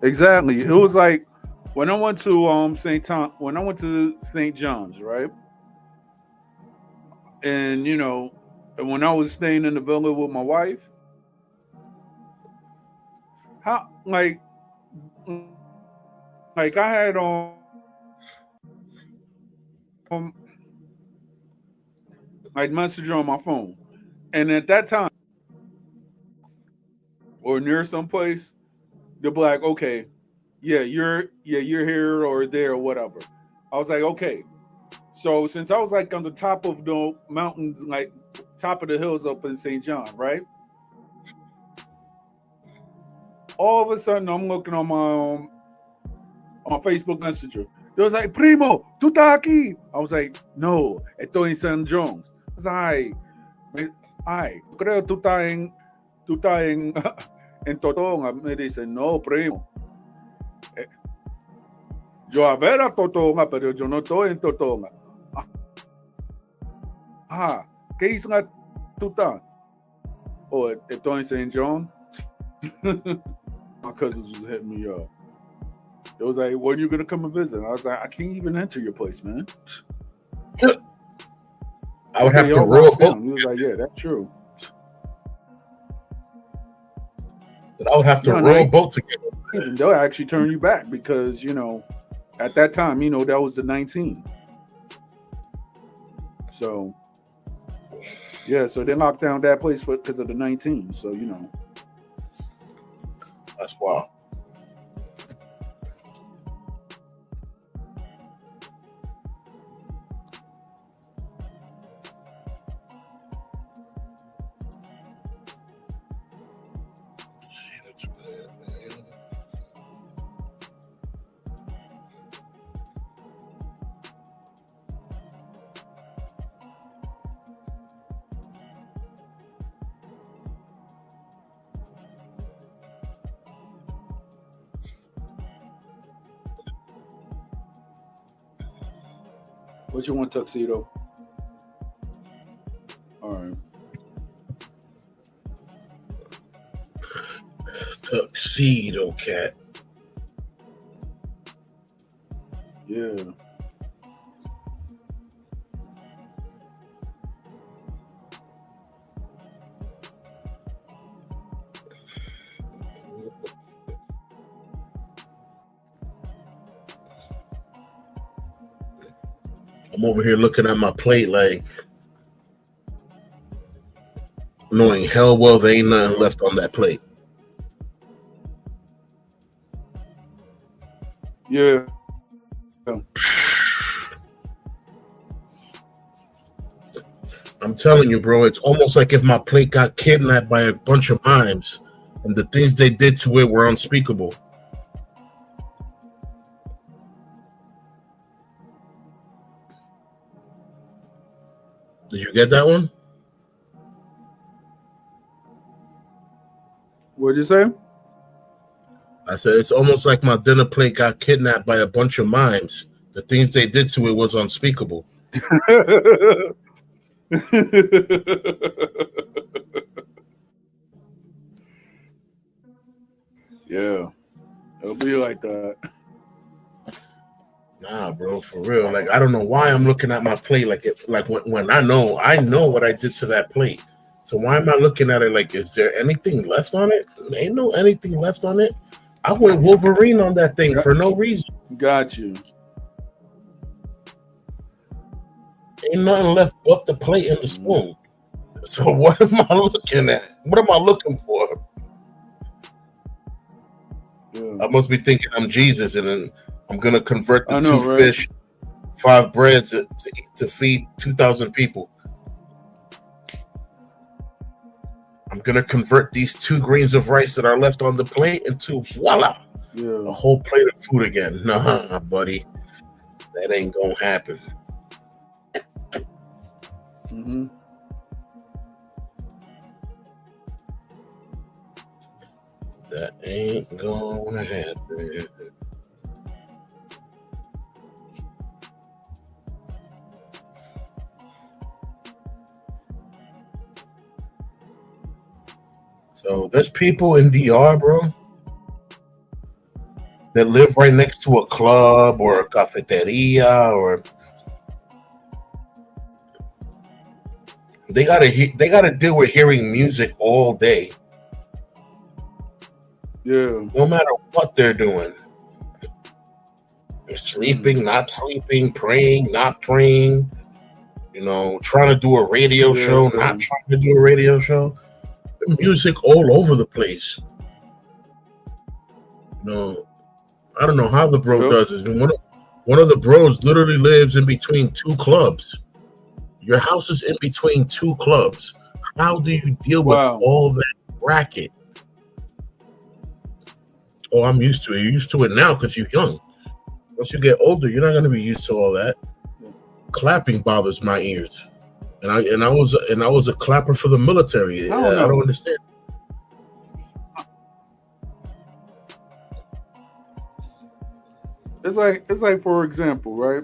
Speaker 1: Exactly. It was like when I went to when I went to St. John's, right? And and when I was staying in the villa with my wife, how like I had like messenger on my phone, and at that time or near someplace, they'll be like, okay, you're here or there or whatever. I was like, okay. So since I was like on the top of the mountains, like top of the hills up in St. John, right? All of a sudden, I'm looking on Facebook Messenger. It was like, Primo, tu tá aqui. I was like, no, estoy en San Jones. I was like, ay, creo tú tá en, en Totonga. Me dice, no, primo. Yo a ver a Totonga, pero yo no estoy en Totonga. Ah, ¿qué isla tú tá? Oh, estoy en St. John. My cousins was hitting me up. It was like, when are you gonna come and visit? I was like, I can't even enter your place, man.
Speaker 3: I would have to row a boat.
Speaker 1: He was like, yeah, that's true.
Speaker 3: But I would have to row a boat to get
Speaker 1: it. They'll actually turn you back because, at that time, that was the 19. So, yeah, so they locked down that place because of the 19. So,
Speaker 3: That's wild.
Speaker 1: What you want, tuxedo? All right.
Speaker 3: Tuxedo cat.
Speaker 1: Yeah.
Speaker 3: I'm over here looking at my plate like knowing hell well there ain't nothing left on that plate.
Speaker 1: Yeah.
Speaker 3: I'm telling you, bro, it's almost like if my plate got kidnapped by a bunch of mimes and the things they did to it were unspeakable. Did you get that one?
Speaker 1: What'd you say?
Speaker 3: I said it's almost like my dinner plate got kidnapped by a bunch of mimes. The things they did to it was unspeakable.
Speaker 1: Yeah, it'll be like that.
Speaker 3: Nah, bro, for real. Like, I don't know why I'm looking at my plate like when I know what I did to that plate. So why am I looking at it like, is there anything left on it? There ain't no anything left on it. I went Wolverine on that thing for no reason.
Speaker 1: Got you.
Speaker 3: Ain't nothing left but the plate and the spoon. So what am I looking at? What am I looking for?
Speaker 1: Yeah.
Speaker 3: I must be thinking I'm Jesus, and then I'm gonna convert the two fish, 5 breads to feed 2,000 people. I'm gonna convert these 2 grains of rice that are left on the plate into voila, a whole plate of food again. Nah, buddy, that ain't gonna happen.
Speaker 1: Mm-hmm.
Speaker 3: That ain't gonna happen. So there's people in DR, bro. that live right next to a club or a cafeteria, or they gotta deal with hearing music all day,
Speaker 1: Yeah.
Speaker 3: no matter what they're doing.
Speaker 1: Mm.
Speaker 3: Sleeping, not sleeping, praying, not praying, trying to do a radio
Speaker 1: Yeah.
Speaker 3: show, not trying to do a radio show. Music all over the place. I don't know how the bro
Speaker 1: Yep.
Speaker 3: does it. One of the bros literally lives in between two clubs. Your house is in between two clubs. How do you deal with
Speaker 1: Wow.
Speaker 3: all that racket? Oh, I'm used to it. You're used to it now because you're young. Once you get older, you're not going to be used to all that. Clapping bothers my ears, and I was a clapper for the military. I don't understand.
Speaker 1: It's like for example, right?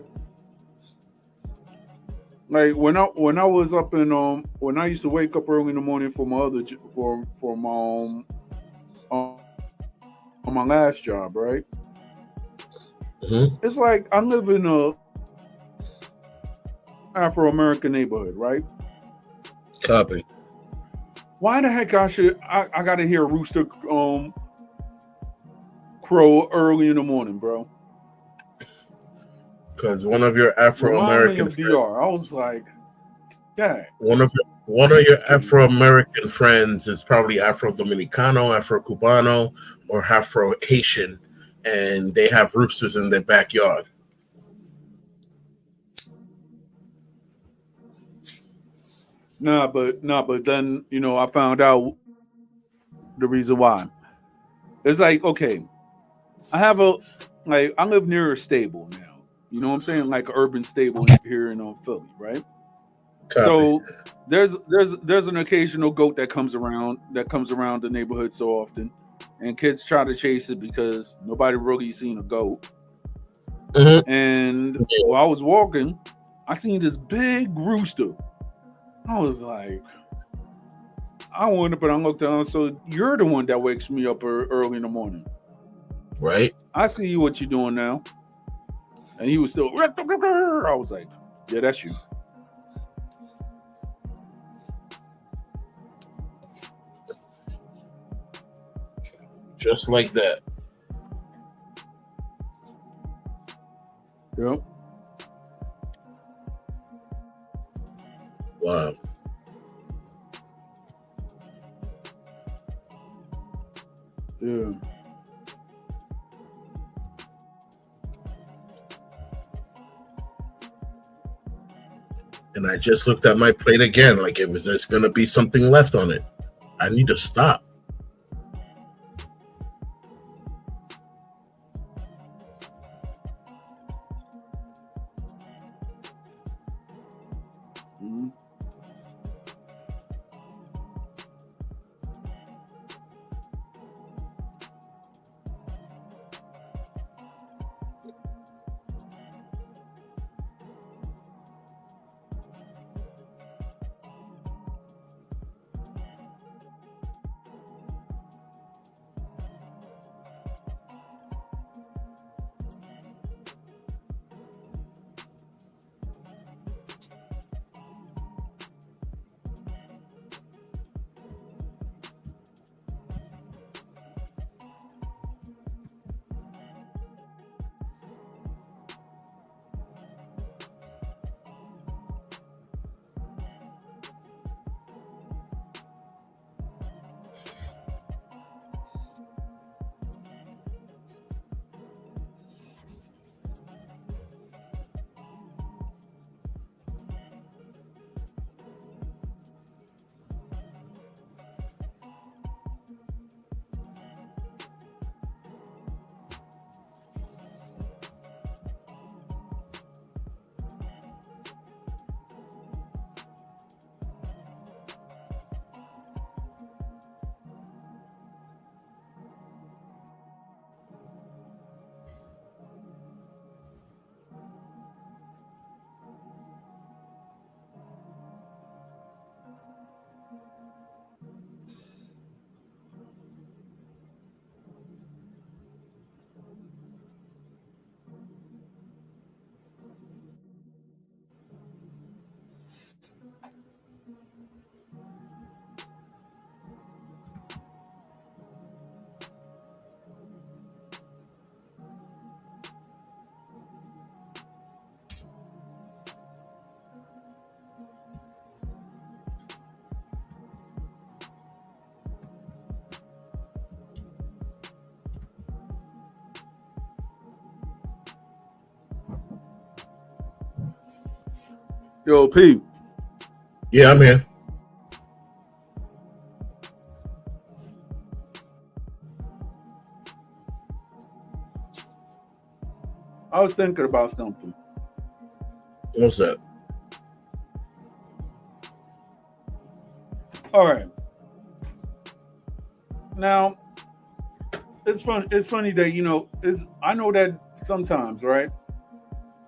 Speaker 1: Like when I was up in when I used to wake up early in the morning for my other for my on my last job, right?
Speaker 3: Mm-hmm.
Speaker 1: It's like I live in a Afro-American neighborhood, right?
Speaker 3: Copy.
Speaker 1: Why the heck I gotta hear a rooster crow early in the morning, bro?
Speaker 3: Because one of your Afro-American
Speaker 1: friends, DR. I was like, dang.
Speaker 3: One of your Afro-American friends is probably Afro-Dominicano, Afro-Cubano, or Afro-Haitian, and they have roosters in their backyard.
Speaker 1: Nah, but then I found out the reason why. It's like, okay, I live near a stable now. You know what I'm saying? Like an urban stable here in Philly, right?
Speaker 3: Copy.
Speaker 1: So there's an occasional goat that comes around the neighborhood so often, and kids try to chase it because nobody really seen a goat.
Speaker 3: Mm-hmm.
Speaker 1: And while I was walking, I seen this big rooster. I was like, I went up and I looked down. So you're the one that wakes me up early in the morning,
Speaker 3: right?
Speaker 1: I see what you're doing now. And he was still. I was like, yeah, that's you.
Speaker 3: Just like that.
Speaker 1: Yep.
Speaker 3: Wow.
Speaker 1: Yeah.
Speaker 3: And I just looked at my plate again, like there's going to be something left on it. I need to stop.
Speaker 1: Mm-hmm. Yo, Pete.
Speaker 3: Yeah, I'm here.
Speaker 1: I was thinking about something.
Speaker 3: What's that?
Speaker 1: All right. Now, it's fun. It's funny that I know that sometimes, right?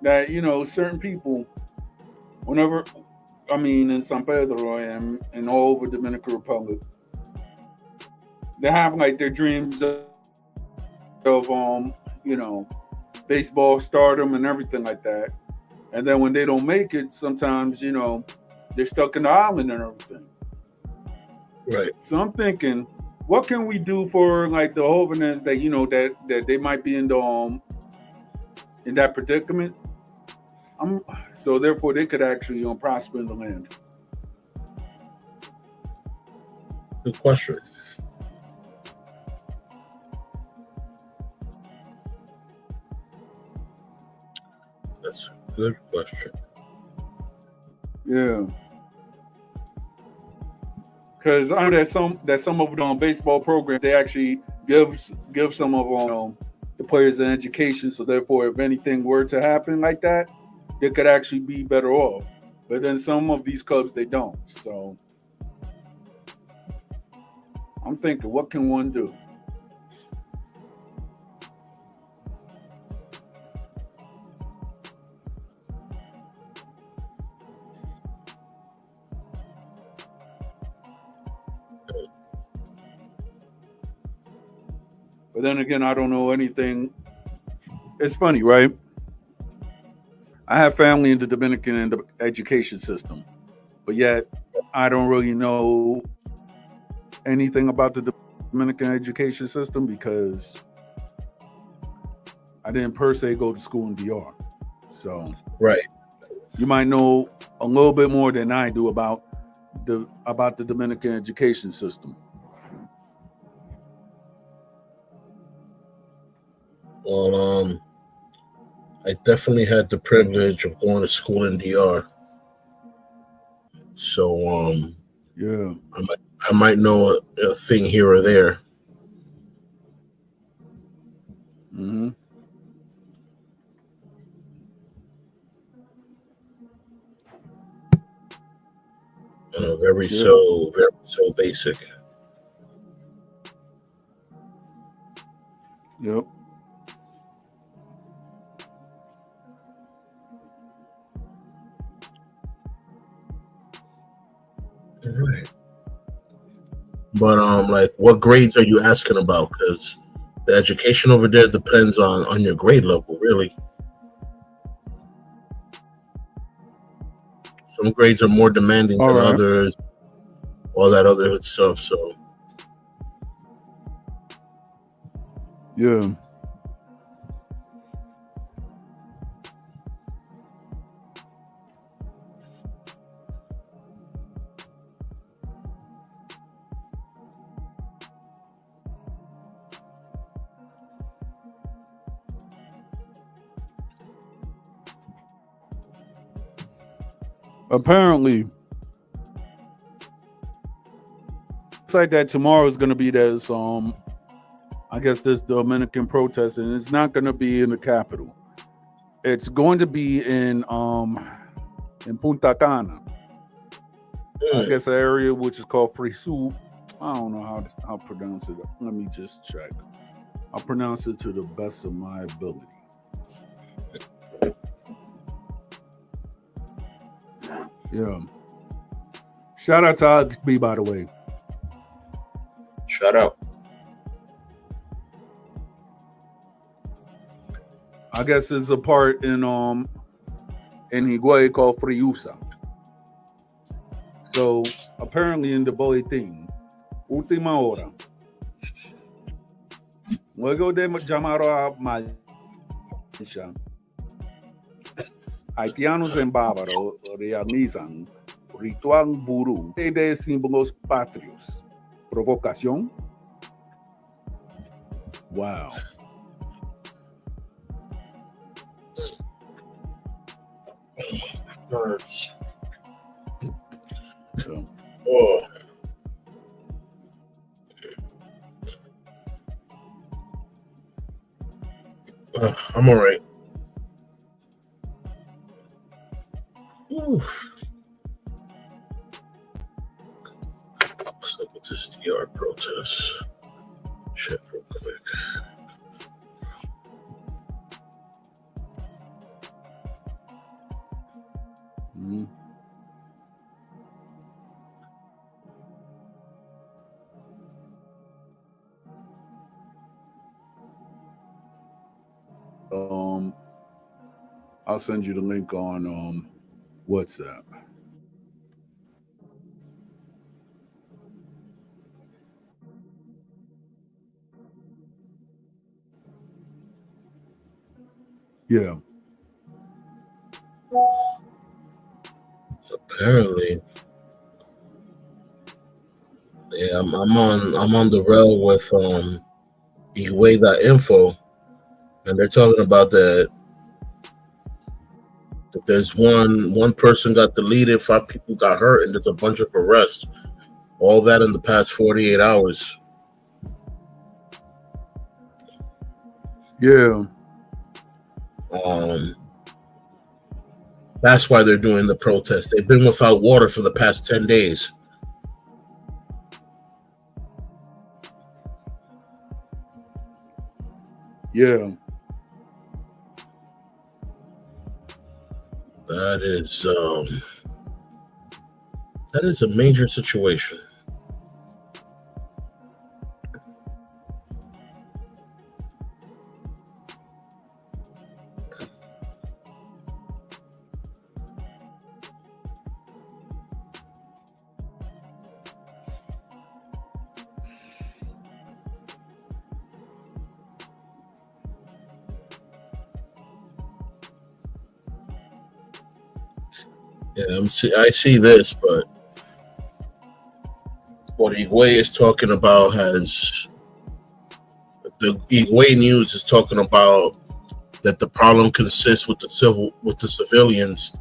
Speaker 1: That certain people, whenever in San Pedro and all over Dominican Republic, they have like their dreams of baseball stardom and everything like that. And then when they don't make it, sometimes they're stuck in the island and everything.
Speaker 3: Right.
Speaker 1: So I'm thinking, what can we do for like the Hovenans that that they might be in that predicament? So therefore they could actually prosper in the land.
Speaker 3: Good question. That's a good question.
Speaker 1: Yeah. Because I know that some of the baseball programs, they actually give some of the players an education. So therefore, if anything were to happen like that, they could actually be better off. But then some of these clubs, they don't. So I'm thinking, what can one do? But then again, I don't know anything. It's funny, right? I have family in the Dominican and the education system, but yet I don't really know anything about the Dominican education system because I didn't per se go to school in DR. So
Speaker 3: right,
Speaker 1: you might know a little bit more than I do about the Dominican education system.
Speaker 3: Well, I definitely had the privilege of going to school in DR. So
Speaker 1: yeah,
Speaker 3: I might know a thing here or there.
Speaker 1: Mm-hmm.
Speaker 3: Very so basic.
Speaker 1: Yep.
Speaker 3: All right. But like, what grades are you asking about? Because the education over there depends on your grade level, really. Some grades are more demanding
Speaker 1: All
Speaker 3: than
Speaker 1: right.
Speaker 3: others. All that other good stuff. So
Speaker 1: Yeah. Apparently, it's like that tomorrow is going to be this I guess this Dominican protest, and it's not going to be in the capital. It's going to be in Punta Cana. I guess an area which is called Frisu. I don't know how to pronounce it. Let me just check. I'll pronounce it to the best of my ability. Yeah. Shout out to Alex B, by the way.
Speaker 3: shout out.
Speaker 1: I guess it's a part in Higuay called Friusa. So apparently in the bulletin, última hora. Luego de llamar a marcha, haitianos en Bávaro realizan ritual vudú de símbolos patrios. Provocación. Wow.
Speaker 3: I'm all right. Ooh. Let's look at this DR protest. Check real quick.
Speaker 1: Mhm. I'll send you the link on WhatsApp. Yeah.
Speaker 3: Apparently, yeah, I'm on the rail with Eway.info, and they're talking about that there's one person got deleted, 5 people got hurt, and there's a bunch of arrests. All that in the past 48 hours.
Speaker 1: Yeah.
Speaker 3: That's why they're doing the protest. They've been without water for the past 10 days.
Speaker 1: Yeah.
Speaker 3: That is a major situation. Yeah, I see this, but what Igwe is talking about has the Igwe news is talking about that the problem consists with the civilians,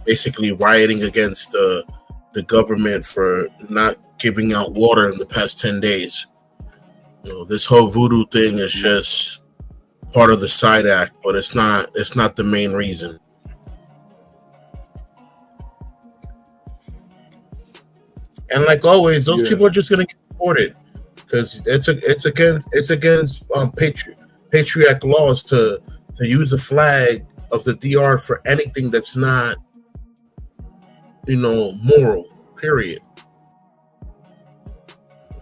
Speaker 3: basically rioting against the government for not giving out water in the past 10 days. This whole voodoo thing is just part of the side act, but it's not the main reason. And like always, those people are just gonna get deported because it's against patriarch laws to use a flag of the DR for anything that's not moral. Period.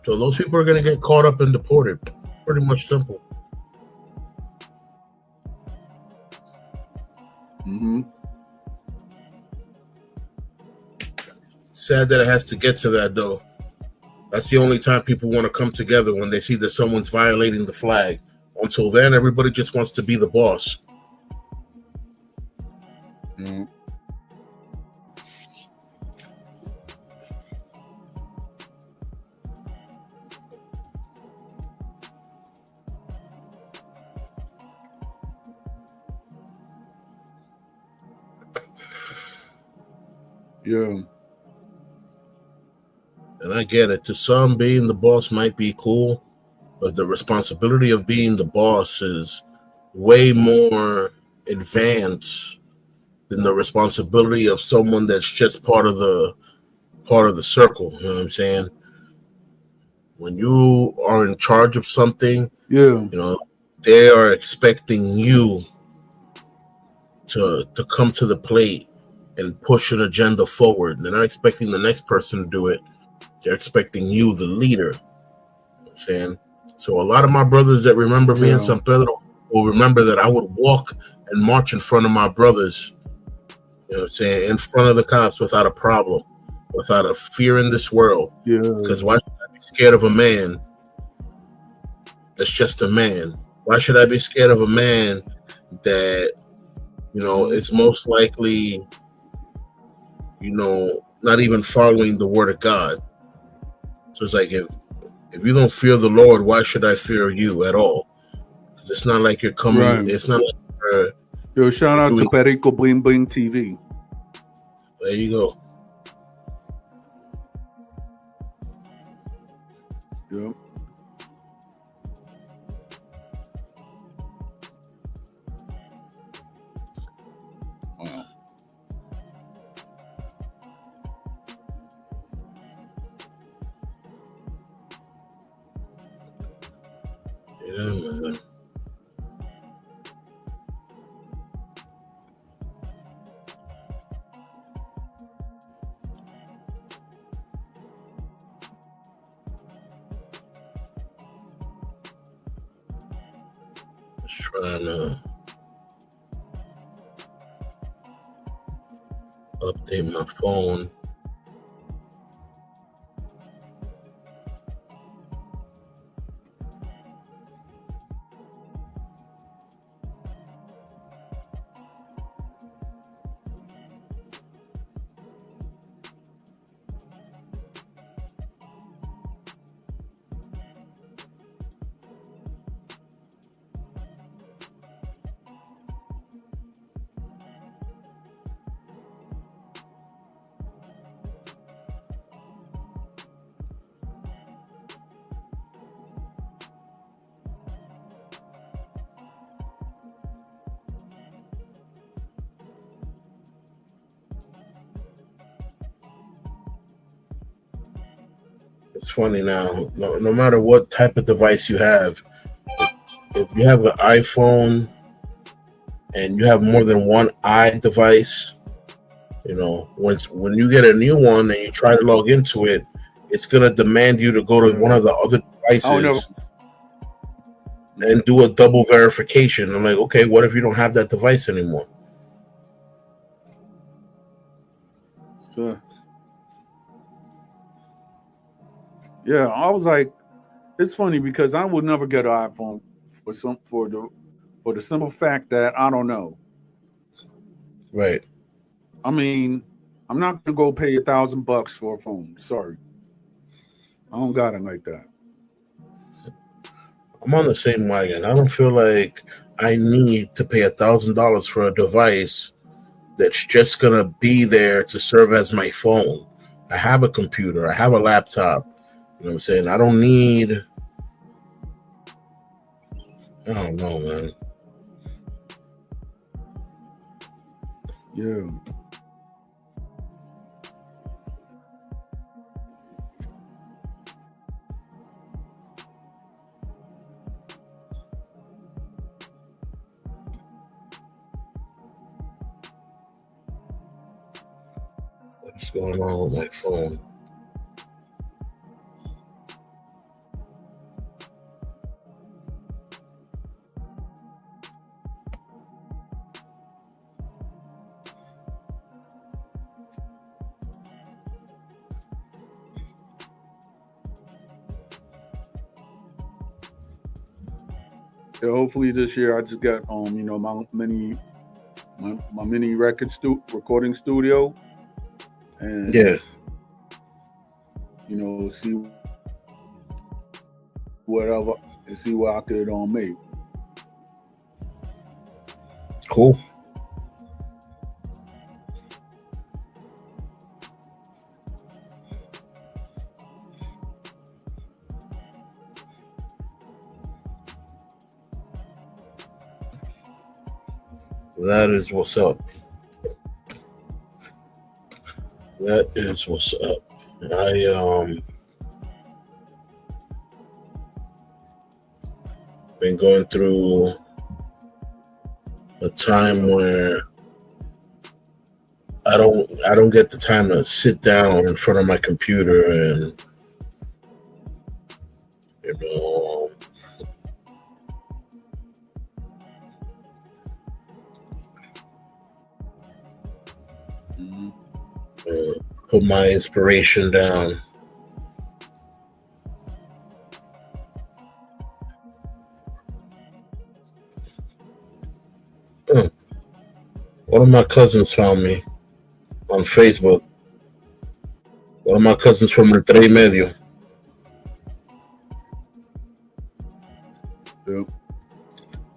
Speaker 3: So those people are gonna get caught up and deported. Pretty much simple.
Speaker 1: Mm-hmm.
Speaker 3: Sad that it has to get to that, though. That's the only time people want to come together, when they see that someone's violating the flag. Until then, everybody just wants to be the boss.
Speaker 1: Mm-hmm. Yeah.
Speaker 3: And I get it. To some, being the boss might be cool, but the responsibility of being the boss is way more advanced than the responsibility of someone that's just part of the circle. You know what I'm saying? When you are in charge of something,
Speaker 1: Yeah.
Speaker 3: they are expecting you to come to the plate and push an agenda forward. They're not expecting the next person to do it. They're expecting you, the leader. You know what I'm saying? So a lot of my brothers that remember me in San Pedro will remember that I would walk and march in front of my brothers, you know what I'm saying, in front of the cops without a problem, without a fear in this world.
Speaker 1: Yeah.
Speaker 3: Because why should I be scared of a man that's just a man? Why should I be scared of a man that, is most likely, not even following the word of God? So it's like, if you don't fear the Lord, why should I fear you at all? Because it's not like you're coming.
Speaker 1: Right.
Speaker 3: It's not like
Speaker 1: Yo, shout out to Perico Bling Bling TV.
Speaker 3: There you go.
Speaker 1: Yep.
Speaker 3: man. Just trying to update my phone. It's funny now. No matter what type of device you have, if you have an iPhone and you have more than one device, when you get a new one and you try to log into it, it's gonna demand you to go to one of the other devices and do a double verification. I'm like, okay, what if you don't have that device anymore?
Speaker 1: So, yeah, I was like, it's funny because I would never get an iPhone for the simple fact that I don't know.
Speaker 3: Right.
Speaker 1: I mean, I'm not gonna go pay $1,000 for a phone. Sorry, I don't got it like that.
Speaker 3: I'm on the same wagon. I don't feel like I need to pay $1,000 for a device that's just gonna be there to serve as my phone. I have a computer. I have a laptop. You know what I'm saying? I don't need. I don't know, man.
Speaker 1: Yeah.
Speaker 3: What's going on with my phone?
Speaker 1: Yeah, hopefully this year I just got my mini recording studio, and
Speaker 3: Yeah.
Speaker 1: See whatever and see what I could make.
Speaker 3: Cool. That is what's up. That is what's up. I been going through a time where I don't get the time to sit down in front of my computer and put my inspiration down. One of my cousins found me on Facebook. One of my cousins from El Tres Medio.
Speaker 1: Yep.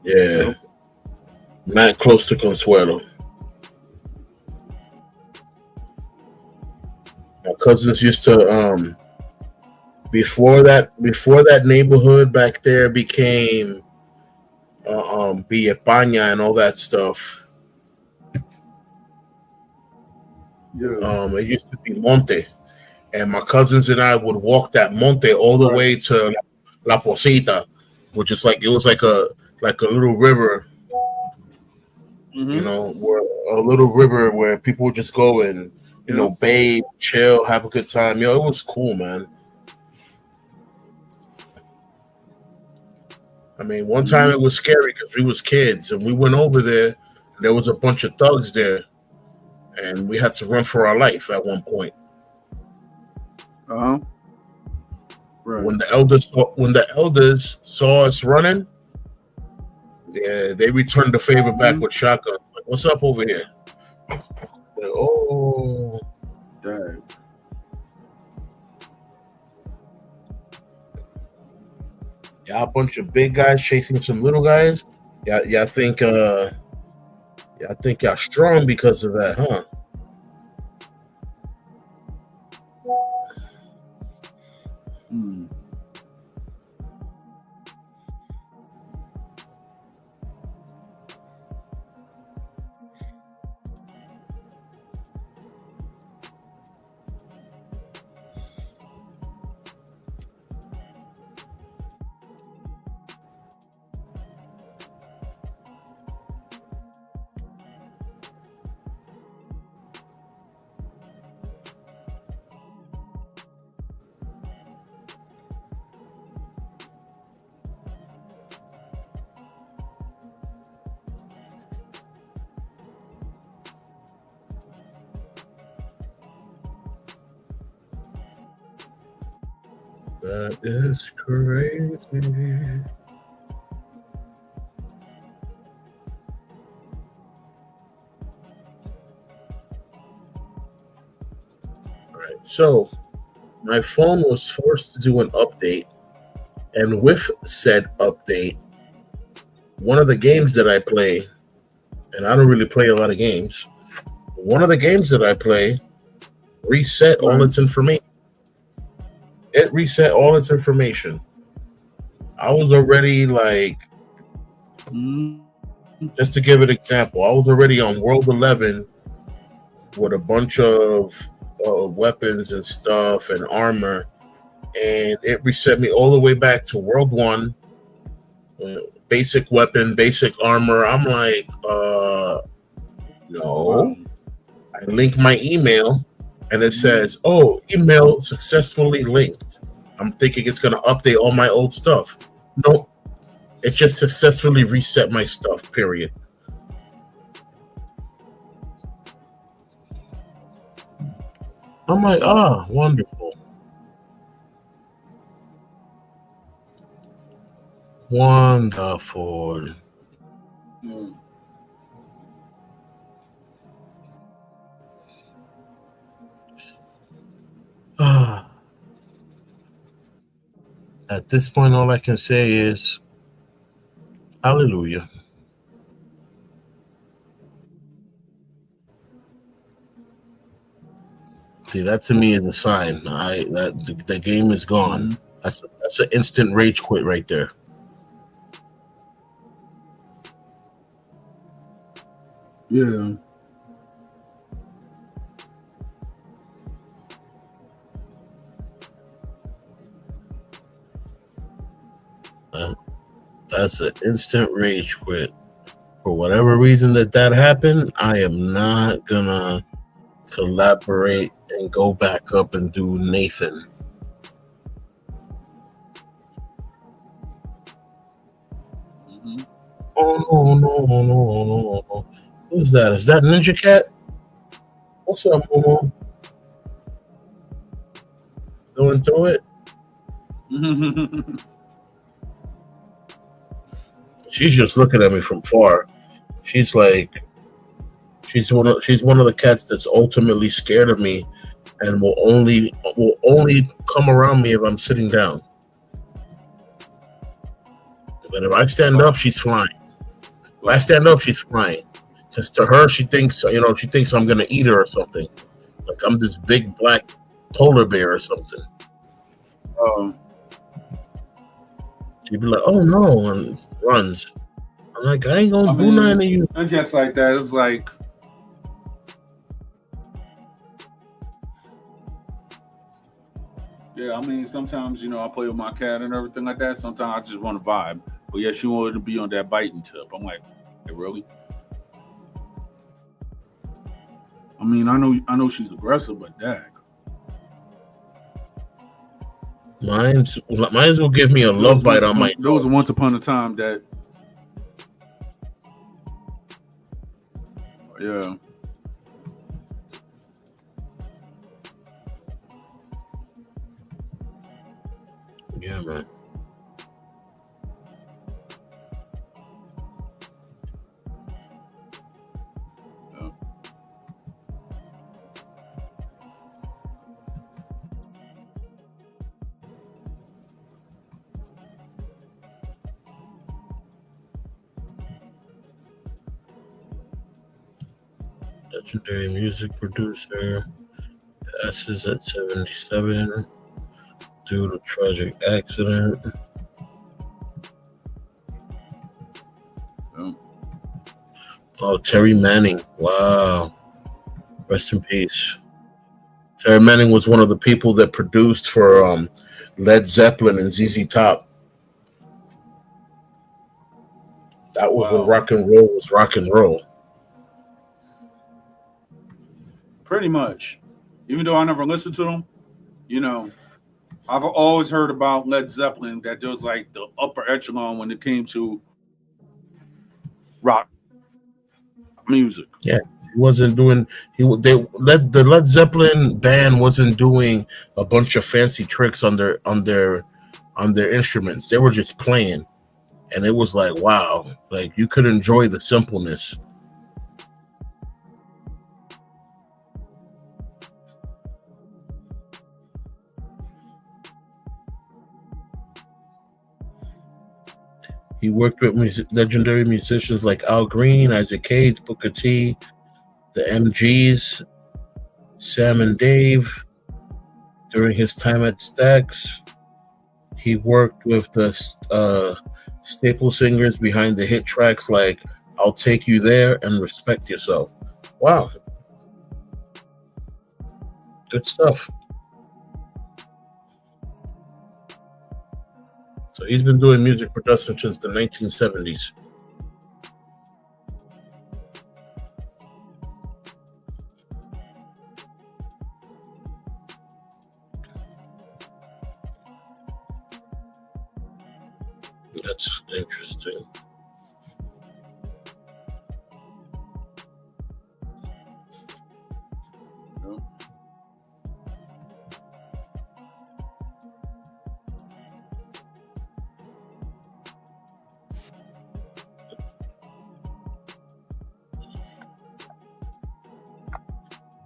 Speaker 3: Yeah.
Speaker 1: Yep.
Speaker 3: Not close to Consuelo. My cousins used to before that neighborhood back there became Villa España and all that stuff.
Speaker 1: Yeah.
Speaker 3: It used to be Monte, and my cousins and I would walk that Monte all the way to La Posita, which is like it was like a little river,
Speaker 1: Mm-hmm.
Speaker 3: where a little river where people would just go and bathe, chill, have a good time. Yo, it was cool, man. I mean, one time it was scary because we was kids and we went over there. And there was a bunch of thugs there, and we had to run for our life at one point.
Speaker 1: Uh-huh. Right.
Speaker 3: When the elders saw us running, yeah, they returned the favor back with shotguns. Like, what's up over here? Like, oh,
Speaker 1: Dang.
Speaker 3: Yeah, a bunch of big guys chasing some little guys. Yeah, I think y'all strong because of that, huh? That is crazy. All right, so my phone was forced to do an update, and with said update, one of the games that I play, and I don't really play a lot of games, one of the games that I play reset all its information. It reset all its information. I was already like, just to give an example, I was already on World 11 with a bunch of weapons and stuff and armor, and it reset me all the way back to World 1, basic weapon, basic armor. I'm like, no. I link my email, and it says, oh, email successfully linked. I'm thinking it's going to update all my old stuff. No, it just successfully reset my stuff, period. I'm like, wonderful. Wonderful. At this point, all I can say is, hallelujah. See, that to me is a sign. That the game is gone. That's an instant rage quit right there.
Speaker 1: Yeah.
Speaker 3: That's an instant rage quit. For whatever reason that happened, I am not gonna collaborate and go back up and do Nathan. Oh no. Who's that? Is that Ninja Cat? What's up, Momo? Going through it? She's just looking at me from far. She's like, she's one of the cats that's ultimately scared of me, and will only come around me if I'm sitting down. But if I stand up, she's flying. If I stand up, she's flying. Because to her, she thinks I'm gonna eat her or something. Like I'm this big black polar bear or something. She'd be like, "Oh no," and runs. I'm like, I ain't gonna do nothing to you.
Speaker 1: I guess like that. It's like, Yeah, I mean, sometimes I play with my cat and everything like that. Sometimes I just want to vibe. But yeah, she wanted to be on that biting tip. I'm like, hey, really? I mean, I know she's aggressive, but dag.
Speaker 3: Mine's will give me a love bite on my.
Speaker 1: There was once upon a time that. Yeah.
Speaker 3: Yeah, man. Legendary music producer passes at 77 due to tragic accident. Oh, Terry Manning. Wow. Rest in peace. Terry Manning was one of the people that produced for Led Zeppelin and ZZ Top. That was when rock and roll was rock and roll.
Speaker 1: Pretty much. Even though I never listened to them, I've always heard about Led Zeppelin, that there was like the upper echelon when it came to rock music.
Speaker 3: Yeah, he wasn't doing. The Led Zeppelin band wasn't doing a bunch of fancy tricks on their instruments. They were just playing, and it was like, wow, like you could enjoy the simpleness. He worked with legendary musicians like Al Green, Isaac Hayes, Booker T, the MGs, Sam and Dave. During his time at Stax, he worked with the staple singers behind the hit tracks like I'll Take You There and Respect Yourself. Wow. Good stuff. So he's been doing music production since the 1970s. That's interesting.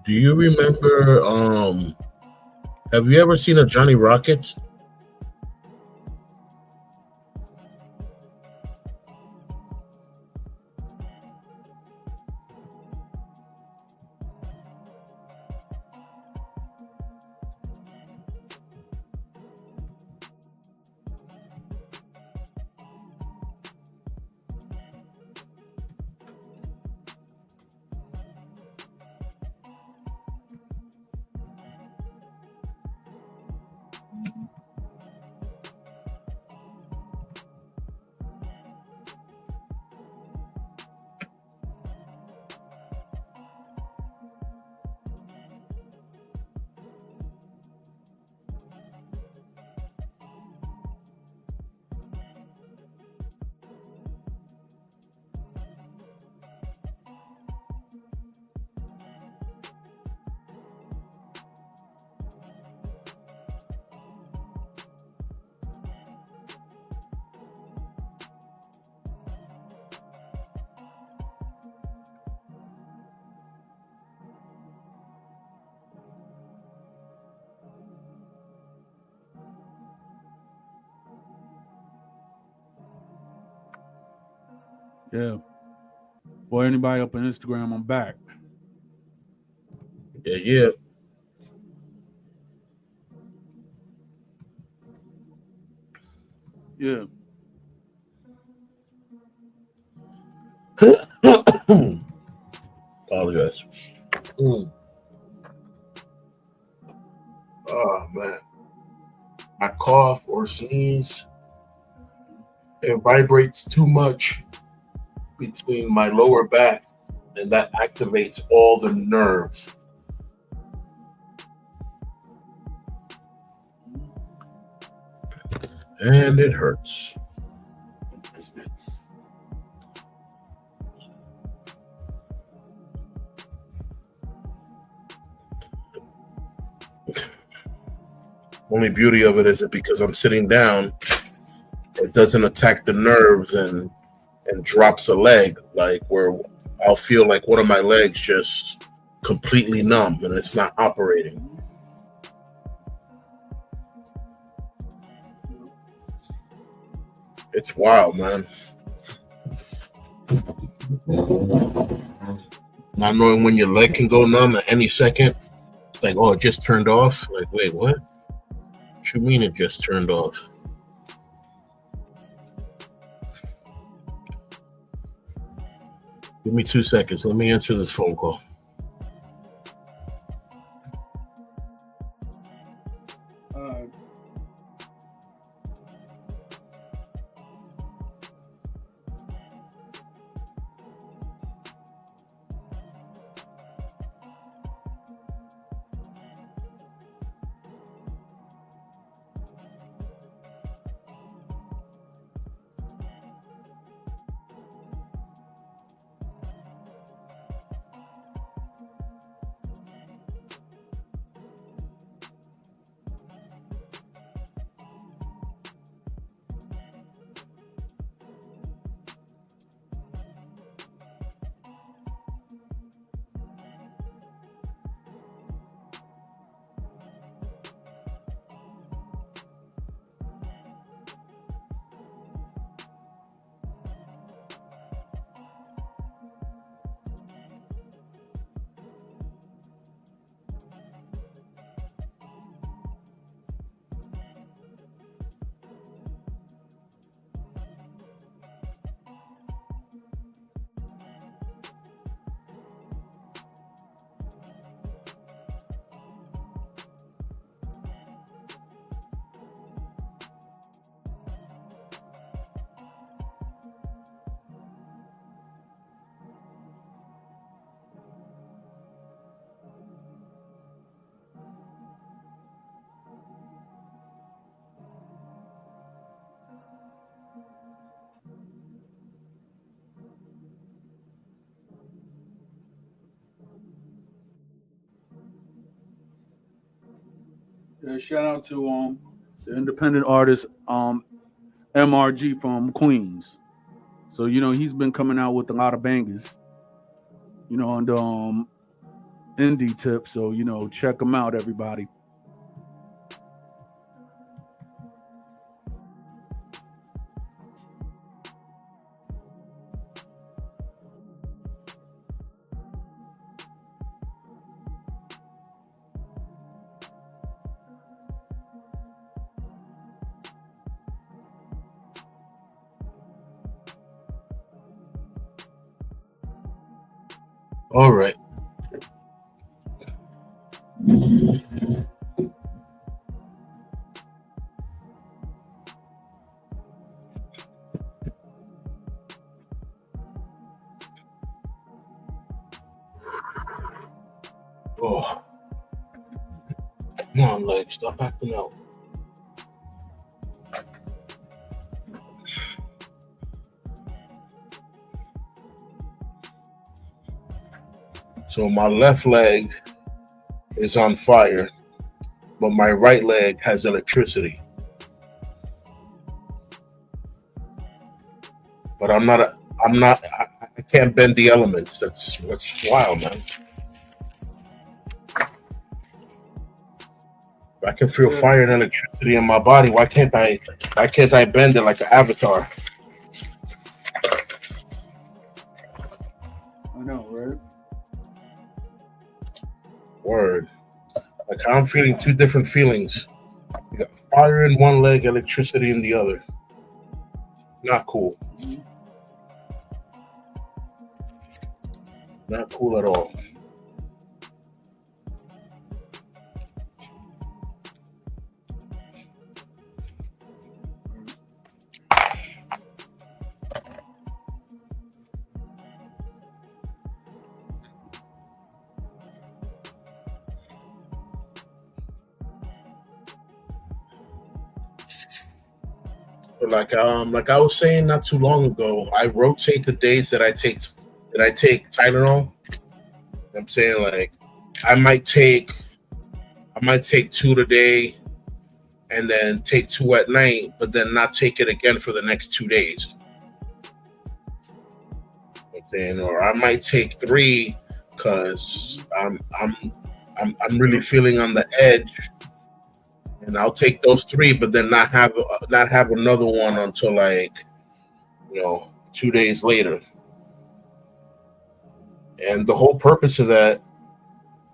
Speaker 3: Do you remember, have you ever seen a Johnny Rockets?
Speaker 1: Yeah. For anybody up on Instagram, I'm back.
Speaker 3: Yeah.
Speaker 1: Yeah.
Speaker 3: Apologize. Oh man. or sneeze, it vibrates too much between my lower back, and that activates all the nerves. And it hurts. Only beauty of it is that because I'm sitting down, it doesn't attack the nerves and drops a leg, like where I'll feel like one of my legs just completely numb and it's not operating. It's wild, man. Not knowing when your leg can go numb at any second. It's like, oh, it just turned off. Like, wait, what? What you mean it just turned off? Give me 2 seconds. Let me answer this phone call.
Speaker 1: Shout out to the independent artist MRG from Queens. So he's been coming out with a lot of bangers. On the indie tip. So check him out, everybody.
Speaker 3: All right. Oh. Come on, leg. Stop acting out. So my left leg is on fire, but my right leg has electricity. But I can't bend the elements. That's wild, man. I can feel fire and electricity in my body. Why can't I bend it like an avatar?
Speaker 1: I know, right?
Speaker 3: Word. Like I'm feeling two different feelings. You got fire in one leg, electricity in the other. Not cool. Not cool at all. Like I was saying not too long ago, I rotate the days that I take Tylenol. I'm saying like I might take I might take two today and then take two at night, but then not take it again for the next 2 days. I'm saying, or I might take three because I'm really feeling on the edge, and I'll take those three, but then not have another one until like 2 days later. And the whole purpose of that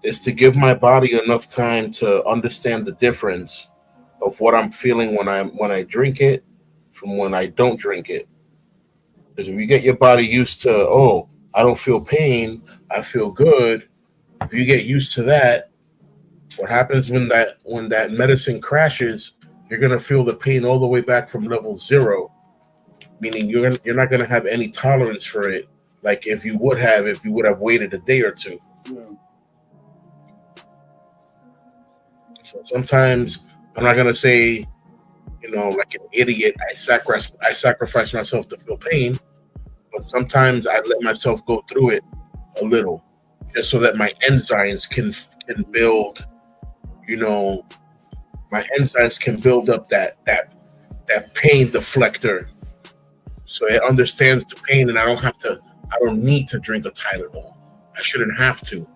Speaker 3: is to give my body enough time to understand the difference of what I'm feeling when I drink it from when I don't drink it. Because if you get your body used to, oh, I don't feel pain, I feel good. If you get used to that, what happens when that medicine crashes, you're gonna feel the pain all the way back from level zero, meaning you're not gonna have any tolerance for it, like if you would have waited a day or two.
Speaker 1: Yeah.
Speaker 3: So sometimes I'm not gonna say, like an idiot, I sacrifice myself to feel pain, but sometimes I let myself go through it a little, just so that my enzymes can build, my enzymes can build up that pain deflector, so it understands the pain, and I don't need to drink a Tylenol. I shouldn't have to.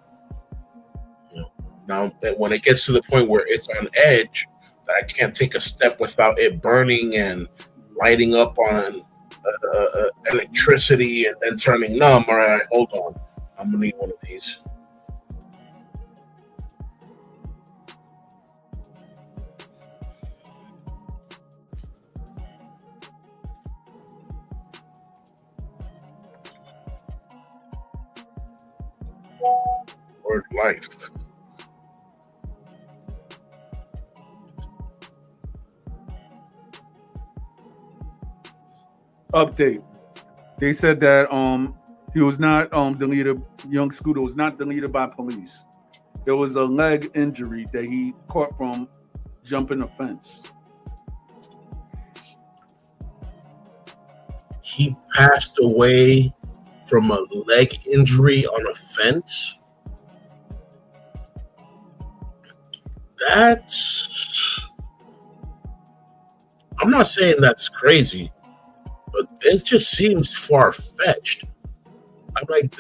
Speaker 3: Now, when it gets to the point where it's on edge, that I can't take a step without it burning and lighting up on electricity and then turning numb. All right, hold on. I'm gonna need one of these. Word life.
Speaker 1: Update. They said that he was not deleted. Young Scooter was not deleted by police. It was a leg injury that he caught from jumping a fence.
Speaker 3: He passed away from a leg injury on a fence. I'm not saying that's crazy, but it just seems far-fetched. I'm like,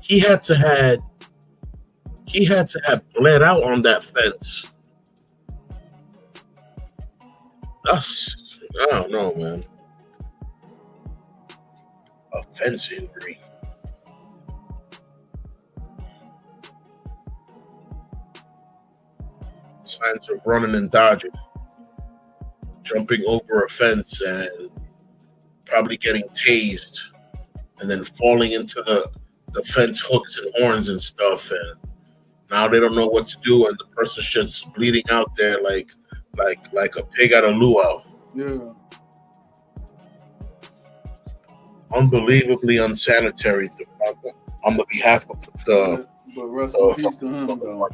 Speaker 3: he had to have bled out on that fence. I don't know, man. A fence injury. Signs of running and dodging. Jumping over a fence and probably getting tased, and then falling into the fence hooks and horns and stuff, and now they don't know what to do, and the person's just bleeding out there like a pig out of luau.
Speaker 1: Yeah.
Speaker 3: Unbelievably unsanitary on the behalf of the.
Speaker 1: But rest in peace to him, though.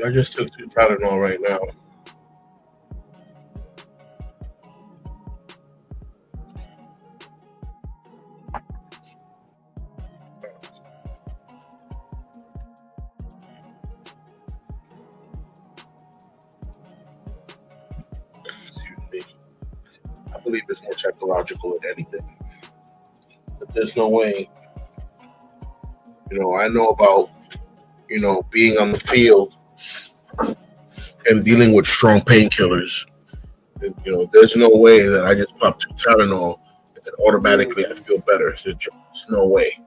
Speaker 3: I just took 2 Tylenol right now. Excuse me. I believe it's more psychological than anything. But there's no way. I know about, being on the field and dealing with strong painkillers. There's no way that I just pop 2 Tylenol and then automatically I feel better. There's no way.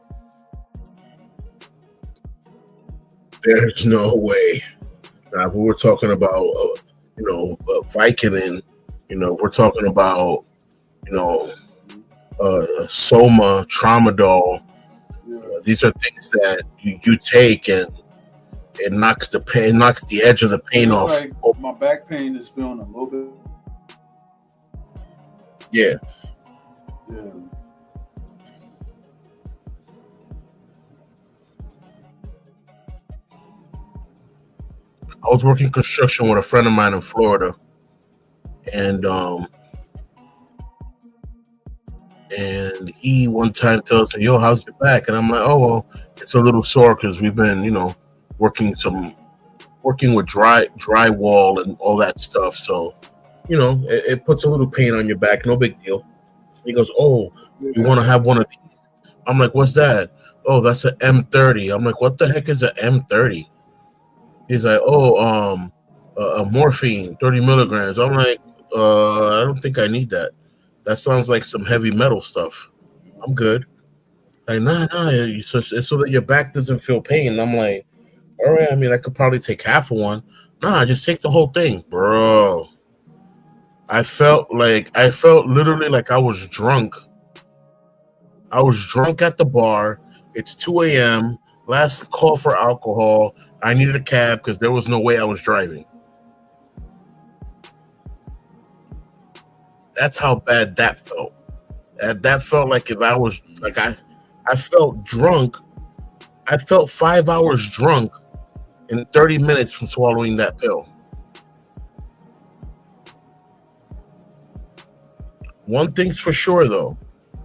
Speaker 3: There's no way. Now, if we were talking about, Vicodin, we're talking about, Soma, Tramadol. These are things that you take and it knocks the edge of the pain off.
Speaker 1: Like my back pain is feeling a little bit.
Speaker 3: Yeah.
Speaker 1: Yeah.
Speaker 3: I was working construction with a friend of mine in Florida, and he one time tells me, "Yo, how's your back?" And I'm like, "Oh, well, it's a little sore because we've been, working with drywall and all that stuff. So, it puts a little pain on your back. No big deal." He goes, "Oh, you want to have one of these?" I'm like, "What's that?" "Oh, that's an M30. I'm like, "What the heck is an M30? He's like, "Oh, a morphine, 30 milligrams. I'm like, I don't think I need that. That sounds like some heavy metal stuff. I'm good." Like, nah, so that your back doesn't feel pain. And I'm like, all right, I mean, I could probably take half of one. Nah, just take the whole thing, bro. I felt literally like I was drunk. I was drunk at the bar. It's 2 a.m. Last call for alcohol. I needed a cab because there was no way I was driving. That's how bad that felt. That felt like if I was like I felt drunk. I felt 5 hours drunk in 30 minutes from swallowing that pill. One thing's for sure though,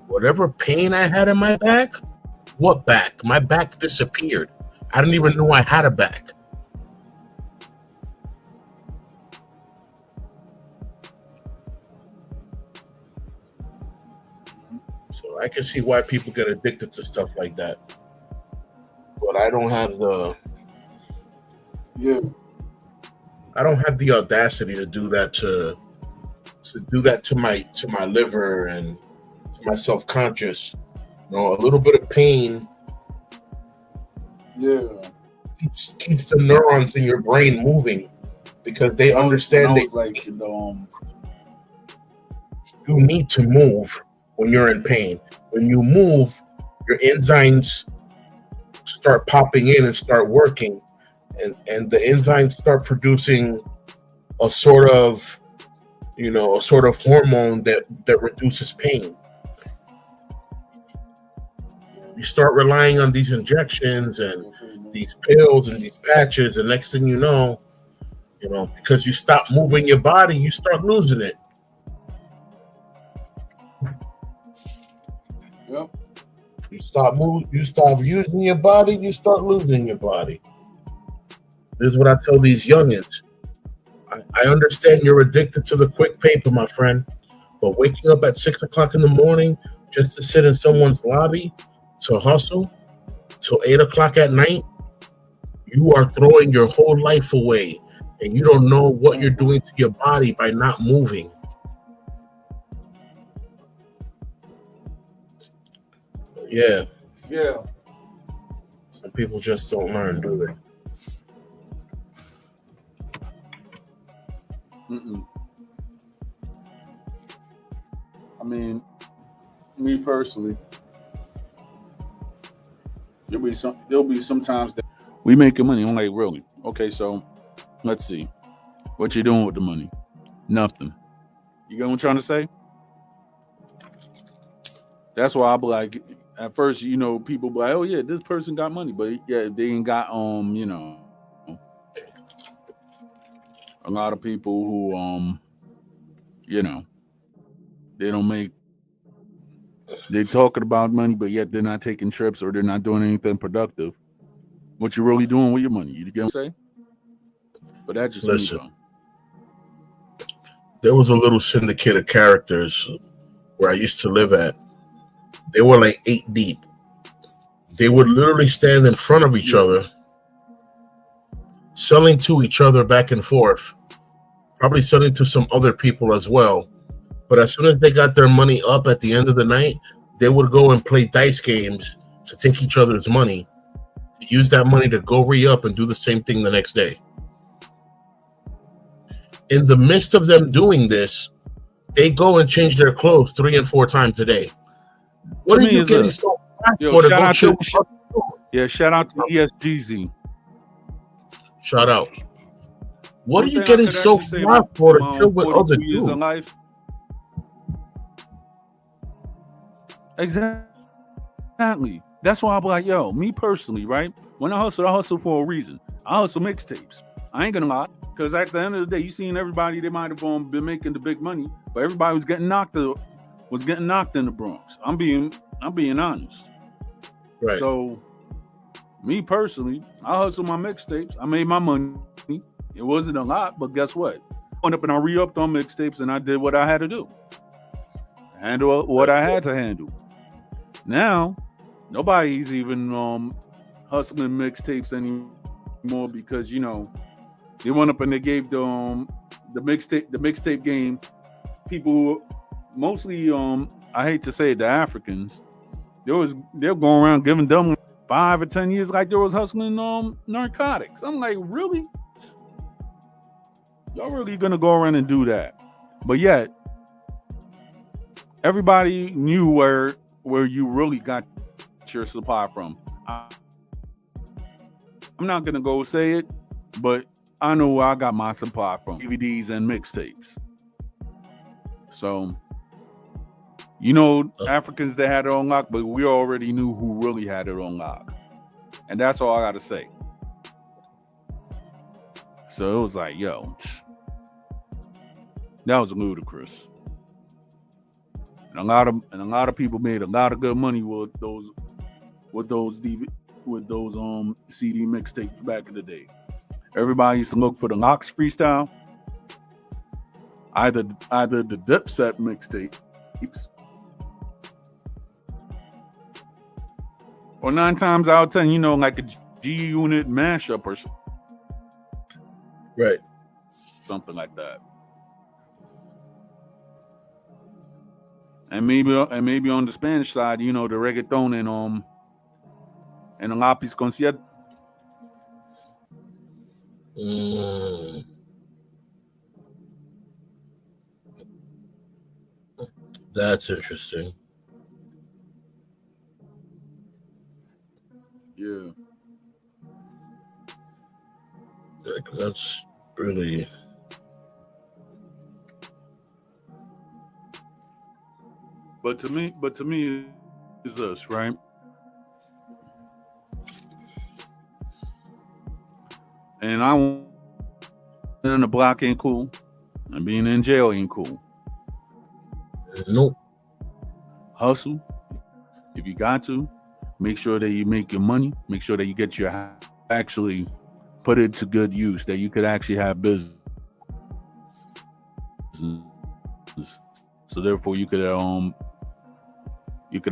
Speaker 3: whatever pain I had in my back, what back? My back disappeared. I didn't even know I had a back. So I can see why people get addicted to stuff like that. But I don't have the audacity to do that to my liver and to my self-conscious. A little bit of pain keeps the neurons in your brain moving because they understand you need to move when you're in pain. When you move, your enzymes start popping in and start working, and the enzymes start producing a sort of hormone that reduces pain. You start relying on these injections and these pills and these patches, and next thing you know, because you stop moving your body, you start losing it.
Speaker 1: Yep.
Speaker 3: You stop using your body, you start losing your body. This is what I tell these youngins. I understand you're addicted to the quick paper, my friend, but waking up at 6 o'clock in the morning just to sit in someone's lobby to hustle till 8 o'clock at night, you are throwing your whole life away, and you don't know what you're doing to your body by not moving. Yeah. Some people just don't learn, do they?
Speaker 1: I mean, me personally, there'll be some times that we making money. I'm like, really? Okay, so let's see. What you doing with the money? Nothing. You get what I'm trying to say? That's why I be like, at first, people be like, oh yeah, this person got money, but yeah, they ain't got a lot of people who you know, they don't make they're talking about money, but yet they're not taking trips or they're not doing anything productive. What you really doing with your money? You get what I'm saying? But that's just me
Speaker 3: Listen,
Speaker 1: though.
Speaker 3: there was a little syndicate of characters where I used to live at. They were like 8 deep. They would literally stand in front of each
Speaker 1: Yeah.
Speaker 3: other, selling to each other back and forth, probably selling to some other people as well. But as soon as they got their money up at the end of the night, they would go and play dice games to take each other's money, to use that money to go re up and do the same thing the next day. In the midst of them doing this, they go and change their clothes 3 and 4 times a day. What
Speaker 1: To
Speaker 3: are
Speaker 1: me,
Speaker 3: you
Speaker 1: is
Speaker 3: getting
Speaker 1: a
Speaker 3: so fat
Speaker 1: yo
Speaker 3: for to
Speaker 1: shout
Speaker 3: go
Speaker 1: out
Speaker 3: chill
Speaker 1: to
Speaker 3: with other people?
Speaker 1: shout out to ESGZ.
Speaker 3: Shout out. What are
Speaker 1: One
Speaker 3: you
Speaker 1: thing I
Speaker 3: getting
Speaker 1: could
Speaker 3: so
Speaker 1: actually say
Speaker 3: fat
Speaker 1: about
Speaker 3: for to
Speaker 1: my
Speaker 3: chill with other
Speaker 1: 42 years of
Speaker 3: dudes?
Speaker 1: life, exactly. That's why I'm like, yo, me personally, right? When I hustle for a reason. I hustle mixtapes. I ain't gonna lie, because at the end of the day, you seen everybody they might have been making the big money, but everybody was getting knocked in the Bronx. I'm being honest.
Speaker 3: Right.
Speaker 1: So me personally, I hustle my mixtapes. I made my money. It wasn't a lot, but guess what? I went up and I re-upped on mixtapes and I did what I had to do. Handle what I had to handle. Now, nobody's even hustling mixtapes anymore because they went up and they gave the mixtape game people who mostly I hate to say it, the Africans. They're going around giving them 5 or 10 years like they was hustling narcotics. I'm like, really? Y'all really gonna go around and do that? But yet, everybody knew where you really got your supply from. I'm not gonna go say it, but I know where I got my supply from: DVDs and mixtapes. So, Africans that had it on lock, but we already knew who really had it on lock, and that's all I gotta say. So it was like, yo, that was ludicrous. And a lot of people made a lot of good money with those CD mixtapes back in the day. Everybody used to look for the Locks freestyle, either the Dipset mixtapes, or 9 times out of 10, like a G Unit mashup or
Speaker 3: Right.
Speaker 1: something like that. And maybe on the Spanish side, the reggaeton and the lápiz concierto.
Speaker 3: That's interesting.
Speaker 1: Yeah.
Speaker 3: That's really.
Speaker 1: But to me, it's this, right? And in the block ain't cool, and being in jail ain't cool.
Speaker 3: Nope.
Speaker 1: Hustle if you got to. Make sure that you make your money. Make sure that you get your actually put it to good use. That you could actually have business. So therefore, you could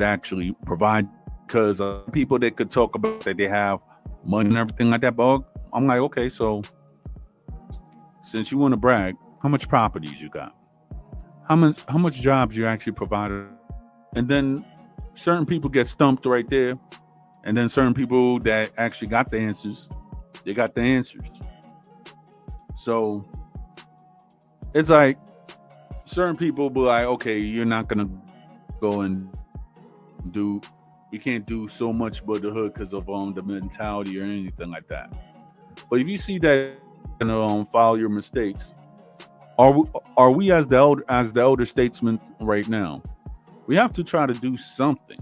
Speaker 1: actually provide, because people that could talk about that they have money and everything like that. But I'm like, okay, so since you want to brag, how much properties you got? How much jobs you actually provided? And then certain people get stumped right there, and then certain people that actually got the answers, they got the answers. So it's like certain people be like, okay, you're not gonna go and we can't do so much but the hood because of the mentality or anything like that. But if you see that follow your mistakes, are we as the elder statesmen right now, we have to try to do something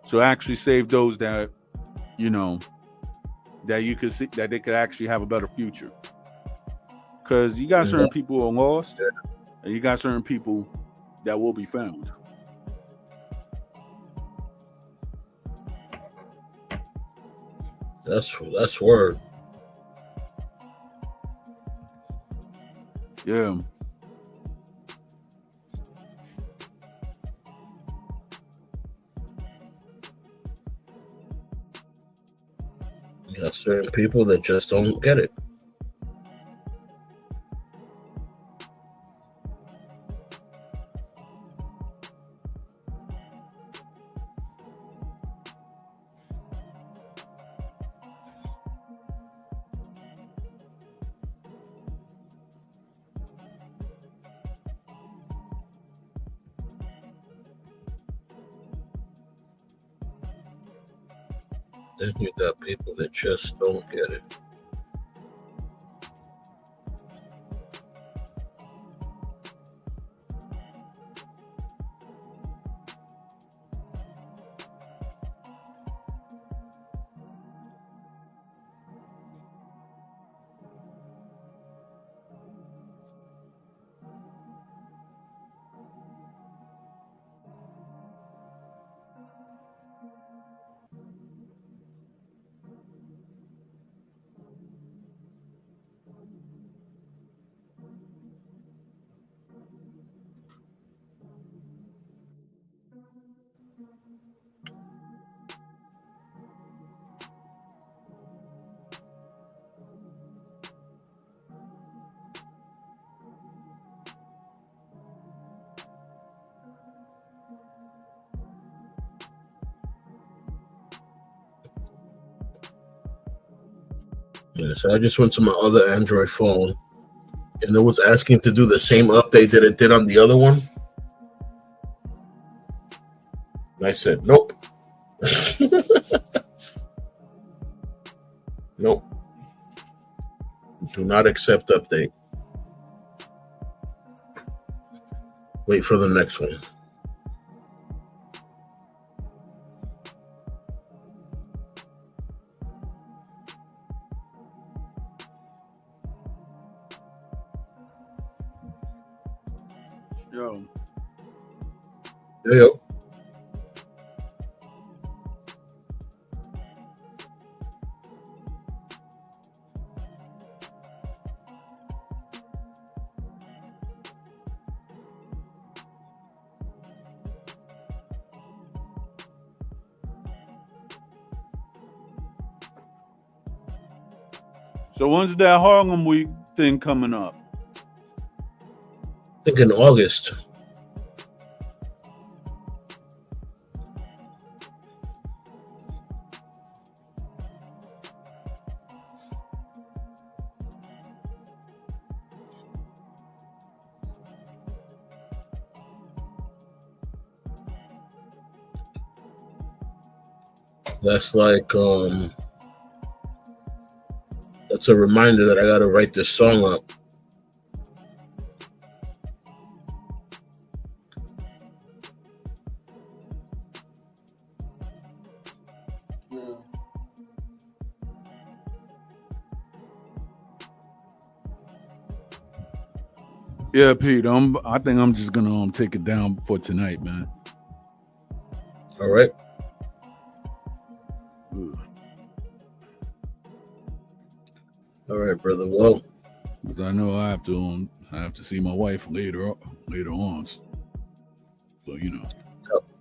Speaker 1: to actually save those that that you could see that they could actually have a better future. Because you got certain people who are lost, and you got certain people that will be found.
Speaker 3: That's word.
Speaker 1: Yeah.
Speaker 3: You got certain people that just don't get it. Then you got people that just don't get it. Yeah, so I just went to my other Android phone, and it was asking to do the same update that it did on the other one. And I said, nope. Nope. Do not accept update. Wait for the next one.
Speaker 1: Yo.
Speaker 3: Yo.
Speaker 1: So when's that Harlem Week thing coming up?
Speaker 3: I think in August. That's like that's a reminder that I gotta write this song up.
Speaker 1: Yeah, Pete. I think I'm just gonna take it down for tonight, man.
Speaker 3: All right.
Speaker 1: Ugh.
Speaker 3: All right, brother. Well,
Speaker 1: Because I know I have to see my wife later on. So you know.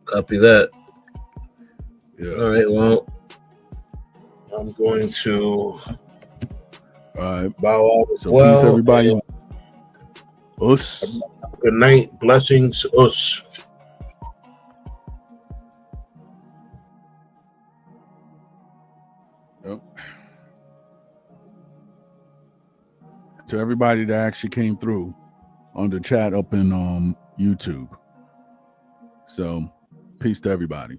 Speaker 3: copy that.
Speaker 1: Yeah.
Speaker 3: All right. Well, I'm going to
Speaker 1: All right.
Speaker 3: bow out as
Speaker 1: So
Speaker 3: well.
Speaker 1: peace, everybody. Us.
Speaker 3: Good night. Blessings. Us.
Speaker 1: Yep. To everybody that actually came through on the chat up in YouTube. So peace to everybody.